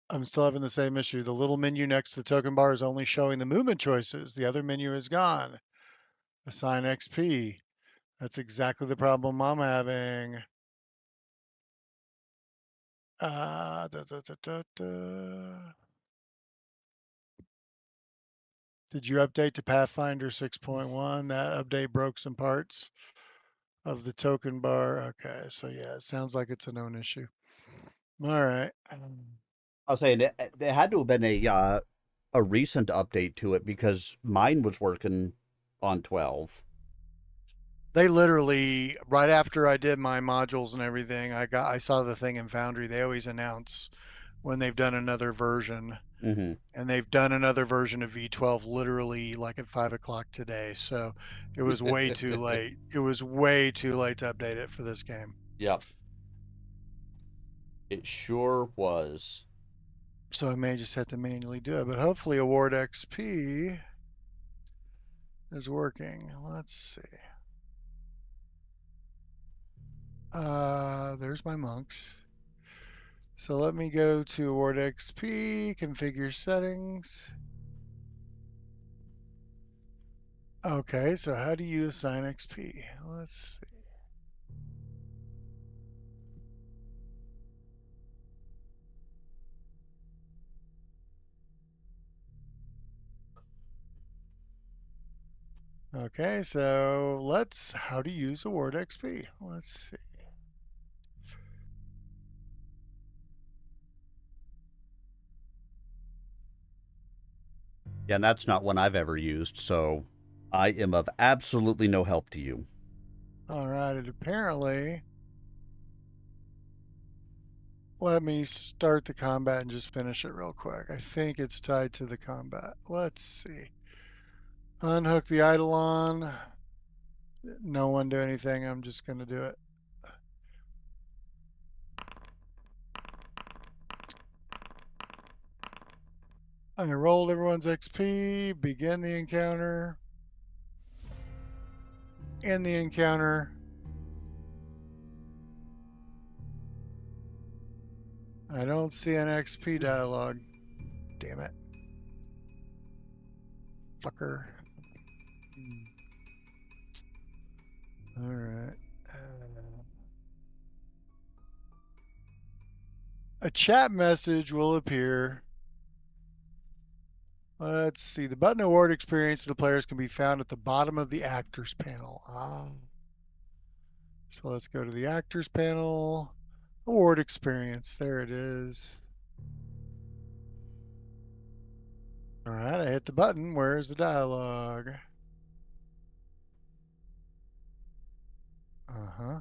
I'm still having the same issue. The little menu next to the token bar is only showing the movement choices. The other menu is gone. Assign XP. That's exactly the problem I'm having. Da, da, da, da, da. Did you update to Pathfinder 6.1? That update broke some parts of the token bar. Okay, so yeah, it sounds like it's a known issue. All right. I was saying it had to have been a recent update to it because mine was working on 12. They literally right after I did my modules and everything, I saw the thing in Foundry. They always announce when they've done another version, Mm-hmm. and they've done another version of V12 literally like at 5 o'clock today. So it was way too late. It was way too late to update it for this game. Yep. It sure was. So I may just have to manually do it, but hopefully Award XP is working. Let's see. There's my monks. So let me go to Award XP, configure settings. Okay, so how do you assign XP? Let's see. Okay, so how to use Award XP. Let's see. Yeah, and that's not one I've ever used, so I am of absolutely no help to you. All right, it apparently, let me start the combat and just finish it real quick. I think it's tied to the combat. Let's see. Unhook the Eidolon. No one do anything. I'm just going to do it. I rolled everyone's XP, begin the encounter, end the encounter. I don't see an XP dialogue. Damn it. Fucker. All right. A chat message will appear. Let's see. The button award experience of the players can be found at the bottom of the actors panel. So let's go to the actors panel. Award experience. There it is. All right, I hit the button. Where's the dialogue? Uh-huh.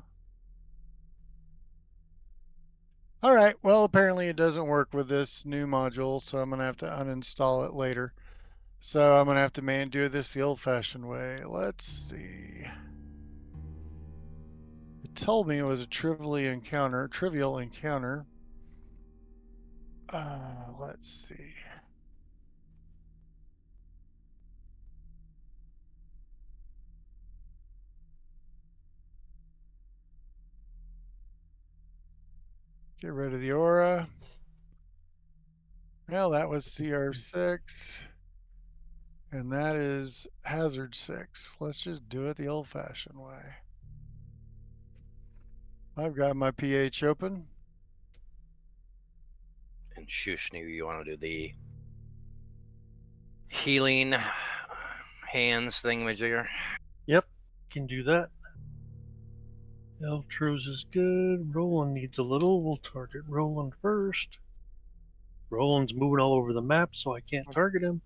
All right, well, apparently it doesn't work with this new module, so I'm going to have to uninstall it later. So I'm going to have to do this the old-fashioned way. Let's see. It told me it was a trivial encounter. Let's see. Get rid of the aura. Well, that was CR6. And that is hazard 6. Let's just do it the old-fashioned way. I've got my pH open. And Shushnu, you want to do the healing hands thingamajigger? Yep, can do that. Eltros is good. Roland needs a little. We'll target Roland first. Roland's moving all over the map, so I can't target him.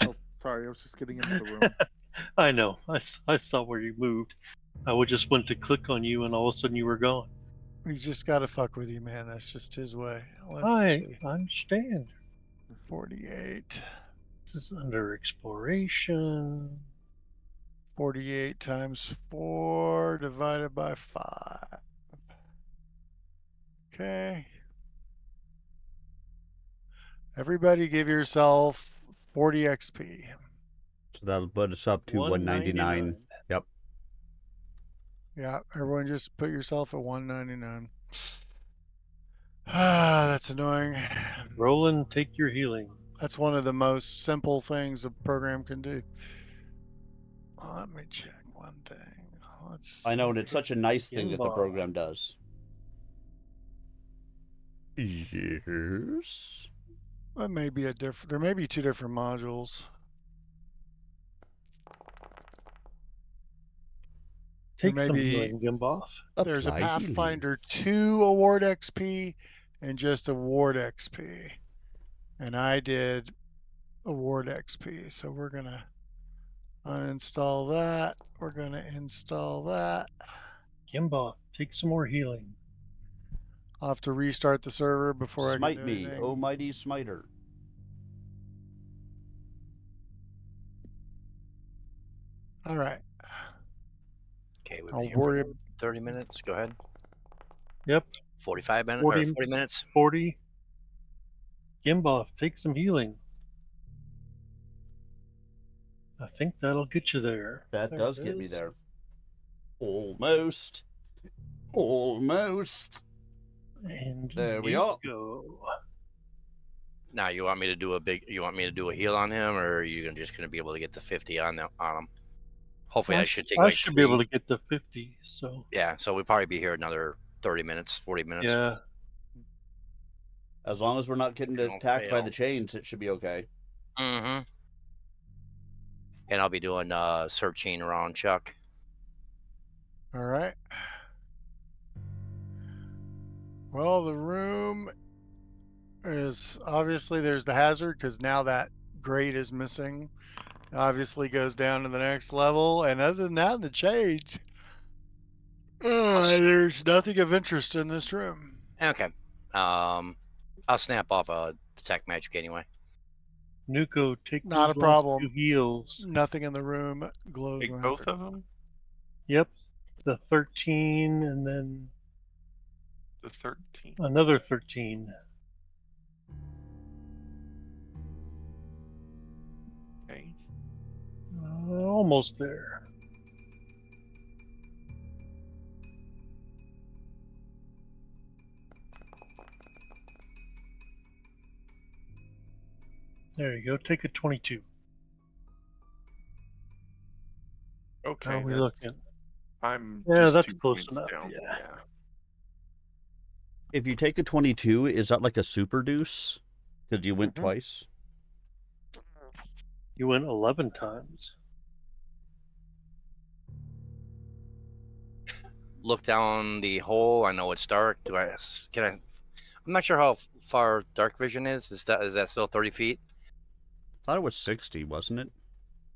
Oh, sorry, I was just getting into the room. I know. I saw where you moved. I would just went to click on you, and all of a sudden you were gone. We just got to fuck with you, man. That's just his way. Let's I see. understand. 48. This is under exploration. 48 times 4 divided by 5. Okay. Everybody give yourself 40 XP. So that'll put us up to 199. Yep. Yeah, everyone just put yourself at 199. Ah, that's annoying. Roland, take your healing. That's one of the most simple things a program can do. Let me check one thing. I know, and it's such a nice thing that the Gimbal. program does. Yes. That may be a different. There may be 2 different modules. Take may some be- healing, Gimboff. There's a Apply healing. Pathfinder 2 award XP and just award XP. And I did award XP. So we're going to uninstall that. We're going to install that. Gimboff, take some more healing. I'll have to restart the server before Smite I can do me, anything. oh mighty smiter. All right. Okay, we've I'll been here worry. for 30 minutes. Go ahead. Yep, 45 minutes 40 or 40 minutes. 40. Gimboff, take some healing. I think that'll get you there. That There does it get me is. there. Almost. Almost. And There we you are. go. Now you want me to do a heal on him, or are you just gonna be able to get the 50 on him? Hopefully, I should take. I like should 3. be able to get the 50. So Yeah, so we'll probably be here another 30 minutes, 40 minutes. yeah, As long as we're not getting Don't attacked by fail. the chains, it should be okay. Mm-hmm. And I'll be doing searching around Chuck. All right. Well, the room is obviously there's the hazard because now that grate is missing. Obviously goes down to the next level, and other than that, the shades. There's nothing of interest in this room. Okay. I'll snap off a detect magic anyway. Nuko, take Not those a last problem. 2 heals. Nothing in the room glows. Take when I both of them? Yep, the 13 and then The 13. another 13. Okay. Almost there. There you go. Take a 22. Okay. How are we that's- looking? I'm Yeah, just that's 2 close points enough, down. yeah. If you take a 22, is that like a super deuce? Because you went Mhm. twice? You went 11 times. Look down the hole. I know it's dark. Can I? I'm not sure how far dark vision is. Is that still 30 feet? I thought it was 60, wasn't it?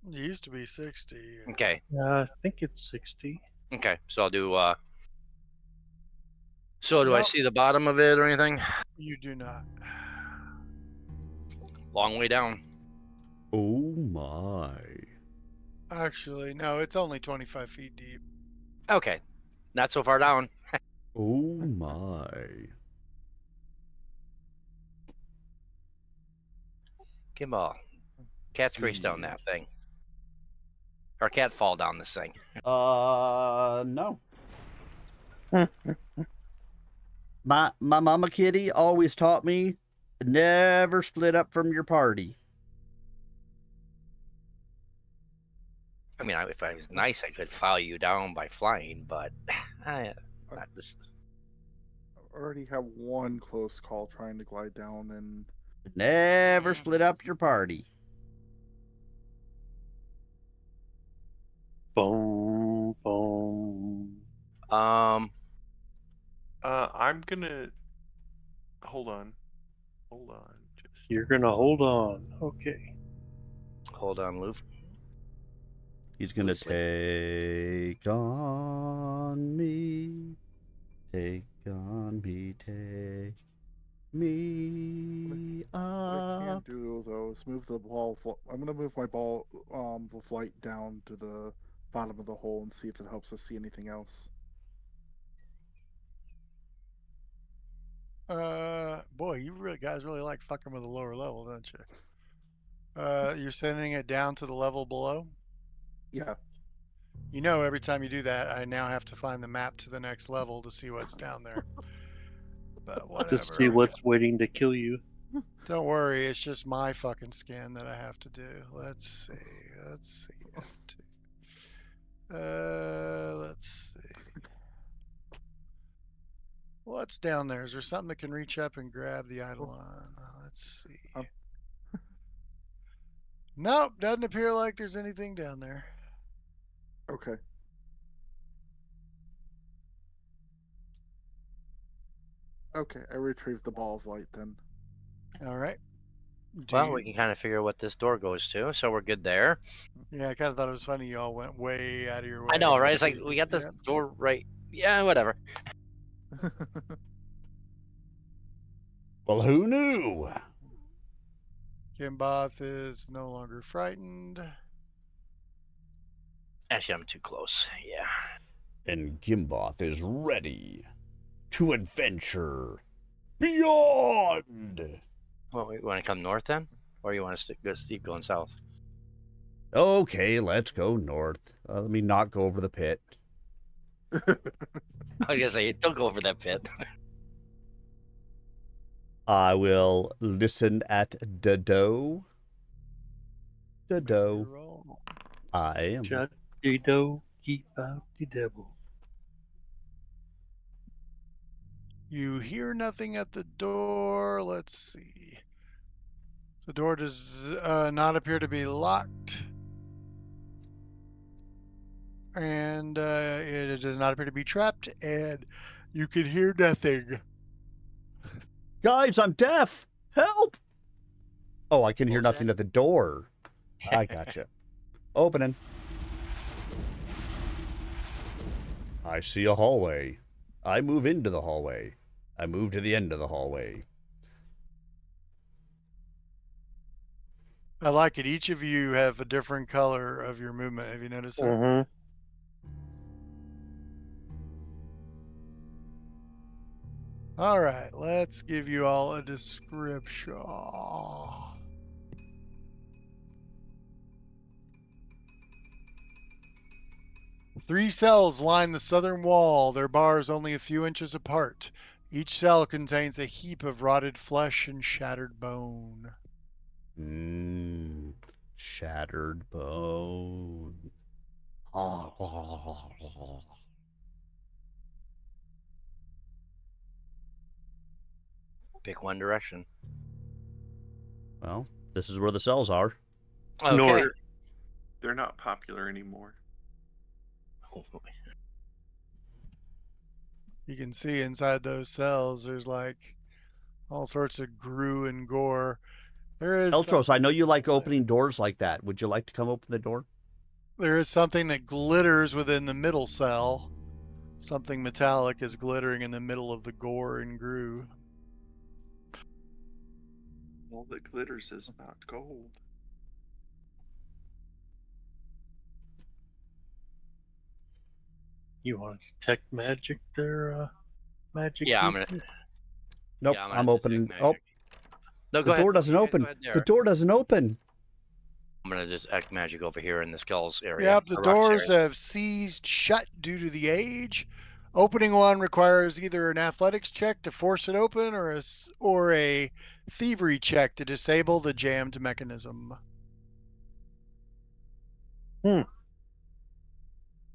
It used to be 60. Okay. I think it's 60. Okay. So I'll do. So do I Nope. see the bottom of it or anything? You do not. Long way down. Oh my. Actually, no, it's only 25 feet deep. Okay. Not so far down. Oh my. Gimbal. Cat screech down that thing. Or cat fall down this thing. No. My mama kitty always taught me never split up from your party. I mean, if I was nice, I could follow you down by flying, but not this. I already have one close call trying to glide down, and Never split up your party. Boom, boom. I'm gonna hold on. Just You're gonna hold on. Okay. Hold on, Luke. He's gonna Loosely. take on me. Take on me, take me what I can up. do though is move the ball. I'm gonna move my ball, the flight down to the bottom of the hole and see if it helps us see anything else. Boy, you guys really like fucking with the lower level, don't you? You're sending it down to the level below? Yeah. You know, every time you do that, I now have to find the map to the next level to see what's down there. But whatever. To see what's waiting to kill you. Don't worry, it's just my fucking skin that I have to do. Let's see. Let's see. What's down there? Is there something that can reach up and grab the Eidolon? Let's see. Nope, doesn't appear like there's anything down there. Okay. Okay, I retrieved the ball of light then. All right. Well, we can kind of figure what this door goes to, so we're good there. Yeah, I kind of thought it was funny you all went way out of your way. I know, right? It's like we got this door right. Yeah, whatever. Well, who knew? Kimboth is no longer frightened. Actually, I'm too close. Yeah. And Gimboth is ready to adventure beyond. Well, you want to come north then? Or you want to keep going south? Okay, let's go north. Let me not go over the pit. I was gonna say, don't go over that pit. I will listen at the doe. The Make your doe. roll. I am. Shut the door, keep out the devil. You hear nothing at the door. Let's see. The door does not appear to be locked. And it does not appear to be trapped. And you can hear nothing. Guys, I'm deaf. Help! Oh, I can hear What was nothing at the door. I gotcha. Opening. I see a hallway. I move into the hallway. I move to the end of the hallway. I like it. Each of you have a different color of your movement. Have you noticed that? Mm-hmm. All right, let's give you all a description. 3 cells line the southern wall, their bars only a few inches apart. Each cell contains a heap of rotted flesh and shattered bone. Shattered bone. Pick one direction. Well, this is where the cells are. Okay. North. They're not popular anymore. You can see inside those cells, there's like all sorts of grue and gore. There is Eltros, I know you like something- opening doors like that. Would you like to come open the door? There is something that glitters within the middle cell. Something metallic is glittering in the middle of the gore and grue. All that glitters is not gold. You want to detect magic there, magic? Yeah, I'm gonna. user? Nope, Yeah, I'm gonna detect opening. Oh, magic. No, go the ahead. door doesn't You guys open. go ahead there. The door doesn't open. I'm gonna detect magic over here in the skulls area. Yep, the rocks doors area. have seized shut due to the age. Opening one requires either an athletics check to force it open or a thievery check to disable the jammed mechanism. Hmm.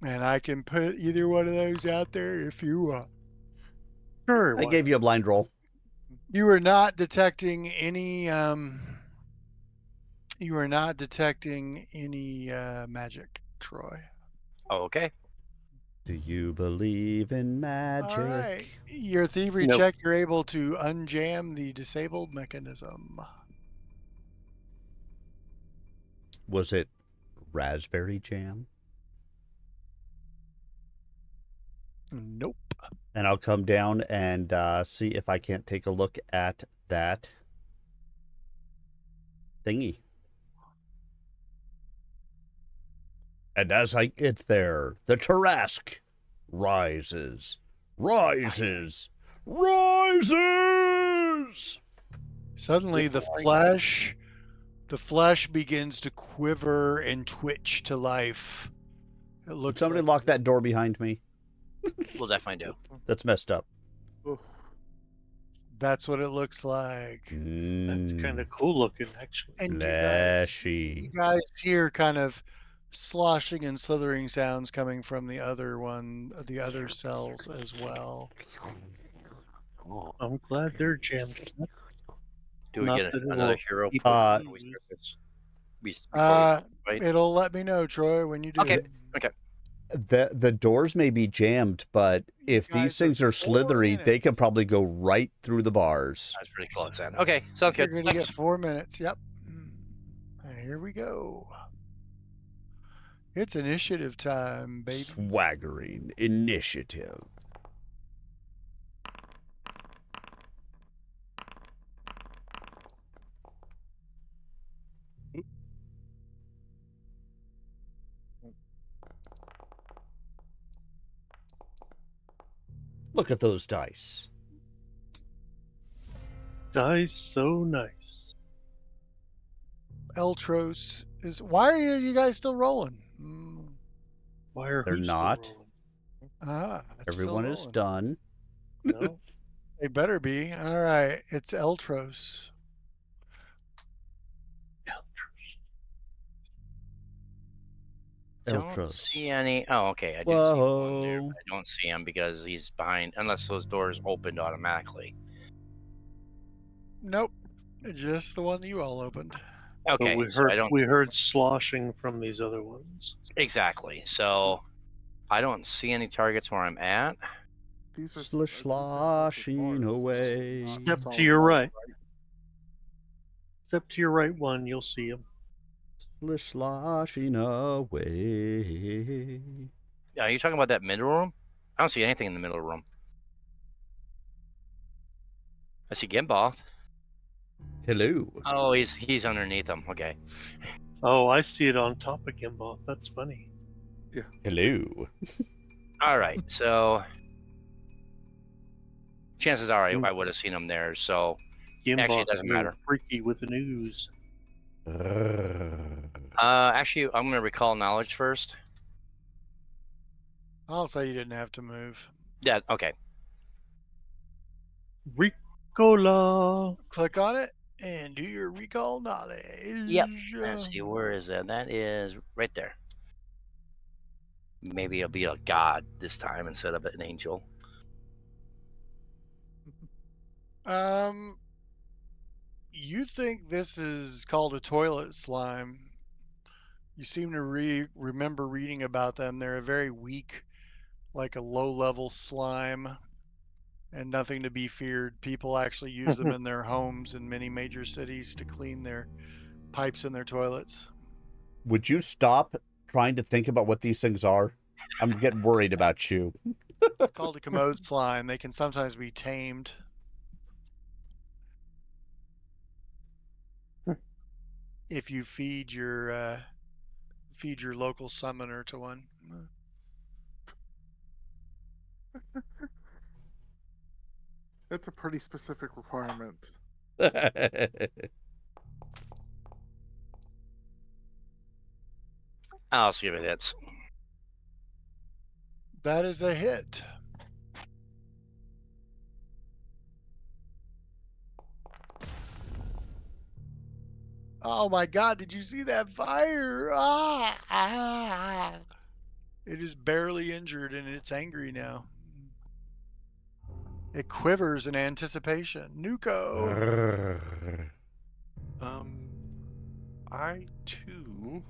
And I can put either one of those out there if you want. Sure. I gave you a blind roll. You are not detecting any magic, Troy. Oh, okay. Do you believe in magic? All right. Your thievery Nope. check, you're able to unjam the disabled mechanism. Was it raspberry jam? Nope. And I'll come down and see if I can't take a look at that thingy. And as I get there, the Tarrasque rises, rises, rises. Suddenly the flesh begins to quiver and twitch to life. It Would looks somebody like lock that door behind me? We'll definitely do. That's messed up. Oof. that's what it looks like. That's kind of cool looking, actually. And you Flashy. guys hear kind of sloshing and slithering sounds coming from the other cells as well. I'm glad they're jammed. Do we Not get that it another will hero keep point Uh, before we start this? Uh, Right? It'll let me know, Troy, when you do. Okay. Okay. The doors may be jammed, but if guys these things have are 4 slithery, they minutes. can probably go right through the bars. That's pretty close then. Okay. Sounds You're good. going to Thanks. get 4 minutes. Yep. And here we go. It's initiative time, baby. Swaggering initiative. Look at those dice. Dice so nice. Eltros is. Why are you guys still rolling? Why are They're who still not. rolling? It's still Everyone is rolling. done. No. They better be. All right. It's Eltros. Don't Eltros. see any. Oh, okay. I do see one there, Whoa. but I don't see him because he's behind. Unless those doors opened automatically. Nope. Just the one that you all opened. But Okay. we So heard I don't we heard sloshing from these other ones. exactly. So I don't see any targets where I'm at. These are Sloshing away. Step to your right. Step to your right one, you'll see him. Sloshing away. Yeah, are you talking about that middle room? I don't see anything in the middle room. I see Gimboth. Hello. Oh, he's underneath him. Okay. Oh, I see it on top of Gimboth. That's funny. Hello. All right. So chances are I would have seen him there. So Gimboth's actually, it doesn't very matter. freaky with the news. Actually, I'm gonna recall knowledge first. I'll say you didn't have to move. Yeah. Okay. Ricola. Click on it and do your recall knowledge. Yep. Let's see. Where is that? That is right there. Maybe it'll be a god this time instead of an angel. You think this is called a toilet slime. You seem to remember reading about them. They're a very weak, like a low-level slime, and nothing to be feared. People actually use them in their homes in many major cities to clean their pipes in their toilets. Would you stop trying to think about what these things are? I'm getting worried about you. It's called a commode slime. They can sometimes be tamed. If you feed your local summoner to one. That's a pretty specific requirement. I'll see if it hits. That is a hit. Oh my God, did you see that fire? It is barely injured and it's angry now. It quivers in anticipation. Nuko. I too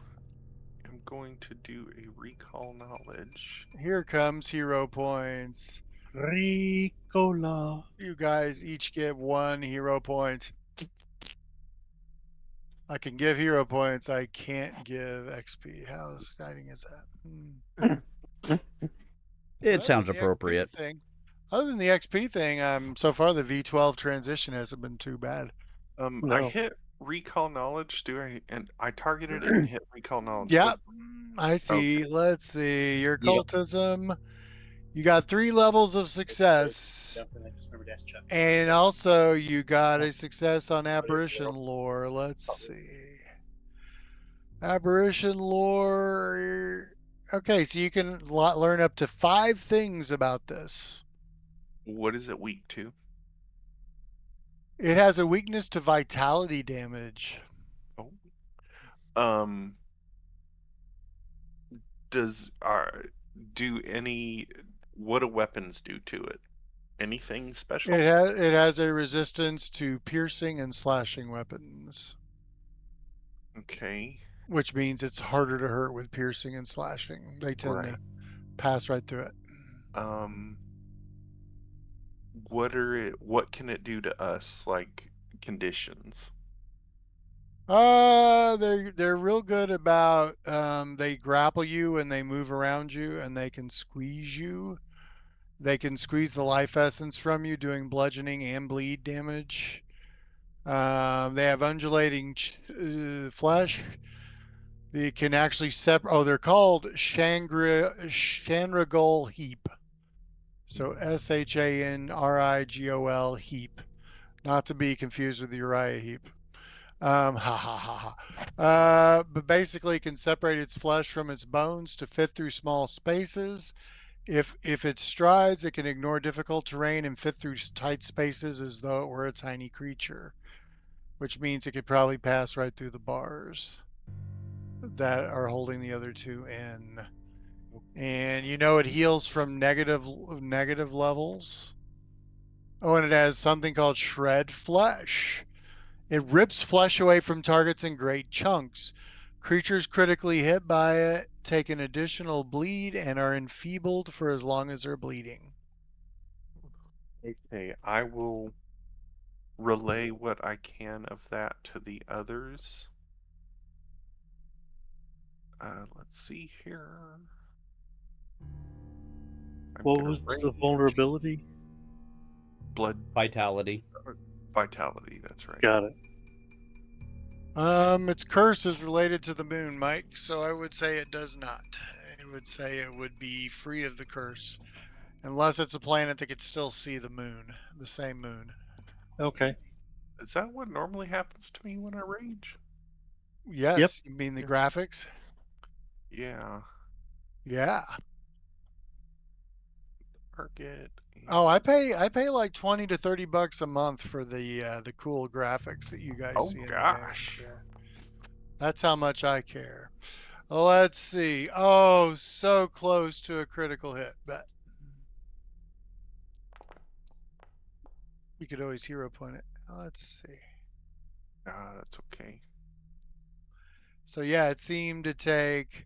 am going to do a recall knowledge. Here comes hero points. Ricola. You guys each get 1 hero point. I can give hero points. I can't give XP. How exciting is that? It sounds The XP appropriate. thing. Other than the XP thing, so far the V12 transition hasn't been too bad. I No. hit recall knowledge. And I targeted it and hit recall knowledge. Yeah, What- I see. Okay. Let's see. Your Yeah. cultism. You got 3 levels of success. And also you got a success on apparition lore. Let's see. Apparition lore. Okay, so you can learn up to 5 things about this. What is it weak to? It has a weakness to vitality damage. Oh. What do weapons do to it? Anything special? It has a resistance to piercing and slashing weapons, Okay. which means it's harder to hurt with piercing and slashing. They tend Right. to pass right through it. What can it do to us, like conditions? They're real good about they grapple you and they move around you and they can squeeze you. They can squeeze the life essence from you, doing bludgeoning and bleed damage. They have undulating flesh. They can actually separate. Oh, they're called Shanrigol Heap. So Shanrigol Heap, not to be confused with Uriah Heap. But basically, it can separate its flesh from its bones to fit through small spaces. If it strides, it can ignore difficult terrain and fit through tight spaces as though it were a tiny creature, which means it could probably pass right through the bars that are holding the other 2 in. And it heals from negative levels. Oh, and it has something called Shred Flesh. It rips flesh away from targets in great chunks. Creatures critically hit by it take an additional bleed and are enfeebled for as long as they're bleeding. Okay, I will relay what I can of that to the others. Let's see here. What was the vulnerability? Blood Vitality. vitality, that's right. Got it. Its curse is related to the moon, Mike, so I would say it does not. I would say it would be free of the curse, unless it's a planet that could still see the moon, the same moon. Okay. Is that what normally happens to me when I rage? Yes, you mean the graphics? Yeah. Yeah. Target. Oh, I pay like 20 to 30 bucks a month for the cool graphics that you guys Oh see in gosh. the game. Yeah. That's how much I care. Let's see. Oh, so close to a critical hit, but You could always hero point it. Let's see. That's okay. So yeah, it seemed to take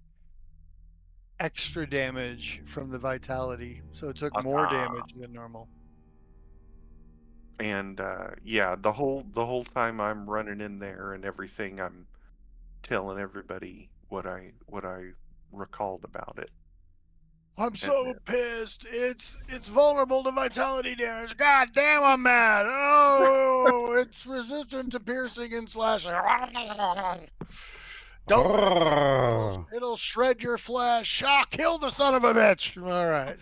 extra damage from the vitality, so it took more damage than normal. And yeah, the whole time I'm running in there and everything, I'm telling everybody what I recalled about it. I'm so pissed. It's vulnerable to vitality damage. God damn, I'm mad. Oh, it's resistant to piercing and slashing. Don't let it touch you. It'll shred your flesh. Ah, kill the son of a bitch. All right.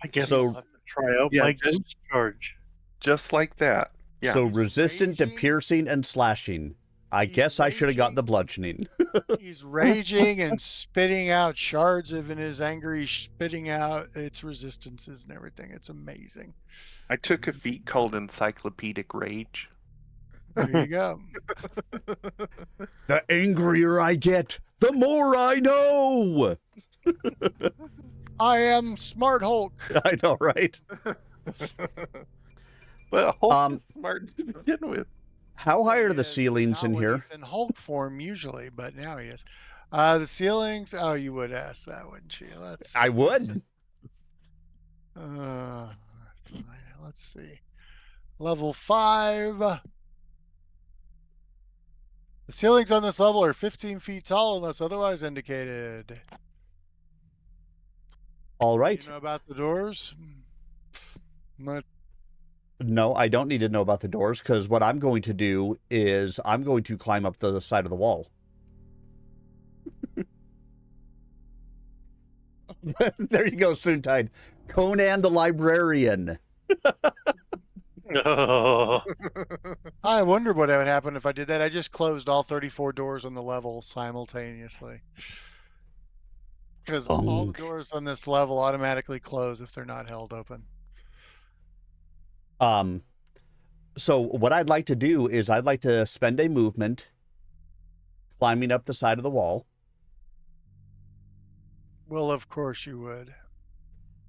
I guess So- I'll have to try out Yeah, my just- ghost charge. Just like that. Yeah. So resistant to raging. piercing and slashing. I He's guess I should have got the raging. bludgeoning. He's raging and spitting out shards of in his anger. He's spitting out its resistances and everything. It's amazing. I took a feat called Encyclopedic Rage. There you go. The angrier I get, the more I know. I am Smart Hulk. I know, right? But Hulk Um, is smart to begin with. How high Well, are he the is, ceilings not in when here? He's in Hulk form usually, but now he is. The ceilings. Oh, you would ask that, wouldn't you? Let's. I would. Fine. Let's see. Level 5. The ceilings on this level are 15 feet tall unless otherwise indicated. All right. You know about the doors? No, I don't need to know about the doors, because what I'm going to do is I'm going to climb up the side of the wall. There you go, Soontide. Conan the Librarian. Oh, I wonder what would happen if I did that. I just closed all 34 doors on the level simultaneously. Because all the Bonk. doors on this level automatically close if they're not held open. So what I'd like to do is I'd like to spend a movement climbing up the side of the wall. Well, of course you would.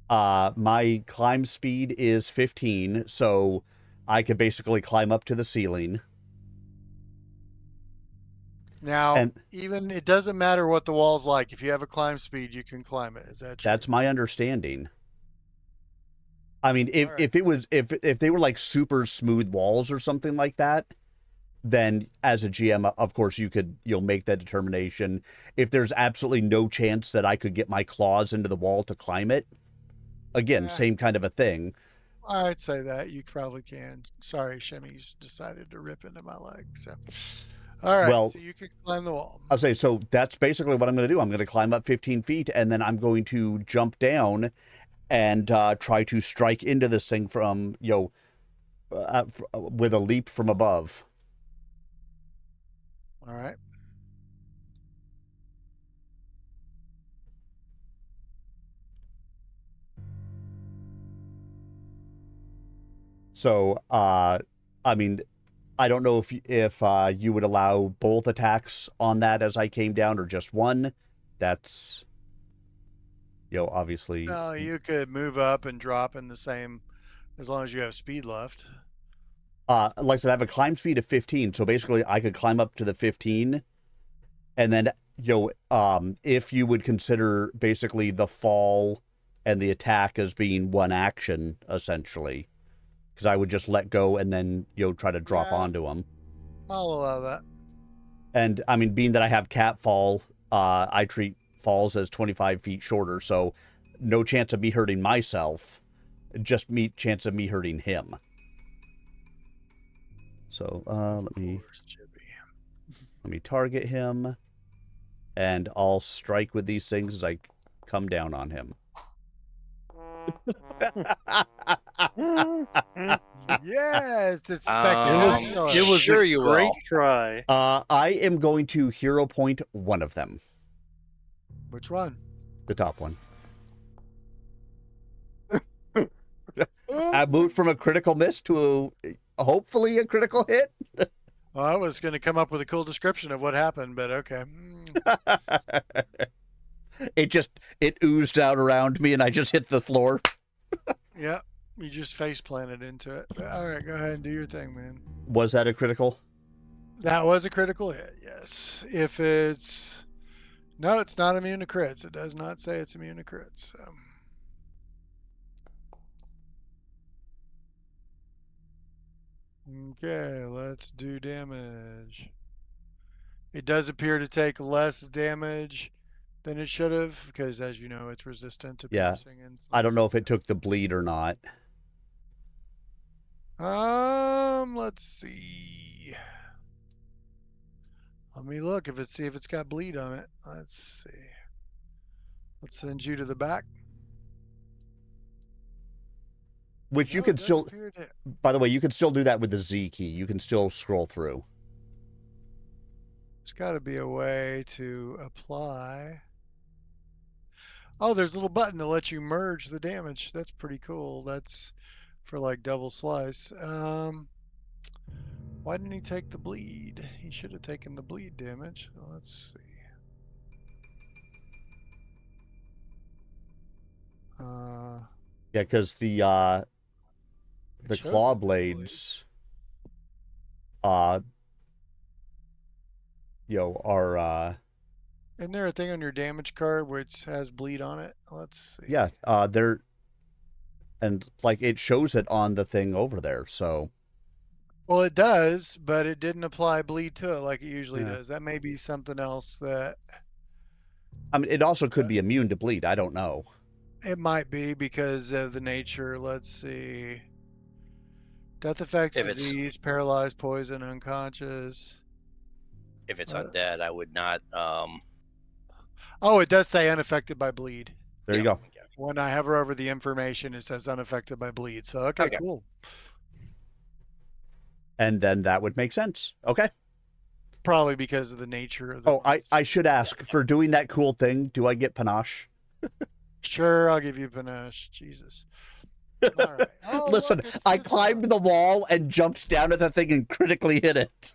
My climb speed is 15, so I could basically climb up to the ceiling. Now, And even it doesn't matter what the wall's like. If you have a climb speed, you can climb it. Is that true? that's my understanding. I mean, if Alright. if it was if they were like super smooth walls or something like that, then as a GM, of course, you'll make that determination. If there's absolutely no chance that I could get my claws into the wall to climb it, again, Yeah. same kind of a thing. I'd say that you probably can. Sorry, Shimmy's decided to rip into my leg. So, all right. Well, so you can climb the wall. I'll say, so that's basically what I'm going to do. I'm going to climb up 15 feet, and then I'm going to jump down and try to strike into this thing from, with a leap from above. All right. So, I mean, I don't know if you would allow both attacks on that as I came down, or just one. That's, obviously. No, you could move up and drop in the same, as long as you have speed left. Like I said, I have a climb speed of 15, so basically I could climb up to the 15, and then, if you would consider basically the fall and the attack as being one action, essentially, because I would just let go and then, try to drop Yeah. onto them. I'll allow that. And, I mean, being that I have cat fall, I treat falls as 25 feet shorter, so no chance of me hurting myself, just chance of me hurting him. So, let me target him, and I'll strike with these things as I come down on him. Yes, it's Um, spectacular. it was Sure a you great will. try. I am going to hero point one of them, Which one? the top one. I moved from a critical miss to hopefully a critical hit. Well, I was going to come up with a cool description of what happened, but okay. It oozed out around me, and I just hit the floor. Yeah. You just face planted into it. But, all right, go ahead and do your thing, man. Was that a critical? That was a critical hit, yes. If it's... No, it's not immune to crits. It does not say it's immune to crits. So. Okay, let's do damage. It does appear to take less damage than it should have, because as you know, it's resistant to Yeah. piercing and I don't slashing. know if it took the bleed or not. Let's see. Let me look see if it's got bleed on it. Let's see. Let's send you to the back. Which you No, can it does still, appear to... by the way, you can still do that with the Z key. You can still scroll through. There's got to be a way to apply. Oh, there's a little button to let you merge the damage. That's pretty cool. That's for like double slice. Why didn't he take the bleed? He should have taken the bleed damage. Let's see. Yeah, because the It shows claw it took bleed. blades, are Isn't there a thing on your damage card which has bleed on it? Let's see. yeah, they're, and like it shows it on the thing over there. So Well, it does, but it didn't apply bleed to it like it usually Yeah. does. That may be something else that I mean, it also could be immune to bleed. I don't know. it might be because of the nature. Let's see. Death effects, If it's disease, paralyzed, poison, unconscious. if it's undead, I would not. Oh, it does say unaffected by bleed. There you go. When I hover over the information, it says unaffected by bleed. So, okay, cool. And then that would make sense. Okay. Probably because of the nature of the Oh, I should ask, for doing that cool thing, do I get panache? Sure, I'll give you panache. Jesus. All right. Oh, Listen, look, I climbed the wall and jumped down at the thing and critically hit it.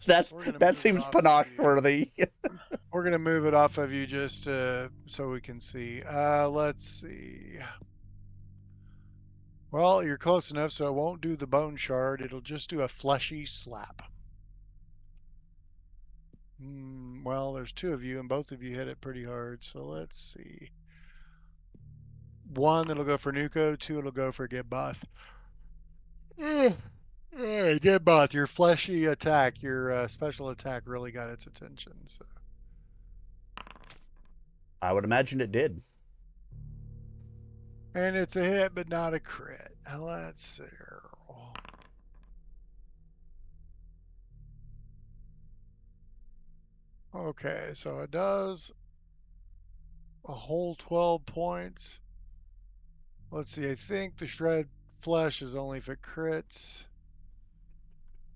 That seems panache worthy. We're going to move it off of you just so we can see. Let's see. Well, you're close enough, so it won't do the bone shard. It'll just do a fleshy slap. Well, there's two of you, and both of you hit it pretty hard. So let's see. One, it'll go for Nuko. Two, it'll go for Gibboth. Hey, Gibboth, your fleshy attack, your special attack really got its attention. So. I would imagine it did. And it's a hit, but not a crit. Now let's see. Okay, so it does a whole 12 points. Let's see, I think the shred flesh is only if it crits.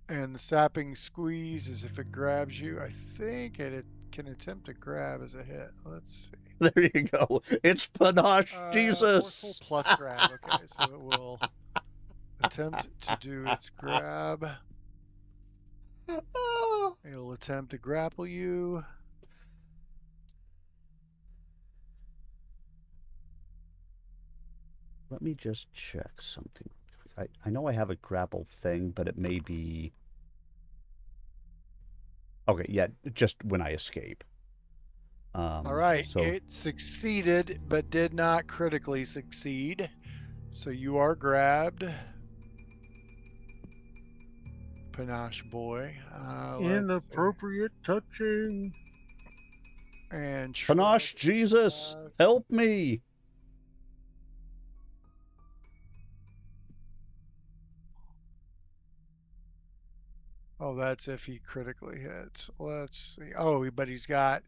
And the sapping squeeze is if it grabs you. I think it can attempt to grab as a hit. Let's see. There you go. It's panache, Jesus. Forceful plus grab. Okay, so it will attempt to do its grab. It'll attempt to grapple you. Let me just check something. I know I have a grapple thing, but it may be... Okay, yeah, just when I escape. All right, so... it succeeded, but did not critically succeed. So you are grabbed. Panache boy. Inappropriate touching. And Panache, Jesus, help me. Oh, that's if he critically hits. Let's see. Oh, but he's got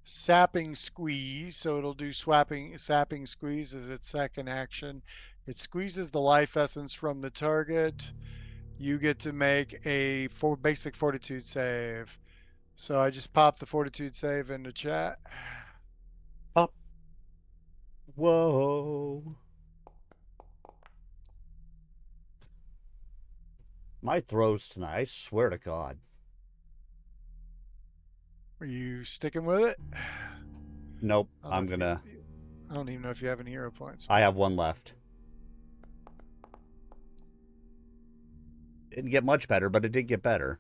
sapping squeeze, so it'll do sapping squeeze as its second action. It squeezes the life essence from the target. You get to make a basic fortitude save. So I just popped the fortitude save into chat. Pop. Whoa. My throws tonight, I swear to God. Are you sticking with it? Nope, I don't even know if you have any hero points. I have one left. Didn't get much better, but it did get better.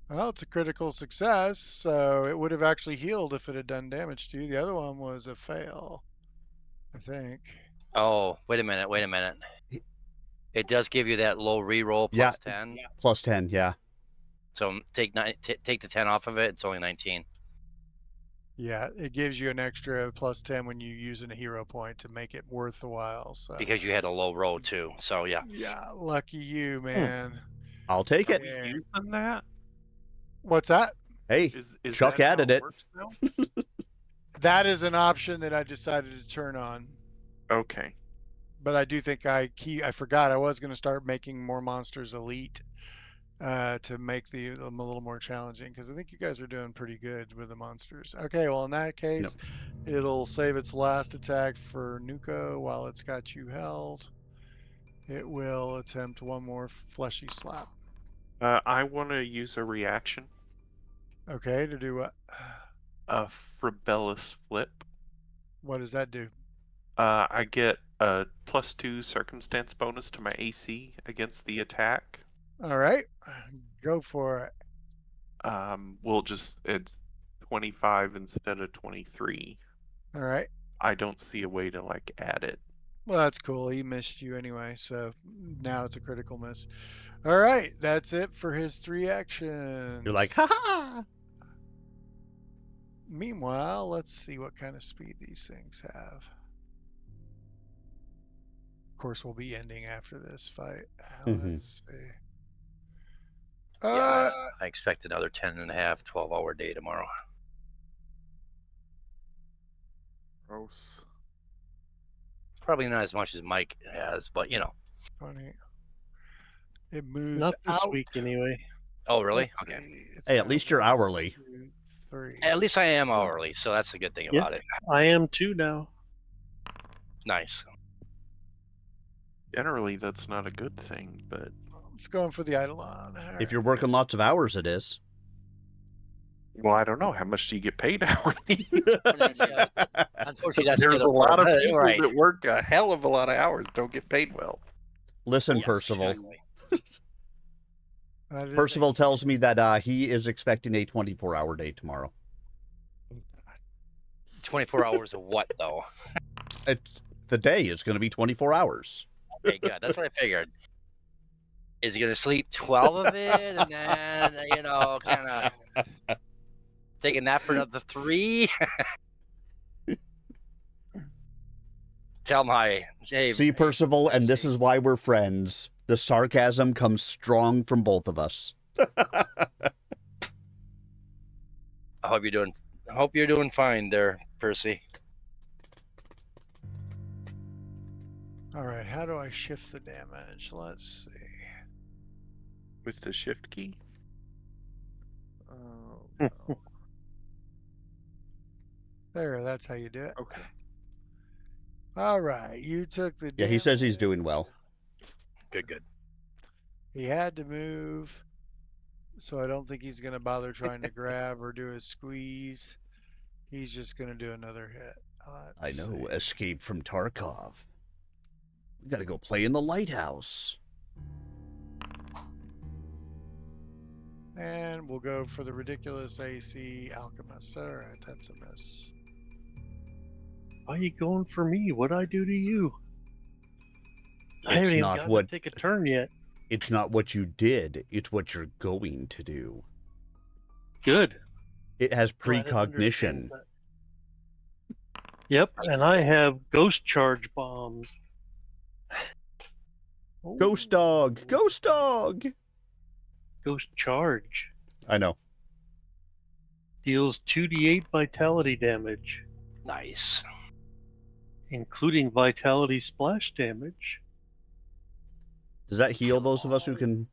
Well, it's a critical success, so it would have actually healed if it had done damage to you. The other one was a fail, I think. Oh, wait a minute. It does give you that low reroll Yeah. plus 10. Plus 10, yeah. So take the 10 off of it. It's only 19. Yeah, it gives you an extra plus 10 when you use a hero point to make it worth the while. So Because you had a low roll too. So yeah. yeah, lucky you, man. I'll take Are it. we Yeah. using that? What's that? Hey, Is Chuck that how added it. works now? That is an option that I decided to turn on. Okay. But I do think I forgot I was going to start making more monsters elite to make them a little more challenging, because I think you guys are doing pretty good with the monsters. Okay, well, in that case, it'll save its last attack for Nuka while it's got you held. It will attempt one more fleshy slap. I want to use a reaction. Okay, to do what? A Fribellus Flip. What does that do? I get a +2 circumstance bonus to my AC against the attack. All right, go for it. It's 25 instead of 23. All right. I don't see a way to like add it. Well, that's cool. He missed you anyway, so now it's a critical miss. All right, that's it for his 3 actions. You're like, ha-ha! Meanwhile, let's see what kind of speed these things have. Of course, we'll be ending after this fight. Let's see. Yeah, I expect another 10.5, 12-hour day tomorrow. Gross. Probably not as much as Mike has, but you know. Funny. It moves Not this out. week anyway. Oh, really? Let's Okay. see. It's Hey, at got least you're 1, hourly. 2, 3. At least I am hourly, so that's the good thing Yeah. about it. I am too now. Nice. Generally, that's not a good thing, but It's going for the Eidolon. If you're working lots of hours, it is. well, I don't know. How much do you get paid hourly? Unfortunately, that's There's the a other lot of part. people Right. that work a hell of a lot of hours don't get paid well. Listen, Yes, Percival. exactly. Percival tells me that he is expecting a 24-hour day tomorrow. 24 hours of what, though? The day is going to be 24 hours. Okay, good. That's what I figured. Is he going to sleep 12 of it and then, you know, kind of take a nap for another 3? Tell my... Hey, See, Percival, and this is why we're friends. The sarcasm comes strong from both of us. I hope you're doing fine there, Percy. All right, how do I shift the damage? Let's see. With the shift key? Oh, no. There, that's how you do it. Okay. All right, you took the Yeah, he says he's damage. doing well. Good. He had to move, so I don't think he's going to bother trying to grab or do a squeeze. He's just going to do another hit. I know, escape from Tarkov. We gotta go play in the lighthouse. And we'll go for the ridiculous AC Alchemist. All right, that's a miss. Why are you going for me? What'd I do to you? I It's haven't even not gotten what- to take a turn yet. It's not what you did, it's what you're going to do. Good. It has Glad it precognition. understands that. Yep, and I have ghost charge bombs. Ghost dog! Ghost dog! Ghost charge I know. deals 2d8 vitality damage, Nice. including vitality splash damage. Does that heal those of us who can...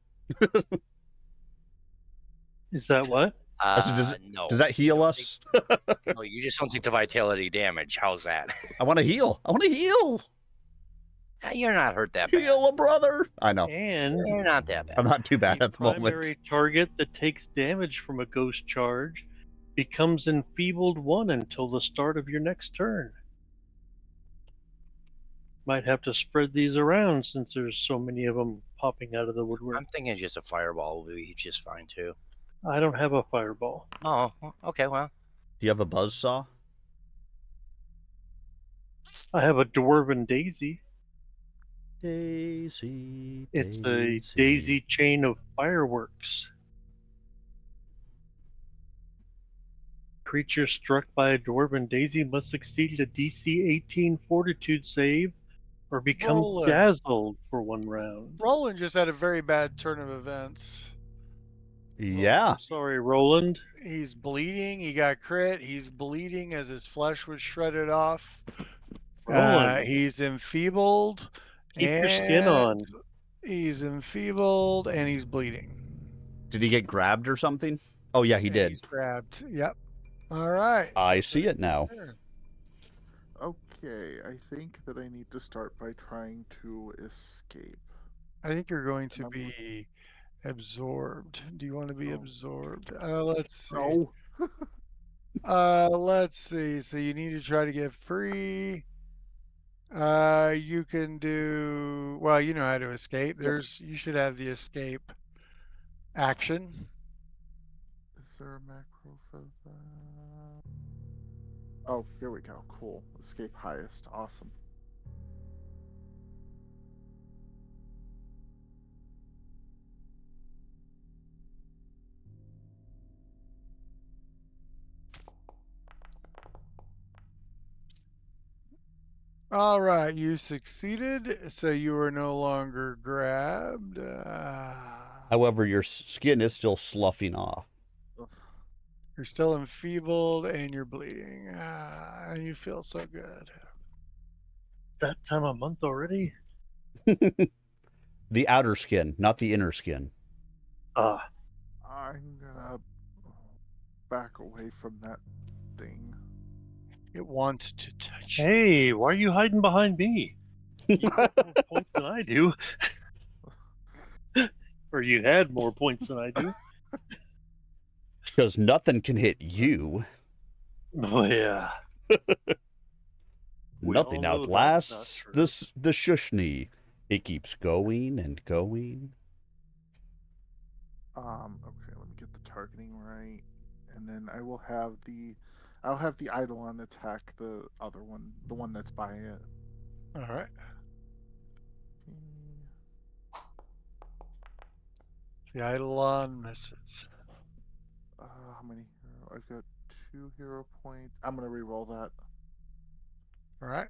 Is that what? No. Does that heal us? No, you just don't take the vitality damage. How's that? I want to heal. I want to heal. You're not hurt that bad. Heal a brother. I know. And You're not that bad. I'm not too bad the at the moment. primary target that takes damage from a ghost charge becomes enfeebled 1 until the start of your next turn. Might have to spread these around since there's so many of them popping out of the woodwork. I'm thinking just a fireball will be just fine too. I don't have a fireball. Oh, okay. Well, Do you have a buzzsaw? I have a dwarven daisy. Daisy, It's a daisy chain of fireworks. Creature struck by a dwarven daisy must succeed a DC 18 fortitude save or become Roland. dazzled for 1 round. Roland just had a very bad turn of events. Yeah. I'm sorry, Roland. He's bleeding. He got crit. He's bleeding as his flesh was shredded off. Roland, He's enfeebled. keep your skin on. He's enfeebled and he's bleeding. Did he get grabbed or something? Oh, yeah, he did. He's grabbed. Yep. All right. I see it now. Okay, I think that I need to start by trying to escape. I think you're going to I'm- be absorbed. Do you want to be Oh. absorbed? Let's see. No. Let's see. So you need to try to get free. You can do, well, you know how to escape. You should have the escape action. Is there a macro for that? Oh, here we go. Cool. Escape highest. Awesome. All right, you succeeded, so you are no longer grabbed. However, your skin is still sloughing off. Ugh. You're still enfeebled and you're bleeding, and you feel so good. That time of month already? The outer skin, not the inner skin. Ah, I'm gonna back away from that thing. It wants to touch you. hey, why are you hiding behind me? You got more points than I do. Or you had more points than I do. Because nothing can hit you. Oh, yeah. We Nothing all know that's outlasts not true. the Shushni. It keeps going and going. Okay, let me get the targeting right, and then I'll have the Eidolon attack the other one, the one that's by it. All right. The Eidolon misses. How many hero? I've got 2 hero points. I'm gonna re-roll that. All right.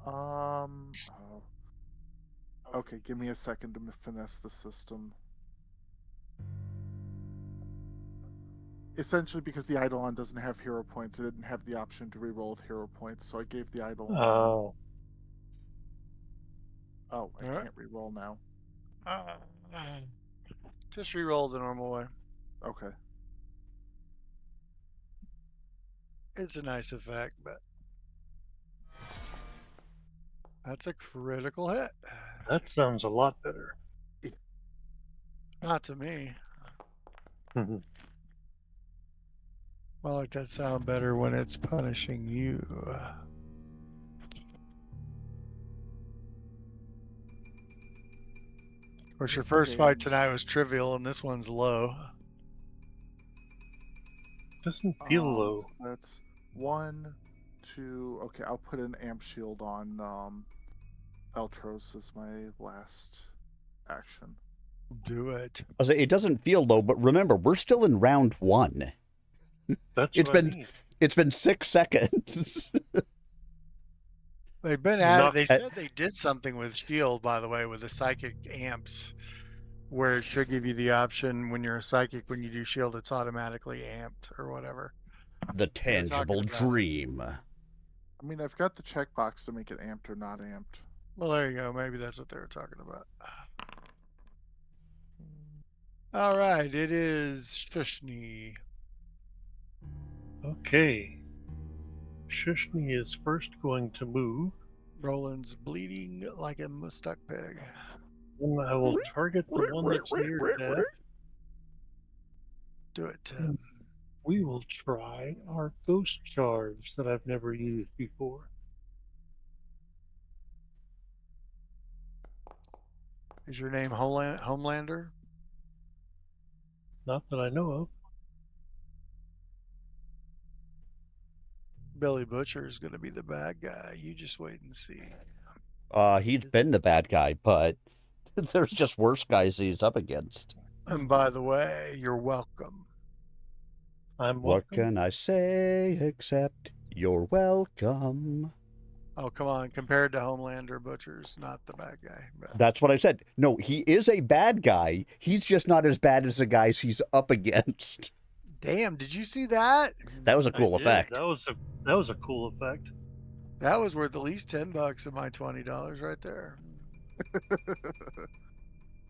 Oh. Okay, give me a second to finesse the system. Essentially, because the Eidolon doesn't have hero points, it didn't have the option to re-roll with hero points, so I gave the Eidolon. Oh, I Alright. can't re-roll now. Just re-roll the normal way. Okay. It's a nice effect, but that's a critical hit. that sounds a lot better. Not to me. I like that sound better when it's punishing you. Of course, your first fight tonight was trivial, and this one's low. Doesn't feel low. So that's 1, 2. Okay, I'll put an amp shield on Eltros as my last action. Do it. I was like, it doesn't feel low, but remember, we're still in round 1. That's It's what I been- mean. It's been 6 seconds. They've been at it. Not- They said they did something with Shield, by the way, with the psychic amps, where it should give you the option when you're a psychic, when you do Shield, it's automatically amped or whatever. The They were talking tangible about it. dream. I mean, I've got the checkbox to make it amped or not amped. Well, there you go. Maybe that's what they were talking about. All right, it is Shushni. Okay. Shushni is first going to move. Roland's bleeding like a stuck pig. And I will target the one that's near death. Do it, Tim. We will try our ghost charge that I've never used before. Is your name Homelander? Not that I know of. Billy Butcher is going to be the bad guy. You just wait and see. He's been the bad guy, but there's just worse guys he's up against. And by the way, you're welcome. I'm What welcome. can I say except you're welcome? Oh, come on. Compared to Homelander, Butcher's not the bad guy. But That's what I said. No, he is a bad guy. He's just not as bad as the guys he's up against. damn, did you see that? That was a I cool did. effect. That was a cool effect. That was worth at least $10 of my $20 right there.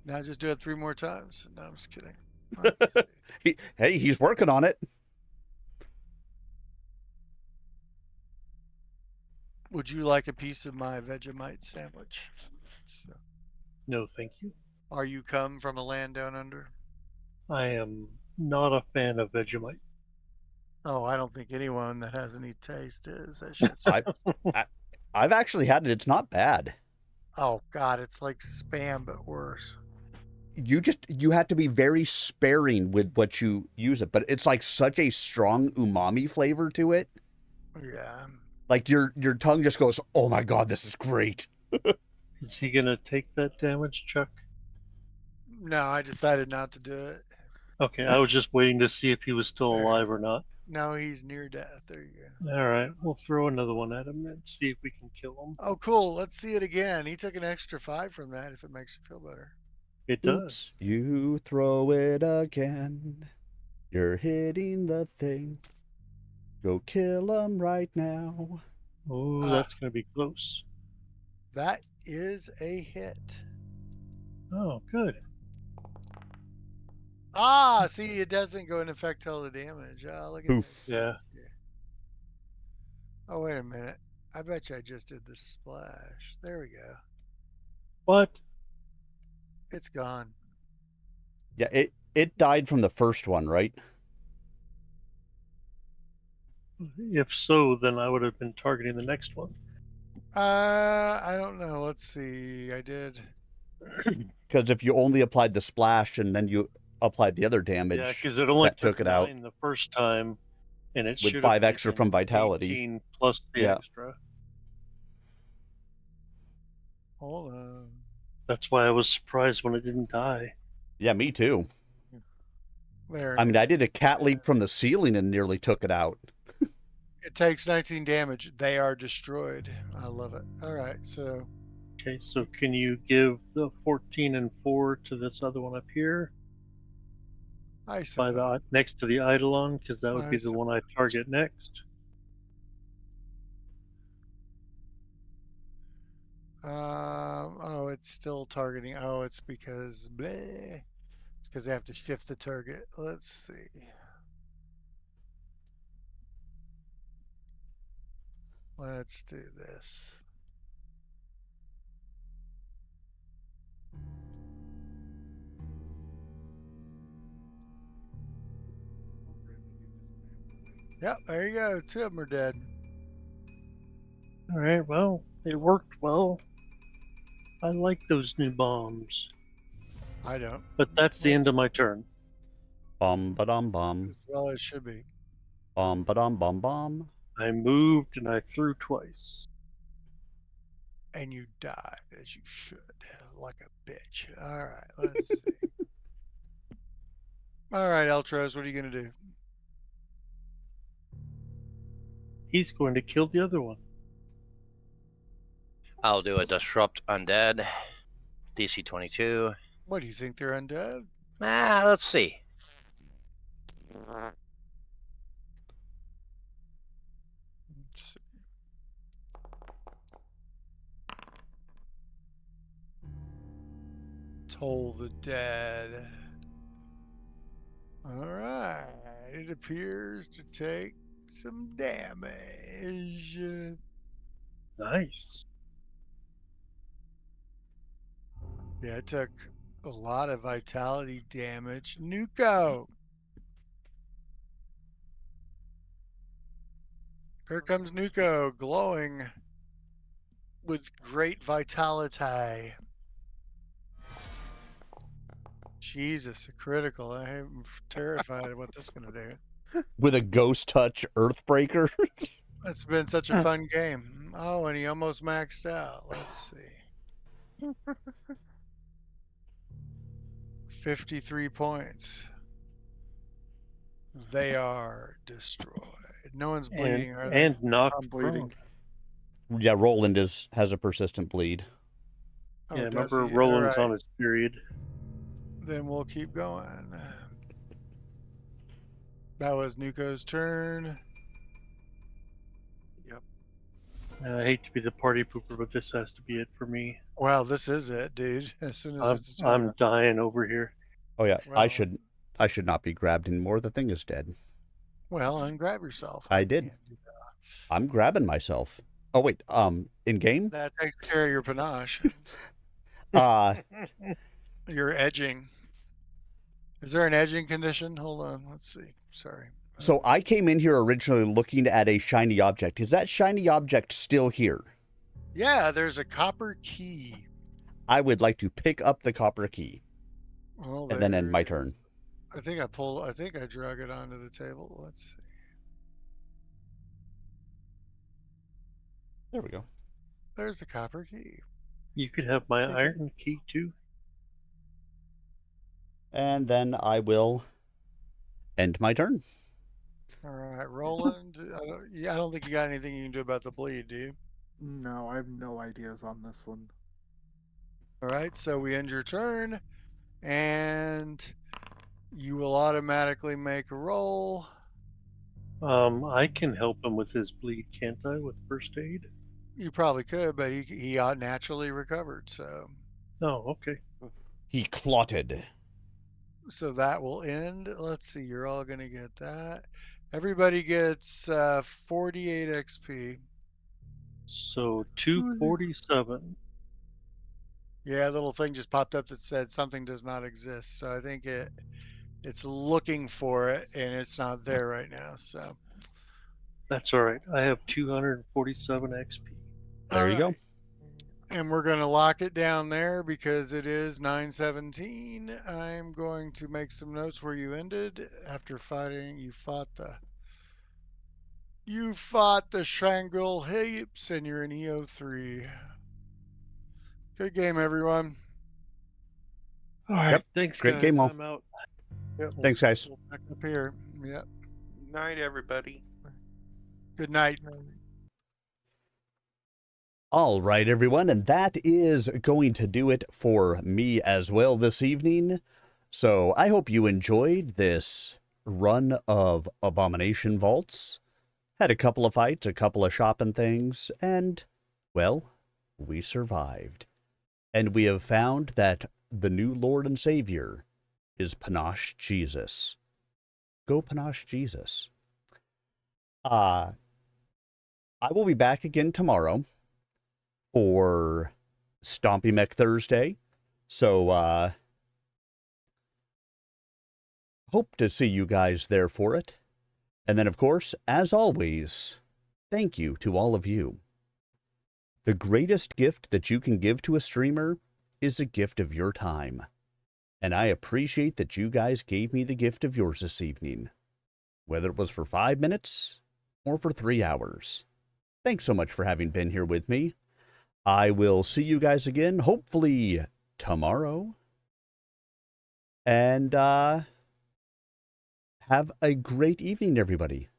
Now just do it 3 more times. No, I'm just kidding. Let's see. Hey, he's working on it. Would you like a piece of my Vegemite sandwich? So, No, thank you. are you come from a land down under? I am not a fan of Vegemite. Oh, I don't think anyone that has any taste is. That shit's. I've actually had it. It's not bad. Oh God, it's like spam but worse. You have to be very sparing with what you use it, but it's like such a strong umami flavor to it. Yeah. Like your tongue just goes, "Oh my God, this is great." Is he gonna take that damage, Chuck? No, I decided not to do it. Okay, I was just waiting to see if he was still alive or not. No, he's near death. There you go. All right, we'll throw another one at him and see if we can kill him. Oh, cool. Let's see it again. He took an extra 5 from that if it makes you feel better. It does. Oops, you throw it again. You're hitting the thing. Go kill him right now. Oh, that's gonna be close. That is a hit. Oh, good. Ah, see, it doesn't go in effect till the damage. Oh, look at Poof. this. Yeah. Oh, wait a minute. I bet you I just did the splash. There we go. What? It's gone. Yeah, it died from the first one, right? If so, then I would have been targeting the next one. I don't know. Let's see. I did. Because if you only applied the splash and then you applied the other damage, Yeah, because it only that took took it out 9 the first time, and it with should 5 have extra taken from vitality. 18 plus the Yeah. extra. Hold on. That's why I was surprised when it didn't die. Yeah, me too. There. I mean, I did a cat leap from the ceiling and nearly took it out. It takes 19 damage. They are destroyed. I love it. All right. So Okay, so can you give the 14 and 4 to this other one up here I by suppose. the next to the Eidolon, because that would I be the one I target next. Oh, it's still targeting. Oh, it's because bleh. It's because they have to shift the target. Let's see. Let's do this. Yep, there you go. 2 of them are dead. All right, well, it worked well. I like those new bombs. I don't. But that's the end of my turn. Bum-ba-dum bum. As well as should be. Bum-ba-dum bum bum. I moved and I threw twice. And you died as you should, like a bitch. All right, let's see. All right, Eltros, what are you going to do? He's going to kill the other one. I'll do a Disrupt Undead. DC 22. What do you think they're undead? Let's see. Let's see. Toll the Dead. All right, it appears to take some damage. Nice. Yeah, it took a lot of vitality damage. Nuko. Here comes Nuko, glowing with great vitality. Jesus, a critical. I'm terrified of what this is going to do. With a ghost touch Earthbreaker. It's been such a fun game. Oh, and he almost maxed out. Let's see. 53 points. They are destroyed. No one's bleeding, are they? And knocked I'm bleeding. prone. Yeah, Roland has a persistent bleed. Oh, Yeah, does remember he? Roland's All on right. his period. Then we'll keep going. That was Nuko's turn. Yep. I hate to be the party pooper, but this has to be it for me. Well, this is it, dude. As soon as it's done. I'm dying over here. Oh yeah, Well, I should not be grabbed anymore. The thing is dead. well, ungrab yourself. I did. can't do that. I'm grabbing myself. Oh wait, in game? That takes care of your panache. Uh Your edging. Is there an edging condition? Hold on. Let's see. Sorry. so I came in here originally looking at a shiny object. Is that shiny object still here? Yeah, there's a copper key. I would like to pick up the copper key Well, and then end my there it turn. is. I think I drug it onto the table. Let's see. There we go. There's the copper key. You could have my iron key too. And then I will end my turn. All right, Roland. I don't think you got anything you can do about the bleed, do you? No, I have no ideas on this one. All right, so we end your turn, and you will automatically make a roll. I can help him with his bleed, can't I, with first aid? You probably could, but he naturally recovered, so Oh, okay. He clotted. that will end. Let's see, you're all gonna get that. Everybody gets 48 XP. So 247. Yeah, a little thing just popped up that said something does not exist. So I think it's looking for it and it's not there right now. So That's all right. I have 247 XP. There you go. And we're going to lock it down there because it is 9:17. I'm going to make some notes where you ended after fighting. You fought the Shangrel Heaps and you're in EO3. Good game, everyone. All right. Yep. Thanks, Great guys. game, all. I'm out. Thanks, guys. We'll back up here. Yep. Night, everybody. Good night. All right, everyone, and that is going to do it for me as well this evening. So I hope you enjoyed this run of Abomination Vaults. Had a couple of fights, a couple of shopping things, and, well, we survived. And we have found that the new Lord and Savior is Panache Jesus. Go Panache Jesus. I will be back again tomorrow for Stompy Mech Thursday. So, hope to see you guys there for it. And then, of course, as always, thank you to all of you. The greatest gift that you can give to a streamer is a gift of your time. And I appreciate that you guys gave me the gift of yours this evening. Whether it was for 5 minutes or for 3 hours. Thanks so much for having been here with me. I will see you guys again, hopefully tomorrow. And have a great evening, everybody.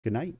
Good night.